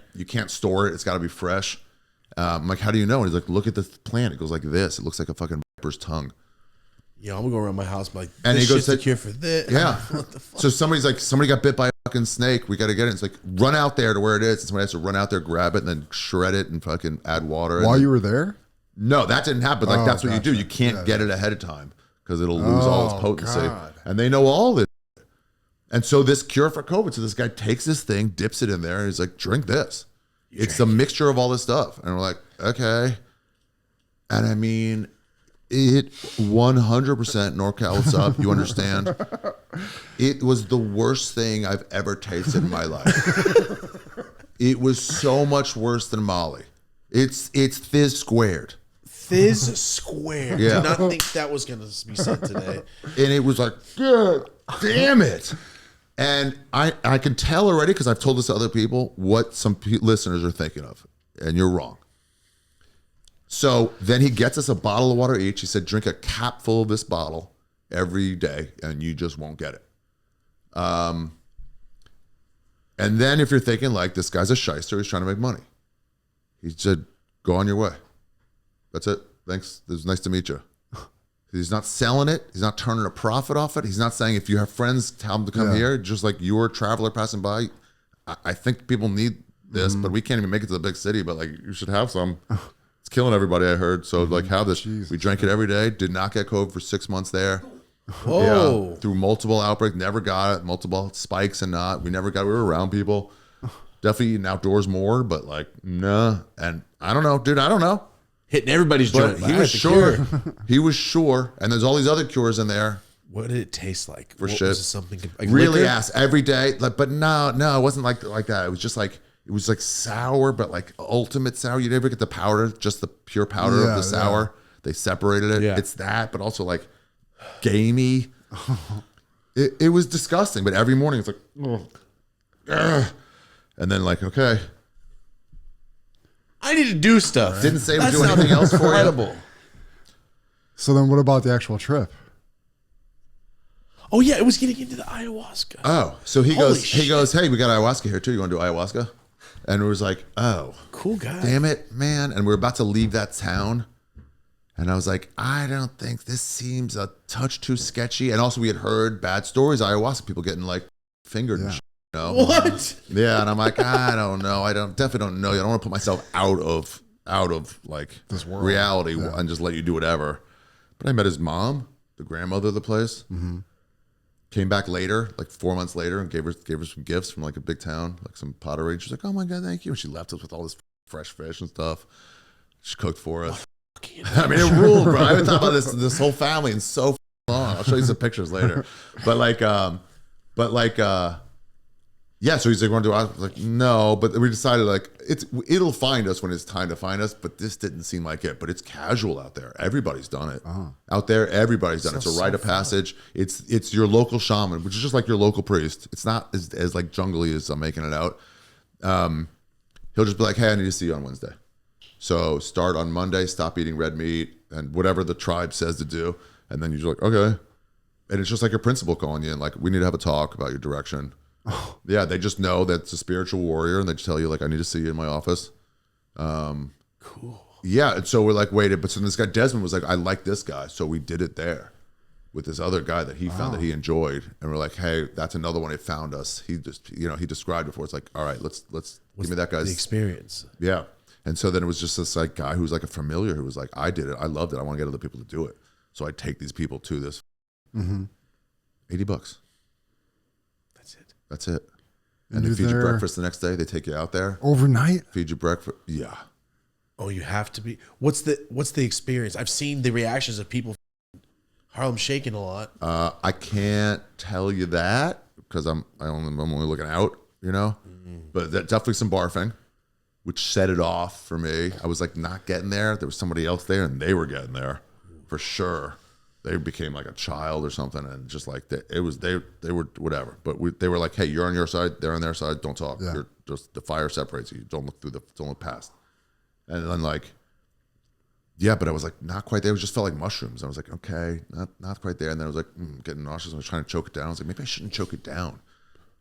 store it. It's got to be fresh. I'm like, how do you know? And he's like, look at the plant. It goes like this. It looks like a fucking viper's tongue. Yeah, I'm gonna go around my house like, and this he goes shit's the cure for this. Yeah. What the fuck? So somebody got bit by a fucking snake. We got to get it. It's like, run out there to where it is. And somebody has to run out there, grab it, and then shred it and fucking add water. While you were there? No, that didn't happen. Like, that's what you do. You can't get it ahead of time because it'll lose all its potency. God. And they know all this. And so this cure for COVID, so this guy takes this thing, dips it in there, and he's like, drink this. It's a mixture of all this stuff. And we're like, okay. And I mean, it 100% NorCal, what's up? You understand? It was the worst thing I've ever tasted in my life. It was so much worse than Molly. It's fizz squared. Fizz squared. Yeah. Did not think that was going to be said today. And it was like, God damn it. And I can tell already, because I've told this to other people, what some listeners are thinking of. And you're wrong. So then he gets us a bottle of water each. He said, drink a cap full of this bottle every day, and you just won't get it. And then if you're thinking, like, this guy's a shyster, he's trying to make money. He said, go on your way. That's it. Thanks. It was nice to meet you. He's not selling it. He's not turning a profit off it. He's not saying, if you have friends, tell them to come here. Just like you're a traveler passing by. I think people need this, but we can't even make it to the big city. But like, you should have some. It's killing everybody, I heard. So like, have this. Jesus. We drank it every day. Did not get COVID for 6 months there. Whoa. Yeah, through multiple outbreaks. Never got it. Multiple spikes and not. We never got it. We were around people. Definitely eating outdoors more, but like, nah. And I don't know, dude. I don't know. Hitting everybody's joint. He was sure. He was sure. And there's all these other cures in there. What did it taste like? For what, shit. Was it something like really liquor? ass every day. Like, but no, it wasn't like that. It was just like, it was like sour, but like ultimate sour. You never get the powder, just the pure powder of the sour. They separated it. Yeah. It's that, but also like gamey. It was disgusting. But every morning it's like, ugh. And then like, okay. I need to do stuff. Didn't say we do anything else for incredible. you. So then what about the actual trip? Oh yeah, it was getting into the ayahuasca. Oh, so he Holy goes, shit. hey, we got ayahuasca here too. You want to do ayahuasca? And it was like, oh, Cool guy. damn it, man. And we're about to leave that town. And I was like, I don't think this seems a touch too sketchy. And also we had heard bad stories, ayahuasca, people getting like fingered and shit, you know? What? Yeah, and I'm like, I don't know. Definitely don't know. I don't want to put myself out of like This world. reality and just let you do whatever. But I met his mom, the grandmother of the place. Came back later, like 4 months later, and gave her some gifts from like a big town, like some pottery. And she's like, oh my God, thank you. And she left us with all this fresh fish and stuff. She cooked for us. I mean, it ruled, bro. I haven't thought about this whole family in so long. I'll show you some pictures later. But yeah, so he's like, want to do it? I was like, no, but we decided like it'll find us when it's time to find us, but this didn't seem like it. But it's casual out there. Everybody's done it. Out there, everybody's done it. It's a rite of passage. It's your local shaman, which is just like your local priest. It's not as like jungly as I'm making it out. He'll just be like, hey, I need to see you on Wednesday. So start on Monday, stop eating red meat and whatever the tribe says to do. And then you're just like, okay. And it's just like your principal calling you and like, we need to have a talk about your direction. Yeah, they just know that it's a spiritual warrior, and they just tell you like, I need to see you in my office. Cool. Yeah, and so we're like, wait, but so this guy Desmond was like, I like this guy, so we did it there with this other guy that he found that he enjoyed, and we're like, hey, that's another one. It found us. He just, he described before. It's like, all right, let's give me that guy's The experience. Yeah, and so then it was just this like guy who was like a familiar who was like, I did it, I loved it, I want to get other people to do it, so I take these people to this. $80. That's it. And they feed you breakfast the next day. They take you out there. Overnight? Feed you breakfast. Yeah. Oh, you have to be. What's the experience? I've seen the reactions of people. Harlem shaking a lot. I can't tell you that because I'm only looking out, you know. But definitely some barfing, which set it off for me. I was like not getting there. There was somebody else there, and they were getting there for sure. They became like a child or something, and just like they were whatever. But they were like, hey, you're on your side, they're on their side. Don't talk. Yeah. You're just, the fire separates you. Don't look past. And then like, yeah, but I was like not quite there. It just felt like mushrooms. I was like, okay, not quite there. And then I was like getting nauseous. I was trying to choke it down. I was like, maybe I shouldn't choke it down.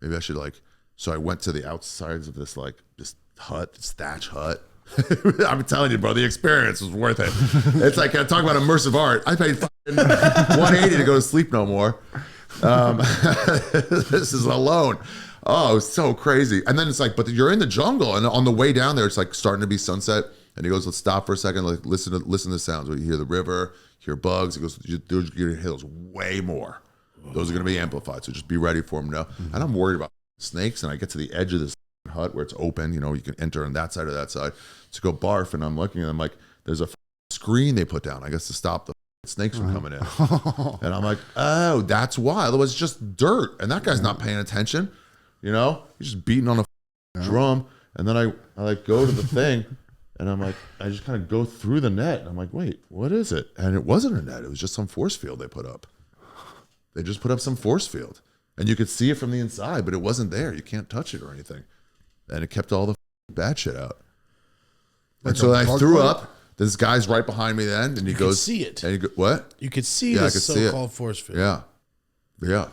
Maybe I should like. So I went to the outsides of this hut, this thatch hut. I'm telling you, bro, the experience was worth it. It's like, talk about immersive art. I paid $180 to go to sleep no more. This is alone. Oh, it was so crazy. And then it's like, but you're in the jungle, and on the way down there, it's like starting to be sunset. And he goes, let's stop for a second. Like, listen to the sounds. You hear the river, hear bugs. He goes, you're gonna hear those way more. Those are going to be amplified. So just be ready for them now. And I'm worried about snakes. And I get to the edge of this hut where it's open. You know, you can enter on that side or that side to go barf. And I'm looking and I'm like, there's a screen they put down, I guess, to stop the snakes from coming in. And I'm like, oh, that's why. Otherwise, it's just dirt. And that guy's not paying attention. You know, he's just beating on a drum. And then I like go to the thing. And I'm like, I just kind of go through the net. And I'm like, wait, what is it? And it wasn't a net. It was just some force field they put up. They just put up some force field. And you could see it from the inside, but it wasn't there. You can't touch it or anything. And it kept all the bad shit out. Like and so I threw up. This guy's right behind me then. And he goes, see it. And he go, what? You could see the so-called force field. Yeah. Yeah.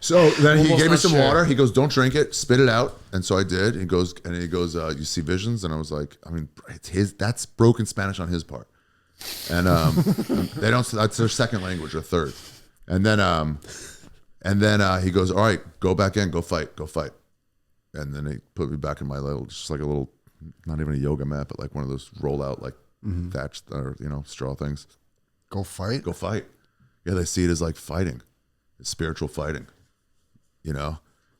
So then he gave me some water. He goes, don't drink it, spit it out. And so I did. He goes, you see visions? And I was like, I mean, that's broken Spanish on his part. And they don't, that's their second language or third. And then he goes, all right, go back in, go fight. And then he put me back in my little, just like a little, not even a yoga mat, but like one of those roll out, like thatched or, straw things. Go fight? Go fight. Yeah, they see it as like fighting. It's spiritual fighting.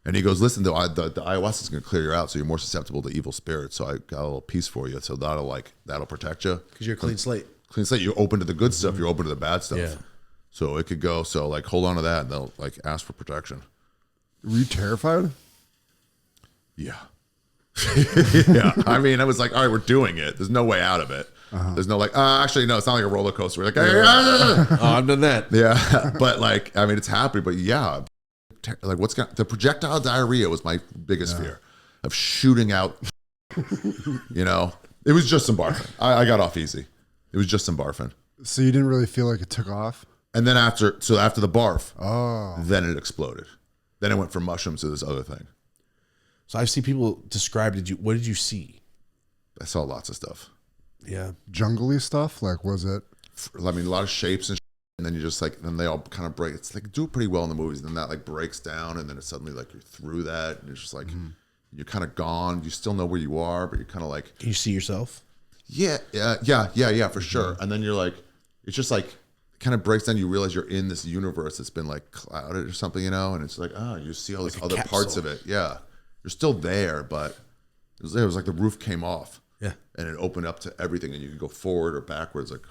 And he goes, listen, the ayahuasca is going to clear you out, so you're more susceptible to evil spirits. So I got a little piece for you. So that'll protect you. Because you're a clean slate. Clean slate. You're open to the good stuff. You're open to the bad stuff. Yeah. So it could go. So like, hold on to that, and they'll like ask for protection. Were you terrified? Yeah. Yeah. I mean, I was like, all right, we're doing it. There's no way out of it. There's no like, actually, no, it's not like a roller coaster. We're like, I've done that. Yeah. But like, I mean, it's happening. But yeah. Like the projectile diarrhea was my biggest fear of shooting out. It was just some barfing. I got off easy. It was just some barfing. So you didn't really feel like it took off? And then after the barf, then it exploded. Then it went from mushrooms to this other thing. So I've seen people describe, what did you see? I saw lots of stuff. Yeah. Jungly stuff? Like, was it? I mean, a lot of shapes and and then you just like, then they all kind of break. It's like do it pretty well in the movies. And then that like breaks down, and then it's suddenly like you're through that, and it's just like you're kind of gone. You still know where you are, but you're kind of like. Can you see yourself? Yeah, for sure. And then you're like, it's just like kind of breaks down. You realize you're in this universe that's been like clouded or something, and it's like, you see all these other parts of it. Yeah, you're still there, but it was like the roof came off. Yeah. And it opened up to everything, and you can go forward or backwards, like,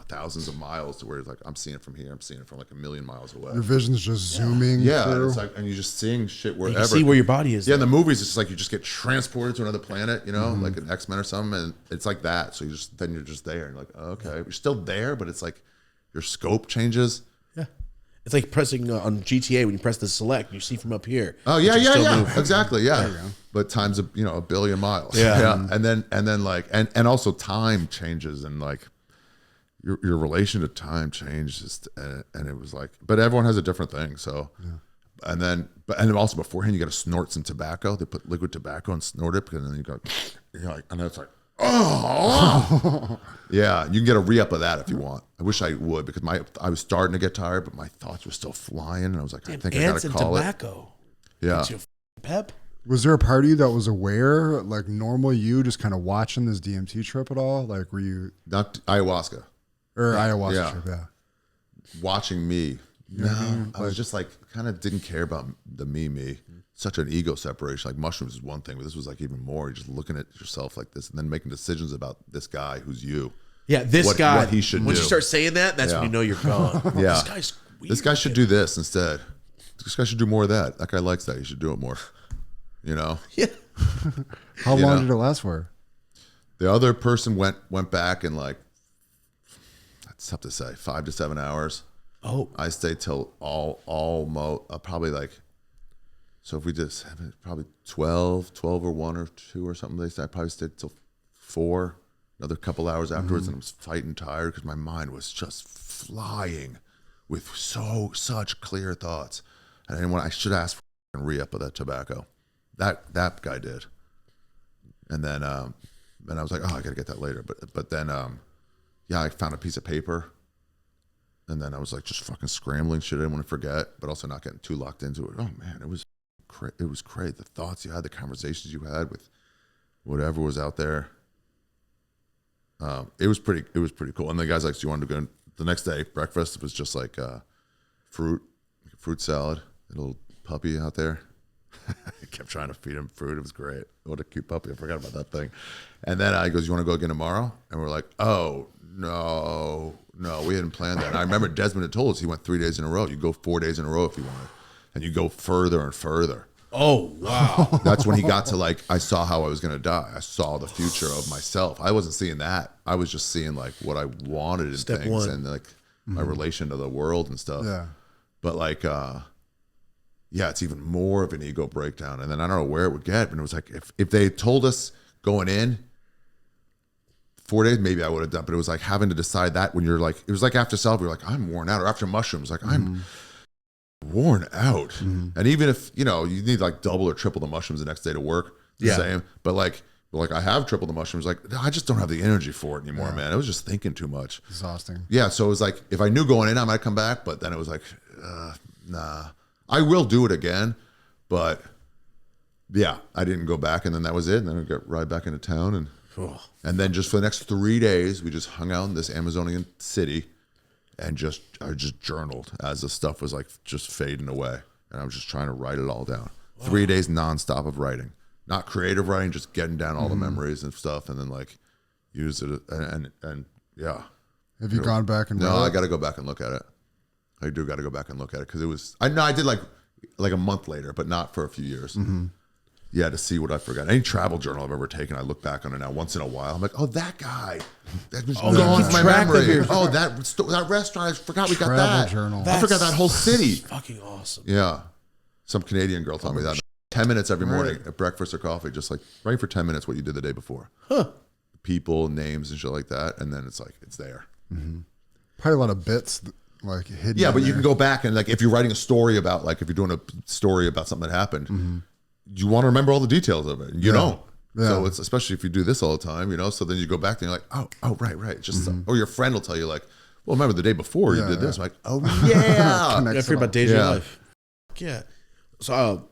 thousands of miles to where it's like, I'm seeing it from here. I'm seeing it from like a million miles away. Your vision's just zooming. Yeah. Through. It's like, and you're just seeing shit wherever. You can see where your body is. Yeah. In the movies, it's just like you just get transported to another planet, like an X-Men or something. And it's like that. So then you're just there. And you're like, oh, okay, you're still there, but it's like your scope changes. Yeah. It's like pressing on GTA when you press the select, you see from up here. Oh yeah, exactly, yeah. But times a billion miles. Yeah. And then like and also time changes, and like your relation to time changes, and it was like, but everyone has a different thing. So, and then also beforehand you got to snort some tobacco. They put liquid tobacco and snort it, and then you go, and then it's like. Oh, yeah. You can get a re-up of that if you want. I wish I would, because I was starting to get tired, but my thoughts were still flying, and I was like, I think I gotta call tobacco. It. Yeah. Pep. Was there a part of you that was aware, like normal you, just kind of watching this DMT trip at all? Like, were you not ayahuasca or ayahuasca trip? Yeah. Watching me. No, I was just like kind of didn't care about the me. Such an ego separation. Like mushrooms is one thing, but this was like even more. You're just looking at yourself like this, and then making decisions about this guy who's you. Yeah, this guy. What he should do. When you start saying that, that's when you know you're gone. Yeah, this guy's weird. This guy should do this instead. This guy should do more of that. That guy likes that. He should do it more. Yeah. How long did it last for? The other person went back in like, that's tough to say, 5 to 7 hours. Oh, I stayed till almost probably like. So if we just have it, probably 12 or 1 or 2 or something, I probably stayed till 4, another couple hours afterwards, and I was fighting tired because my mind was just flying with such clear thoughts. And I should ask for a re-up of that tobacco. That guy did. And then I was like, I got to get that later. But then, I found a piece of paper. And then I was like just fucking scrambling shit I didn't want to forget, but also not getting too locked into it. Oh, man, it was great. The thoughts you had, the conversations you had with whatever was out there. It was pretty cool. And the guy's like, do you want to go the next day, breakfast was just like fruit salad, a little puppy out there. I kept trying to feed him fruit. It was great. What a cute puppy. I forgot about that thing. And then he goes, you want to go again tomorrow? And we're like, oh, no, we hadn't planned that. And I remember Desmond had told us he went 3 days in a row. You go 4 days in a row if you wanted. And you go further and further. Oh, wow. That's when he got to like, I saw how I was going to die. I saw the future of myself. I wasn't seeing that. I was just seeing like what I wanted in Step things one. and like my relation to the world and stuff. Yeah. But like, yeah, it's even more of an ego breakdown. And then I don't know where it would get, but it was like, if they told us going in 4 days, maybe I would have done, but it was like having to decide that when you're like, it was like after Salv, you're like, I'm worn out, or after mushrooms, like I'm worn out. And even if, you know, you need like double or triple the mushrooms the next day to work, the same, but like I have triple the mushrooms, like I just don't have the energy for it anymore, man. I was just thinking too much. Exhausting. Yeah. So it was like, if I knew going in, I might come back, but then it was like, nah. I will do it again, but yeah, I didn't go back, and then that was it. And then I got right back into town, and then just for the next 3 days, we just hung out in this Amazonian city, and I just journaled as the stuff was like just fading away, and I was just trying to write it all down. 3 days nonstop of writing, not creative writing, just getting down all the memories and stuff, and then like use it and yeah. Have you gone back and no? I got to go back and look at it. I do got to go back and look at it because it was. I did like a month later, but not for a few years. Yeah, to see what I forgot. Any travel journal I've ever taken, I look back on it now once in a while. I'm like, oh, that guy, that was gone from my memory. Oh, that restaurant, I forgot we got travel that. Journal. I forgot that whole city. Fucking awesome. Yeah, some Canadian girl told me that. 10 minutes every morning at breakfast or coffee, just like write for 10 minutes what you did the day before. People, names, and shit like that, and then it's like it's there. Probably a lot of bits. Like hidden. Yeah, but you can go back and like if you're writing a story about like if you're doing a story about something that happened, you want to remember all the details of it. You don't. Yeah. So it's especially if you do this all the time, you know. So then you go back and you're like, oh, right. Just or your friend will tell you like, well, remember the day before you did this. I'm like, oh yeah. I forget about days of your life. Yeah. So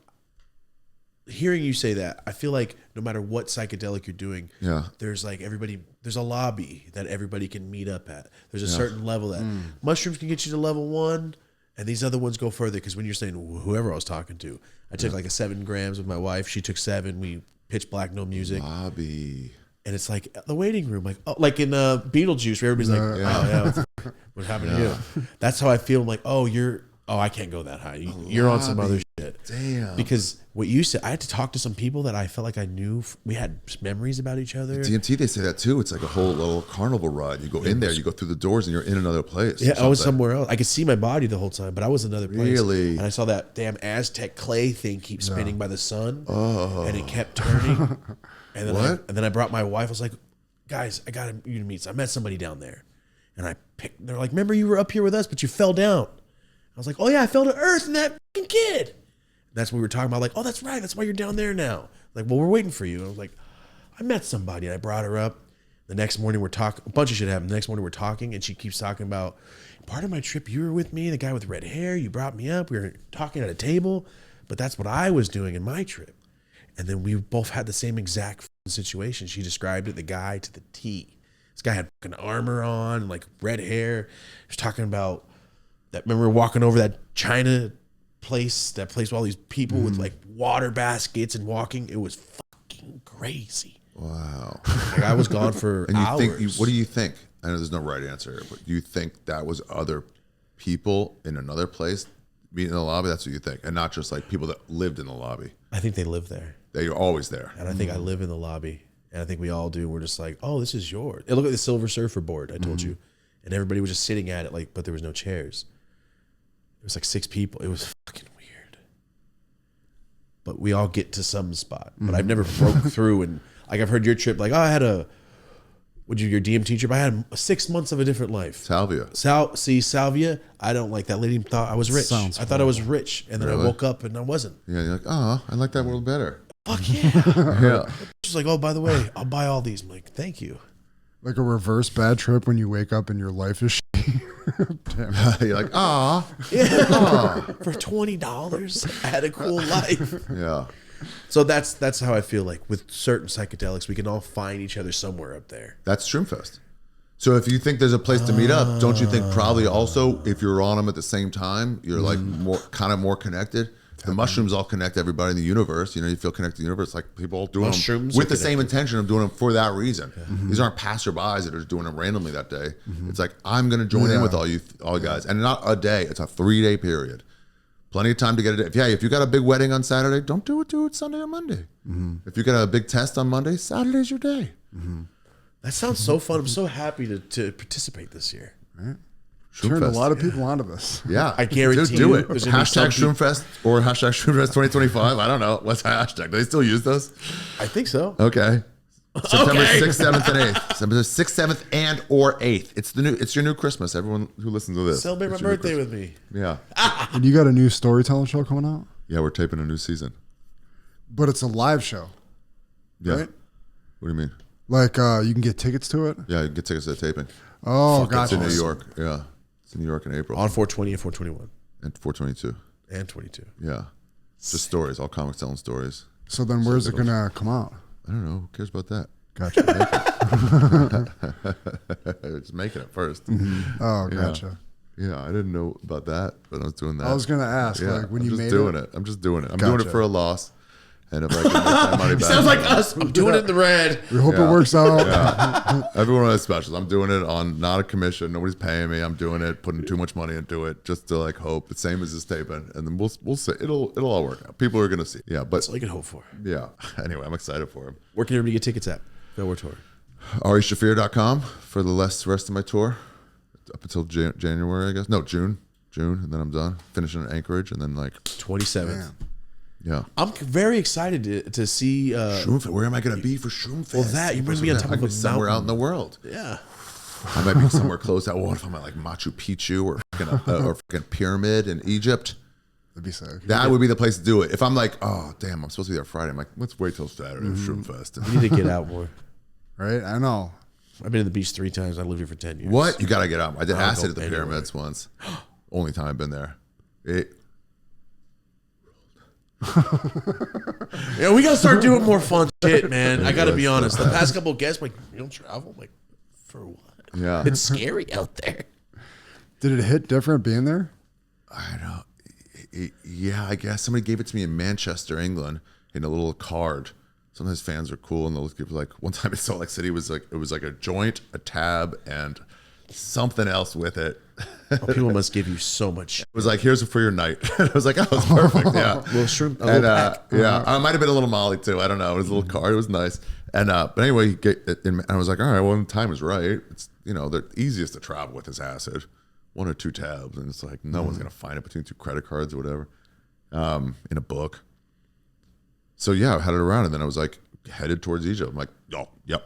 hearing you say that, I feel like no matter what psychedelic you're doing, there's like there's a lobby that everybody can meet up at. There's a certain level that mushrooms can get you to level 1, and these other ones go further. Because when you're saying whoever I was talking to, I took like a 7 grams with my wife. She took 7. We pitch black, no music. Lobby. And it's like the waiting room, like in Beetlejuice, where everybody's like, oh yeah, what happened to you? That's how I feel. I'm like, I can't go that high. You're on some other shit. Damn. Because what you said, I had to talk to some people that I felt like I knew. We had memories about each other. DMT, they say that too. It's like a whole little carnival ride. You go in there, you go through the doors, and you're in another place. Yeah, I was somewhere else. I could see my body the whole time, but I was another place. Really? And I saw that damn Aztec clay thing keep spinning by the sun. And it kept turning. And then I brought my wife. I was like, guys, I got you to meet. So I met somebody down there. And they're like, remember you were up here with us, but you fell down. I was like, oh yeah, I fell to earth and that fucking kid. And that's what we were talking about. Like, oh, that's right. That's why you're down there now. Like, well, we're waiting for you. And I was like, I met somebody and I brought her up. The next morning we're talking, a bunch of shit happened. The next morning we're talking and she keeps talking about part of my trip. You were with me, the guy with red hair. You brought me up. We were talking at a table, but that's what I was doing in my trip. And then we both had the same exact situation. She described it, the guy to the T. This guy had fucking armor on, like red hair. He was talking about that. Remember we were walking over that China place, that place with all these people with like water baskets and walking. It was fucking crazy. Wow. Like I was gone for hours. What do you think? I know there's no right answer here, but do you think that was other people in another place meeting in the lobby? That's what you think, and not just like people that lived in the lobby. I think they live there. They're always there. And I think I live in the lobby. And I think we all do. We're just like, oh, this is yours. It looked like the Silver Surfer board, I told you. And everybody was just sitting at it, like, but there was no chairs. It was like 6 people. It was fucking weird. But we all get to some spot. But I've never broke through. And like I've heard your trip, like, oh, I had your DMT trip? I had 6 months of a different life. Salvia. Salvia, I don't like that lady thought I was rich. I thought I was rich. And then I woke up and I wasn't. Yeah, you're like, oh, I like that world better. Fuck yeah. Yeah. She's like, oh, by the way, I'll buy all these. I'm like, thank you. Like a reverse bad trip when you wake up and your life is Damn. You're like, ah. Yeah. For $20, I had a cool life. Yeah. So that's how I feel like with certain psychedelics, we can all find each other somewhere up there. That's Shroomfest. So if you think there's a place to meet up, don't you think probably also if you're on them at the same time, you're like more connected? The mushrooms all connect everybody in the universe. You know, you feel connected to the universe. Like people all doing them with the same intention of doing them for that reason. These aren't passerbys that are just doing them randomly that day. It's like, I'm going to join in with all you guys. And not a day. It's a 3-day period. Plenty of time to get it. If you got a big wedding on Saturday, don't do it Sunday or Monday. If you got a big test on Monday, Saturday's your day. That sounds so fun. I'm so happy to participate this year. Right. Turned a lot of people onto this. Yeah, I guarantee do you. it. Hashtag Shroomfest or hashtag Shroomfest 2025. I don't know. What's the hashtag? Do they still use those? I think so. Okay. September 6th, 7th, and 8th. September 6th, 7th, and or 8th. It's your new Christmas. Everyone who listens to this. Celebrate my birthday with me. Yeah. And you got a new storytelling show coming out? Yeah, we're taping a new season. But it's a live show. Yeah. Right? What do you mean? Like you can get tickets to it? Yeah, you can get tickets to the taping. Oh, gotcha. It's in New York. Yeah. It's in New York in April. On 420 and 421. And 422. And 22. Yeah. Just stories. All comics telling stories. So then where's it going to come out? I don't know. Who cares about that? Gotcha. Just making it first. Oh, gotcha. Yeah, I didn't know about that, but I was doing that. I was going to ask, like when you made it. I'm just doing it. I'm doing it for a loss. And if I can make my money back. Sounds like us. I'm doing it in the red. We hope it works out. Yeah. Everyone has specials. I'm doing it on not a commission. Nobody's paying me. I'm doing it, putting too much money into it just to like hope. The same as this taping. And then we'll see. It'll all work out. People are gonna see. Yeah, but That's all you can hope for. Yeah. Anyway, I'm excited for him. Where can everybody get tickets at? No, we're touring. AriShaffir.com for the rest of my tour. Up until January, I guess. No, June, and then I'm done. Finishing in Anchorage, and then like 27th. Yeah, I'm very excited to see. Shroomfest. Where am I going to be for Shroomfest? Well, that you bring me on top of a somewhere mountain. out in the world. Yeah, I might be somewhere close. What if I'm at like Machu Picchu or fucking pyramid in Egypt? That'd be sick. That would be the place to do it. If I'm like, oh damn, I'm supposed to be there Friday. I'm like, let's wait till Saturday for Shroomfest. you need to get out more. Right? I know. I've been to the beach 3 times. I lived here for 10 years. What? You got to get out. I did I'll acid go at the pyramids once. Only time I've been there. Yeah, we gotta start doing more fun shit, man. I gotta be honest. The past couple of guests, like, you don't travel? I'm like, for what? Yeah. It's scary out there. Did it hit different being there? I don't. Yeah, I guess somebody gave it to me in Manchester, England, in a little card. Sometimes fans are cool, and they'll give like one time in Salt Lake City was like it was like a joint, a tab, and something else with it. Oh, people must give you so much. It was like, here's for your night. I was like, oh, it's perfect. Yeah. Little shrimp, And yeah, I might have been a little Molly too. I don't know. It was a little card. It was nice. And but anyway, I was like, all right, well, the time is right. It's the easiest to travel with is acid, 1 or 2 tabs, and it's like no one's gonna find it between 2 credit cards or whatever, in a book. So yeah, I had it around, and then I was like headed towards Egypt. I'm like, oh, yep,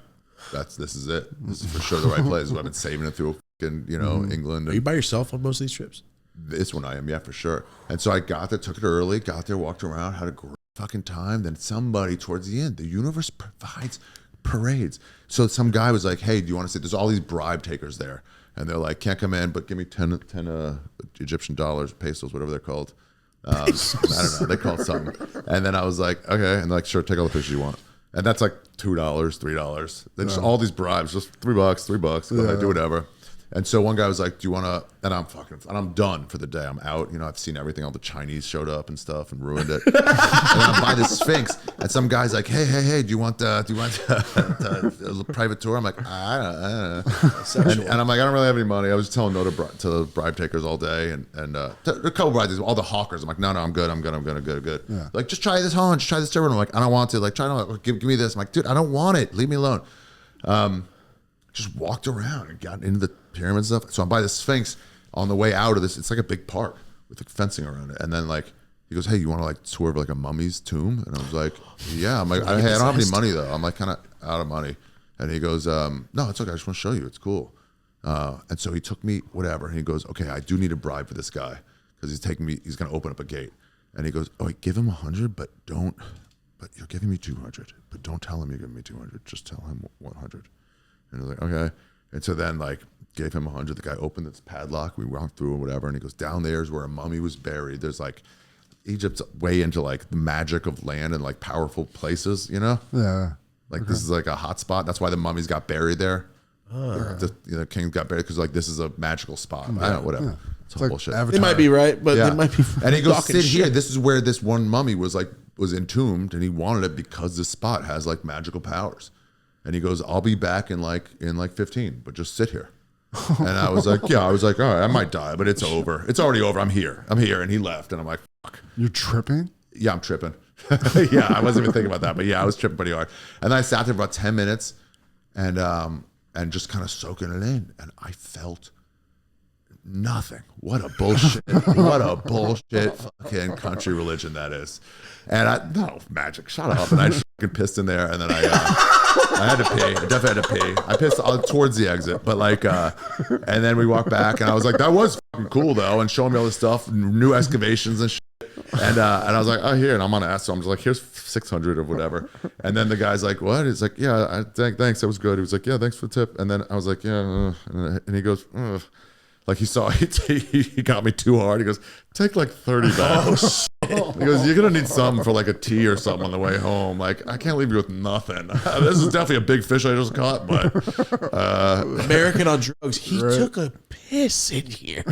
this is it. This is for sure the right place. I've been saving it through England. Are you by yourself on most of these trips? This one I am, yeah, for sure. And so I got there, took it early, got there, walked around, had a great fucking time. Then somebody towards the end, the universe provides parades. So some guy was like, hey, do you want to see, there's all these bribe takers there. And they're like, can't come in, but give me 10 Egyptian dollars, pesos, whatever they're called. I don't know, they call it something. And then I was like, okay. And they're like, sure, take all the pictures you want. And that's like $2, $3. Then just all these bribes, just $3. Go ahead, do whatever. And so one guy was like, do you want to, and I'm done for the day. I'm out. I've seen everything. All the Chinese showed up and stuff and ruined it. And I'm by the Sphinx. And some guy's like, hey, do you want a private tour? I'm like, I don't know. And I'm like, I don't really have any money. I was telling no to the bribe takers all day. And a couple bribes, all the hawkers. I'm like, no, I'm good. Yeah. Like, just try this on. Just try this different. I'm like, I don't want to. Like, give me this. I'm like, dude, I don't want it. Leave me alone. Just walked around and got into the pyramids and stuff. So I'm by the Sphinx on the way out of this. It's like a big park with like fencing around it. And then like he goes, hey, you want to like tour of like a mummy's tomb? And I was like, yeah. I'm like, hey, I don't have any money though. I'm like kind of out of money. And he goes, no, it's okay. I just want to show you. It's cool. And so he took me whatever. And he goes, okay, I do need a bribe for this guy because he's going to open up a gate. And he goes, oh, wait, give him 100, but you're giving me 200. But don't tell him you're giving me 200. Just tell him 100. And I was like, okay. And so then like gave him 100. The guy opened this padlock. We walked through and whatever. And he goes, down there's where a mummy was buried. There's like Egypt's way into like the magic of land and like powerful places, Yeah. Like this is like a hot spot. That's why the mummies got buried there. The king got buried because like this is a magical spot. I don't know, whatever. Yeah. It's all bullshit. They might be right, but they might be. And he goes, talking sit shit. here. This is where this one mummy was entombed, and he wanted it because this spot has like magical powers. And he goes, I'll be back in like 15, but just sit here. And I was like, all right, I might die, but it's over. It's already over. I'm here. And he left, and I'm like, fuck. You're tripping? Yeah, I'm tripping. Yeah, I wasn't even thinking about that, but yeah, I was tripping pretty hard. And then I sat there for about 10 minutes, and just kind of soaking it in, and I felt nothing. What a bullshit. What a bullshit fucking country religion that is. And no, magic, shut up. And I just fucking pissed in there, and then I had to pee. I definitely had to pee. I pissed towards the exit, but like, and then we walked back, and I was like, that was fucking cool though, and showing me all this stuff, new excavations and shit. And I was like, oh, here, and I'm on ask, so I'm just like, here's 600 or whatever. And then the guy's like, what? He's like, yeah, thanks, that was good. He was like, yeah, thanks for the tip. And then I was like, yeah, and he goes, ugh. Like he got me too hard. He goes, take like 30 back. Oh, shit. He goes, you're gonna need something for like a tea or something on the way home. Like I can't leave you with nothing. This is definitely a big fish I just caught, but American on drugs. He took a piss in here.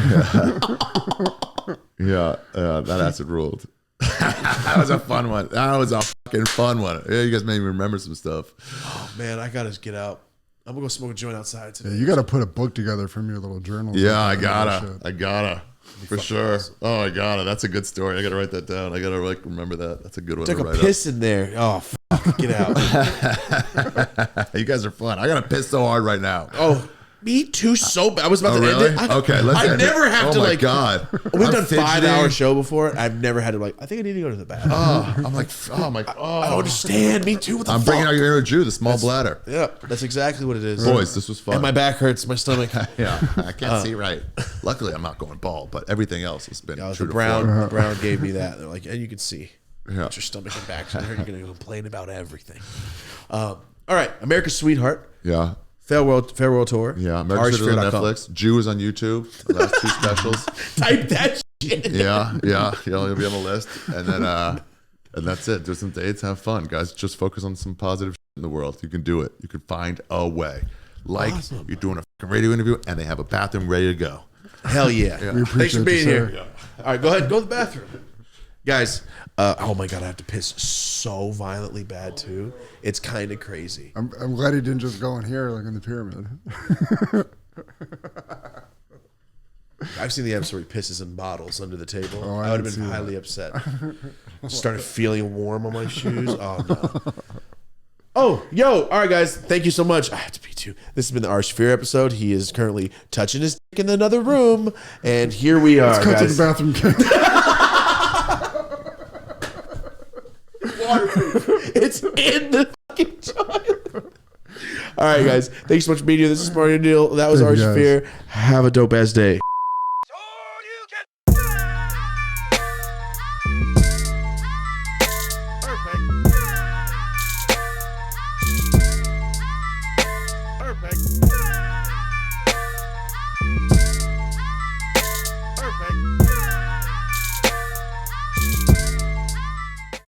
Yeah, that acid ruled. That was a fun one. That was a fucking fun one. Yeah, you guys made me remember some stuff. Oh man, I gotta get out. I'm gonna go smoke a joint outside today. Yeah, you gotta put a book together from your little journal. Yeah, I gotta. For sure. Awesome. Oh, I gotta. That's a good story. I gotta write that down. I gotta like remember that. That's a good one. Took a piss in there. Oh, fuck. Get out. You guys are fun. I gotta piss so hard right now. Oh, me too. So bad. I was about to end it. Okay, let's end it. I never have to like. Oh my god. We've done 5-hour show before. I've never had to like. I think I need to go to the bathroom. I'm like, I don't understand. Me too. What the I'm fuck? bringing out your inner Jew, the small bladder. Yeah, that's exactly what it is. Boys, this was fun. And my back hurts. My stomach. Yeah, I can't see right. Luckily, I'm not going bald, but everything else has been true the Brown gave me that. They're like, and you can see. Yeah. Your stomach and back. So you're going to complain about everything. All right, America's Sweetheart. Yeah. Farewell Tour. Yeah, America's Sweetheart on Netflix. Jew is on YouTube. The last 2 specials. Type that shit. Yeah. You'll be on the list, and then and that's it. Do some dates, have fun, guys. Just focus on some positive shit in the world. You can do it. You can find a way. Like you're doing a fucking radio interview, and they have a bathroom ready to go. Hell yeah! We Thanks for being here. Yeah. All right, go ahead. Go to the bathroom, guys. Oh my god, I have to piss so violently bad too. It's kind of crazy. I'm glad he didn't just go in here like in the pyramid. I've seen the episode where he pisses in bottles under the table. Oh, I would have been highly upset. Started feeling warm on my shoes. Oh no. Oh, yo. All right, guys. Thank you so much. I have to pee too. This has been the Ari Shaffir episode. He is currently touching his dick in another room. And here we are, Let's go guys. to the bathroom, kid. It's in the fucking toilet. All right, guys. Thanks so much for being here. This is Mario Neal. That was Ari Shaffir. Have a dope ass day.